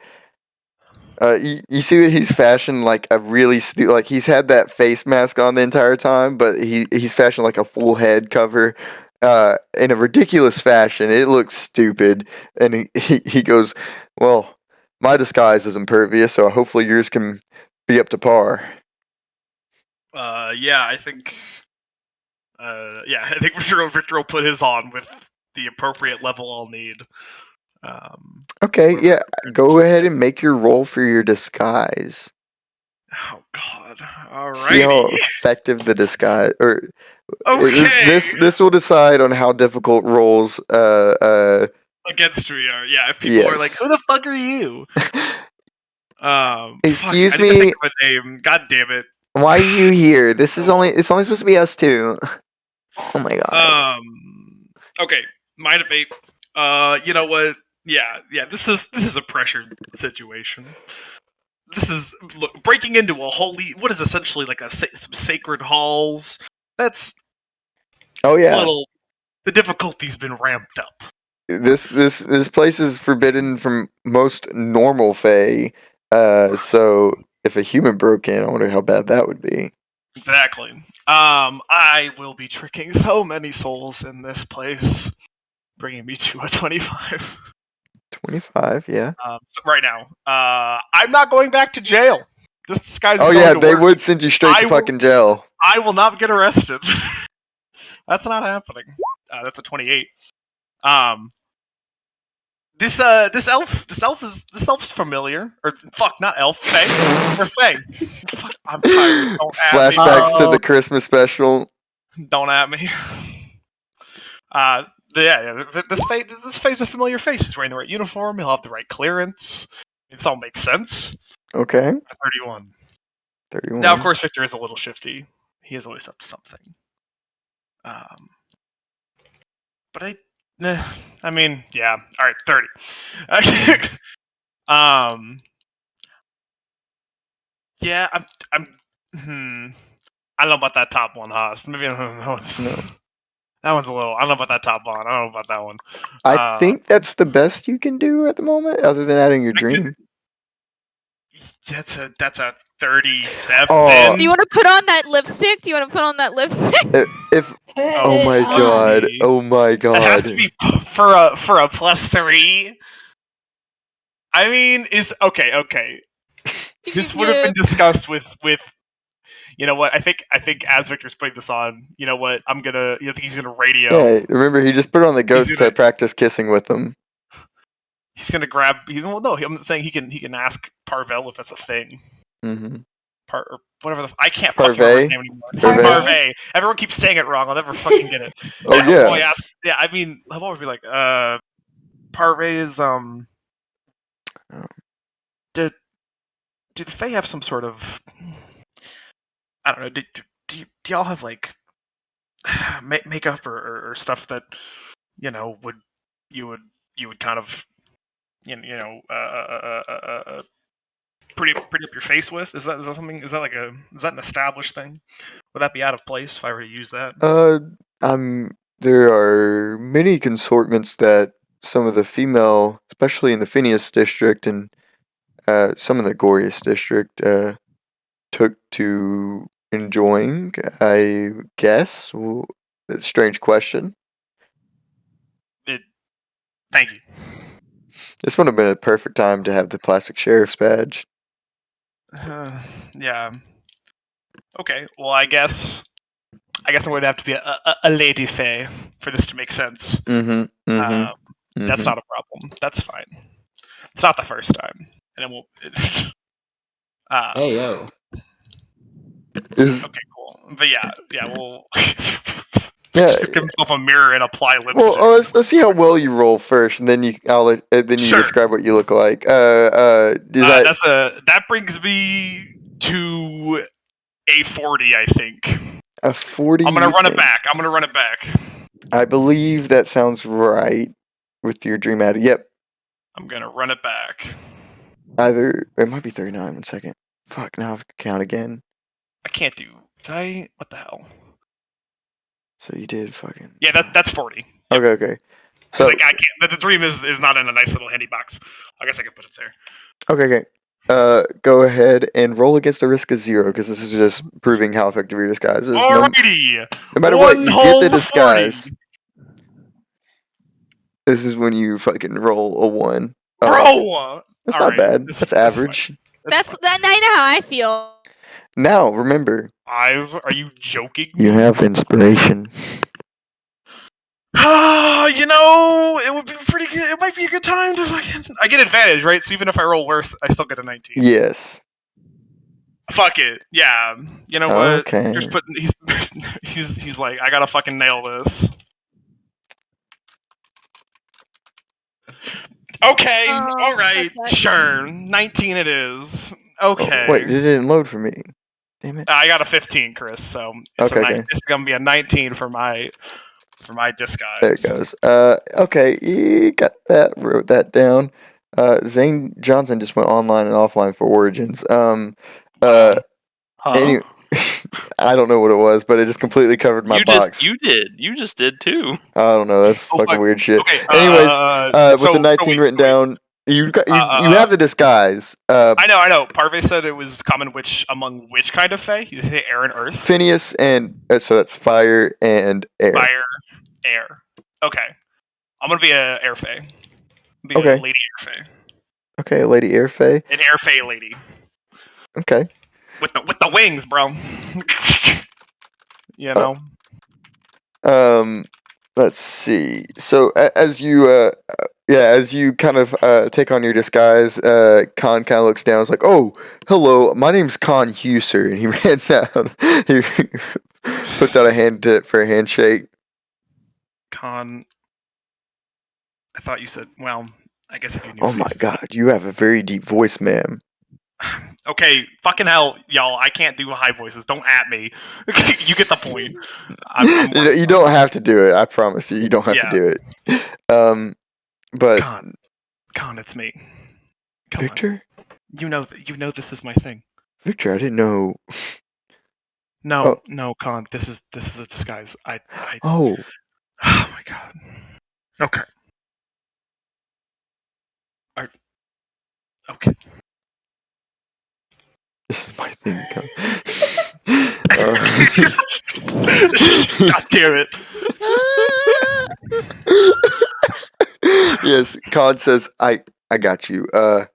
S1: You see that he's fashioned like a really like he's had that face mask on the entire time, but he's fashioned like a full head cover in a ridiculous fashion. It looks stupid, and he goes, "Well, my disguise is impervious, so hopefully yours can be up to par."
S3: Yeah, I think Victor will put his on with the appropriate level I'll need.
S1: Okay, yeah, go ahead and make your roll for your disguise.
S3: Oh God! All right.
S1: See how effective the disguise, or
S3: okay.
S1: This will decide on how difficult rolls
S3: against me are. Yeah, if people are like, "Who the fuck are you?"
S1: Excuse
S3: fuck,
S1: me.
S3: I didn't think of a name. God damn it!
S1: Why are you here? It's only supposed to be us two. Oh my god.
S3: Okay, Mind of Fate. You know what? Yeah. This is a pressured situation. This is breaking into what is essentially like some sacred halls. That's the difficulty's been ramped up.
S1: This place is forbidden from most normal Fae. So if a human broke in, I wonder how bad that would be.
S3: Exactly. I will be tricking so many souls in this place, bringing me to a 25.
S1: 25, yeah.
S3: So right now, I'm not going back to jail. This disguise is
S1: Oh
S3: going
S1: yeah,
S3: to
S1: they
S3: work.
S1: would send you straight to fucking jail.
S3: I will not get arrested. That's not happening. That's a 28. This elf's familiar. Or fuck, not elf, Fae. Or Fae. Fuck, I'm tired. Don't at
S1: Flashbacks to
S2: Oh.
S1: the Christmas special.
S3: me. Don't at me. This Fae's a familiar face. He's wearing the right uniform. He'll have the right clearance. This all makes sense.
S1: Okay.
S3: 31.
S1: 31.
S3: Now, of course, Victor is a little shifty. He is always up to something. But I mean, yeah. All right, 30. Yeah, I don't know about that top one, Haas. Maybe that one's a little. I don't know about that top one. I don't know about that one.
S1: I think that's the best you can do at the moment, other than adding your dream.
S3: That's a 37.
S1: Oh.
S5: Do you want to put on that lipstick?
S1: If oh my
S3: funny.
S1: god, oh my god.
S3: That has to be for a +3. I mean, is okay. This would have been discussed with. You know what? I think as Victor's putting this on, you know what? I think he's gonna radio.
S1: Yeah, remember he just put on the ghost to practice kissing with them.
S3: He's gonna grab. Well, no, I'm saying he can ask Parvel if that's a thing.
S1: Mm-hmm.
S3: Or whatever I can't fucking remember his name anymore. Parve. Everyone keeps saying it wrong. I'll never fucking get it.
S1: Oh yeah.
S3: I mean, I'll always be like, Parve is Do the Fae have some sort of? I don't know. Do y'all have like makeup or stuff that you would kind of pretty up your face with? Is that something? Is that an established thing? Would that be out of place if I were to use that?
S1: There are many consortments that some of the female, especially in the Phineas district and some in the Gorius district, took to enjoying. I guess. Well, that's a strange question.
S3: Thank you.
S1: This would have been a perfect time to have the plastic sheriff's badge.
S3: Yeah. Okay. Well, I guess I'm going to have to be a lady Fae for this to make sense. That's not a problem. That's fine. It's not the first time, and it won't.
S2: Hey yo.
S3: Okay, cool. But yeah, we'll
S1: Yeah.
S3: just give himself a mirror and apply lipstick.
S1: Well, let's see how well you roll first, and then you describe what you look like.
S3: That brings me to a 40, I think.
S1: A 40.
S3: I'm gonna run it back.
S1: I believe that sounds right with your dream ad. Yep.
S3: I'm gonna run it back.
S1: Either it might be 39. 1 second. Fuck. Now I have to count again.
S3: I can't do. Did I? What the hell?
S1: So you did fucking.
S3: Yeah, that's 40.
S1: Okay. So
S3: I can't. The dream is not in a nice little handy box. I guess I could put it there.
S1: Okay. Go ahead and roll against a risk of 0 because this is just proving how effective your disguise is.
S3: Alrighty.
S1: No matter what, you get the disguise.
S3: 40.
S1: This is when you fucking roll a 1.
S3: Bro!
S1: That's not bad. That's average.
S5: I know how I feel.
S1: Now, remember.
S3: Are you joking?
S1: You have inspiration.
S3: It would be pretty good. It might be a good time to fucking. I get advantage, right? So even if I roll worse, I still get a 19.
S1: Yes.
S3: Fuck it. Yeah. You know what?
S1: Okay.
S3: Just putting. He's like, I gotta fucking nail this. Okay. All right.
S5: that's
S3: Sure. 19 it is. Okay.
S1: Oh, wait, it didn't load for me. Damn it.
S3: I got a 15, Chris. So it's
S1: Okay.
S3: it's gonna be a 19 for my disguise.
S1: There it goes. Okay, you got that. Wrote that down. Zane Johnson just went online and offline for Origins. Anyway, I don't know what it was, but it just completely covered my box.
S6: You just did too.
S1: I don't know. That's fucking weird shit.
S3: Okay,
S1: Anyways, with the 19 written down, you have the disguise.
S3: I know. Parve said it was common among which kind of Fae? You say air and earth?
S1: Phineas and so that's fire and air.
S3: Fire, air. Okay. I'm gonna be a air Fae. Be
S1: Okay.
S3: a lady air Fae.
S1: Okay, Lady Air Fae.
S3: An air Fae lady.
S1: Okay.
S3: With the wings, bro. You know?
S1: Let's see. So as you as you kind of take on your disguise, Khan kind of looks down. It's like, "Oh, hello, my name's Khan Huser," and he runs out. He puts out a hand for a handshake.
S3: Con. I thought you said. Well, I guess if you knew.
S1: Oh my
S3: faces.
S1: God, you have a very deep voice, ma'am.
S3: Okay, fucking hell, y'all. I can't do high voices. Don't at me. You get the point. I'm
S1: You don't have to do it. I promise you, you don't have to
S3: Yeah.
S1: do it. But
S3: Con, it's me. Come
S1: Victor,
S3: on. You know this is my thing.
S1: Victor, I didn't know.
S3: No, Con. This is a disguise.
S1: Oh,
S3: Oh my god. Okay. Okay.
S1: this is my thing.
S3: God damn it.
S1: Yes, Khan says, I got you. I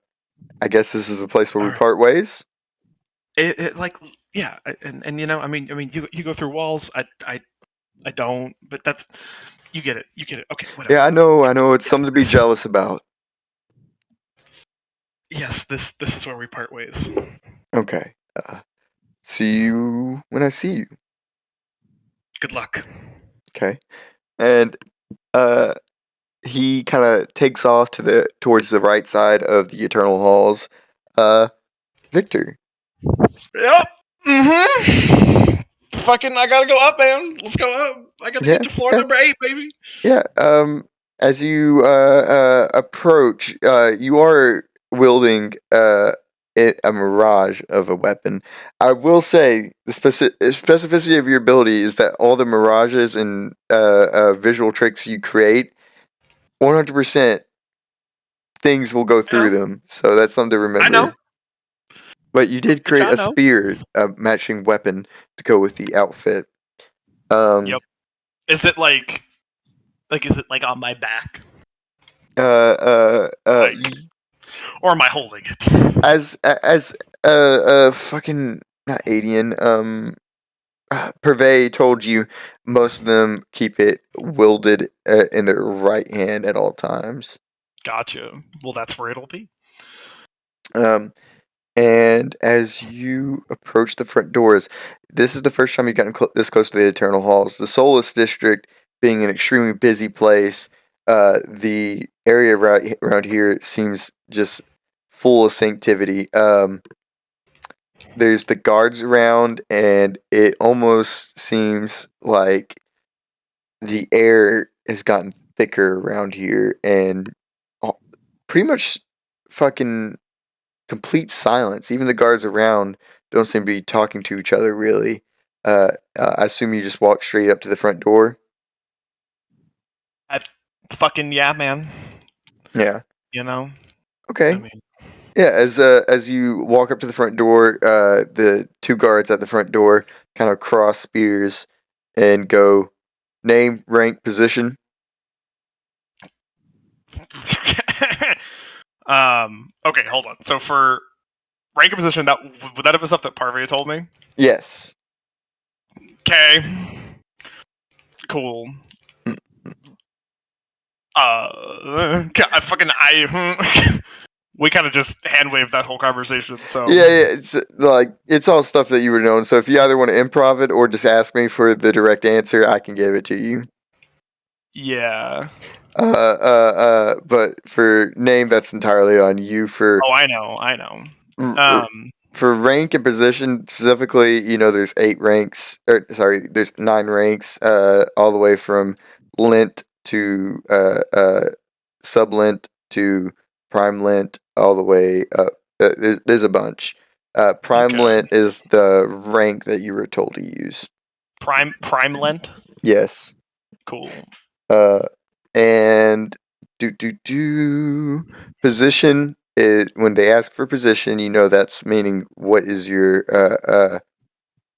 S1: guess this is the place where we
S3: Alright.
S1: part ways.
S3: It like yeah, and you know, I mean you go through walls. I don't, but that's you get it. Okay, whatever.
S1: Yeah, I know. It's
S3: Yes,
S1: something to be
S3: this-
S1: jealous about.
S3: Yes, this is where we part ways.
S1: Okay. See you when I see you.
S3: Good luck.
S1: Okay. And he kind of takes off towards the right side of the Eternal Halls. Victor.
S3: Yep. Mm-hmm. Fucking, I gotta go up, man. Let's go up. I gotta
S1: Yeah,
S3: get to floor
S1: yeah.
S3: number 8, baby.
S1: Yeah. As you approach, you are wielding a mirage of a weapon. I will say the specificity of your ability is that all the mirages and visual tricks you create, 100% things will go through them. So that's something to remember.
S3: I know.
S1: But you did
S3: Which
S1: create
S3: I
S1: a
S3: know.
S1: spear, a matching weapon to go with the outfit.
S3: Yep. Is it like is it like on my back? Like- Or am I holding it?
S1: as fucking not Adian, Purvey told you most of them keep it wielded in their right hand at all times.
S3: Gotcha. Well, that's where it'll be.
S1: And as you approach the front doors, this is the first time you've gotten this close to the Eternal Halls. The Soulless District being an extremely busy place, the area around here seems just full of sanctivity. There's the guards around, and it almost seems like the air has gotten thicker around here, and pretty much fucking complete silence. Even the guards around don't seem to be talking to each other really. I assume you just walk straight up to the front door.
S3: Fucking yeah, man.
S1: Yeah.
S3: You know?
S1: Okay.
S3: I mean,
S1: Yeah. As you walk up to the front door, the two guards at the front door kind of cross spears and go name, rank, position.
S3: okay, hold on. So for rank and position, would that have been stuff that Parvey told me?
S1: Yes.
S3: Okay. Cool. We kind of just hand waved that whole conversation. So
S1: Yeah, it's all stuff that you would know. So if you either want to improv it or just ask me for the direct answer, I can give it to you.
S3: yeah.
S1: But for name, that's entirely on you. For
S3: Oh, I know.
S1: For rank and position specifically, there's 8 ranks. There's 9 ranks. All the way from lint to sublint to prime lint, all the way up. There's a bunch. Prime
S3: Okay.
S1: lint is the rank that you were told to use.
S3: Prime lent.
S1: Yes.
S3: Cool.
S1: And position is when they ask for position, that's meaning what is your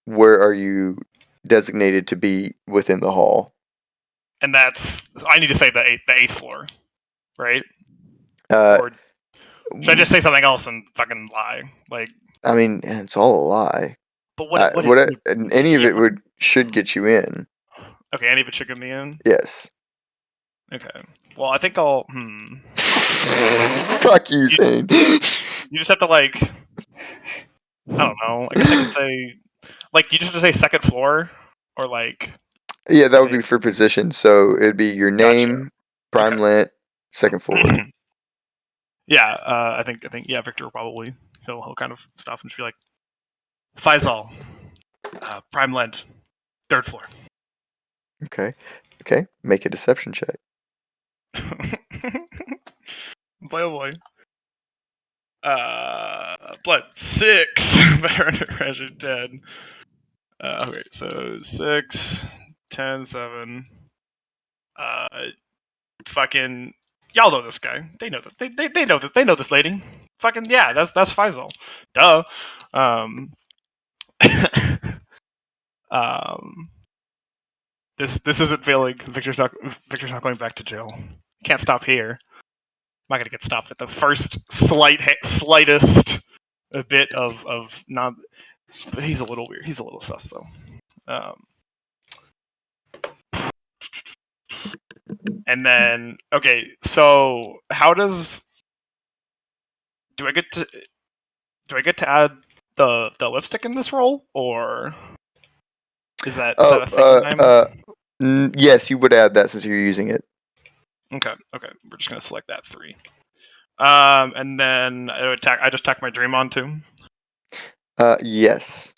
S1: where are you designated to be within the hall?
S3: And that's I need to say the eighth floor, right?
S1: Or
S3: should I just say something else and fucking lie? Like,
S1: I mean, it's all a lie.
S3: but what
S1: any of it should get you in.
S3: Okay, any of it should get me in.
S1: Yes.
S3: Okay. Well, I think I'll.
S1: Fuck you, Zane.
S3: You just have to like. I don't know. I guess I could say, like, you just have to say second floor, or like.
S1: Yeah, that would be for position. So it'd be your name, prime
S3: Okay.
S1: lent, second floor.
S3: Yeah, I think yeah, Victor will probably he'll kind of stop and just be like, Faisal, prime lent, third floor.
S1: Okay. Make a deception check.
S3: Boy, oh boy. Blood 6. Better under pressure 10. Okay, so 6, 10, 7. Fucking y'all know this guy. They know this. They know this. They know this lady. Fucking yeah, that's Faisal. Duh. This isn't failing. Victor's not going back to jail. Can't stop here. I'm not gonna get stopped at the first slightest bit of not. But he's a little weird. He's a little sus though. And then okay, so how does do I get to add the lipstick in this role, or is that a thing?
S1: Yes, you would add that since you're using it.
S3: Okay, we're just gonna select that 3. And then I just tack my dream on too.
S1: Yes.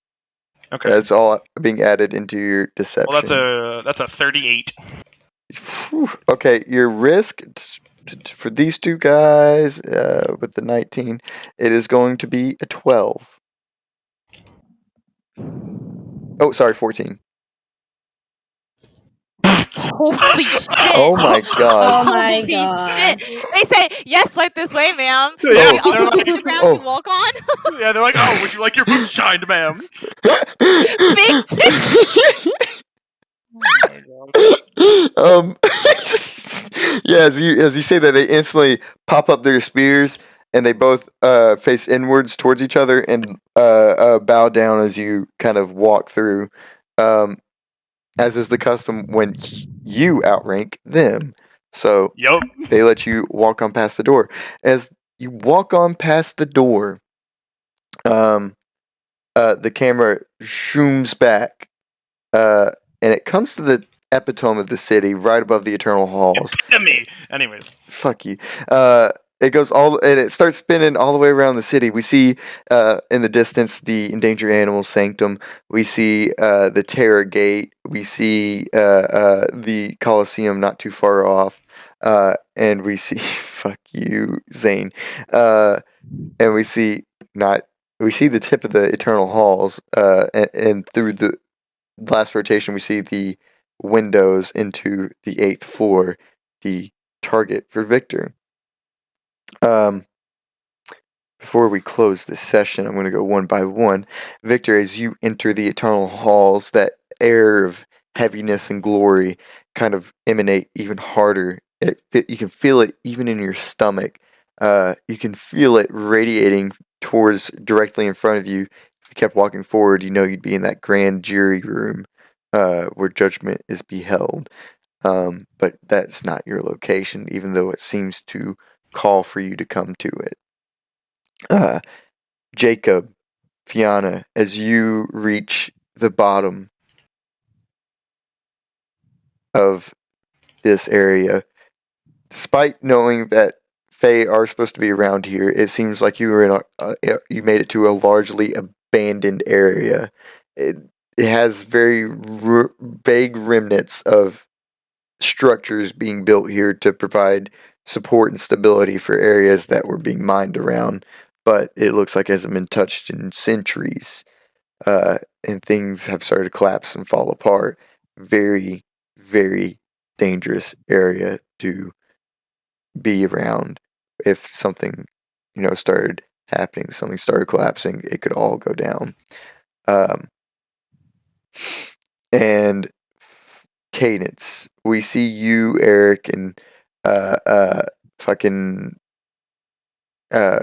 S3: Okay.
S1: That's all being added into your deception.
S3: Well, that's a 38.
S1: Okay, your risk for these two guys with the 19, it is going to be a 12. Oh, sorry, 14.
S5: Holy shit!
S1: Oh my god.
S4: Oh my
S5: Holy
S4: god.
S5: shit! They say yes, right this way, ma'am.
S3: Yeah,
S5: I'll
S3: they're
S5: put
S3: like,
S5: the ground we walk on.
S3: yeah, they're like, oh, would you like your boots shined, ma'am?
S5: Big chick.
S1: Yeah, as you say that, they instantly pop up their spears and they both face inwards towards each other and bow down as you kind of walk through, as is the custom when you outrank them. So
S3: Yup.
S1: they let you walk on past the door. As you walk on past the door, the camera zooms back, and it comes to the epitome of the city, right above the Eternal Halls.
S3: Epitome. Anyways,
S1: Fuck you. It goes and it starts spinning all the way around the city. We see in the distance the Endangered Animal Sanctum. We see the Terror Gate. We see the Colosseum not too far off. And we see fuck you, Zane. And we see the tip of the Eternal Halls. And through the last rotation, we see the windows into the 8th floor, the target for Victor. Before we close this session, I'm going to go one by one. Victor, as you enter the Eternal Halls, that air of heaviness and glory kind of emanate even harder. You can feel it even in your stomach. You can feel it radiating towards directly in front of you. If you kept walking forward, you know you'd be in that grand jury room where judgment is beheld. But that's not your location, even though it seems to call for you to come to it. Jacob, Fiona, as you reach the bottom of this area, despite knowing that Fae are supposed to be around here, it seems like you were in you made it to a largely abandoned area. It has very vague remnants of structures being built here to provide support and stability for areas that were being mined around, but it looks like it hasn't been touched in centuries, and things have started to collapse and fall apart. Very, very dangerous area to be around. If something, started happening, something started collapsing, it could all go down. And Cadence, we see you, Eric, and fucking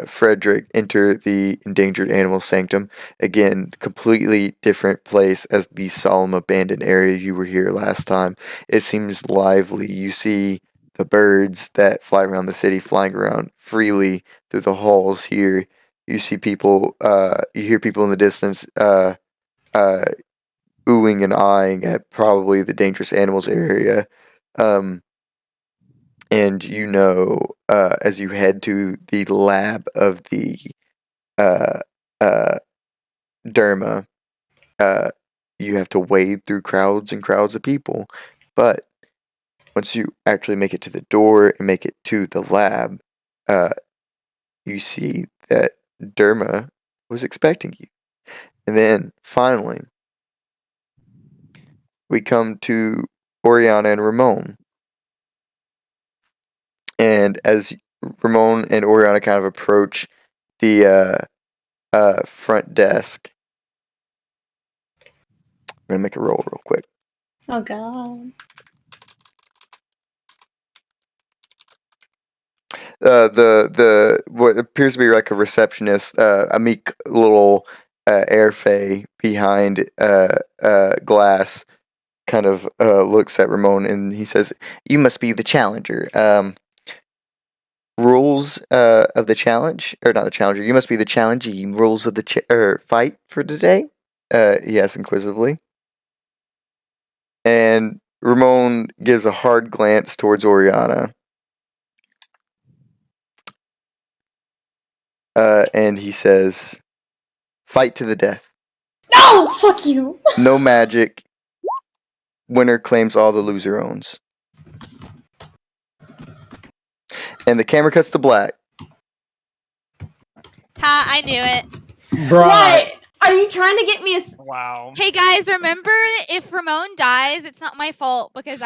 S1: Frederick enter the Endangered Animal Sanctum. Again, completely different place as the solemn abandoned area you were here last time. It seems lively. You see the birds that fly around the city flying around freely through the halls here. You see people, you hear people in the distance oohing and eyeing at probably the dangerous animals area. And you know, as you head to the lab of the Derma, you have to wade through crowds and crowds of people. But once you actually make it to the door and make it to the lab, you see that Derma was expecting you. And then finally, we come to Oriana and Ramon. And as Ramon and Oriana kind of approach the front desk, I'm gonna make a roll real quick.
S4: Oh god.
S1: The what appears to be like a receptionist, a meek little airfay behind glass, kind of looks at Ramon and he says, "You must be the challenger. Rules of the challenge, or not the challenger? You must be the challengee. Rules of the fight for today." He asks inquisitively, and Ramon gives a hard glance towards Oriana. And he says, "Fight to the death.
S4: No, fuck you.
S1: No magic. Winner claims all, the loser owns." And the camera cuts to black.
S5: Ha, I knew it.
S2: Bruh.
S4: What? Are you trying to get me a...
S3: Wow.
S5: Hey guys, remember if Ramon dies, it's not my fault because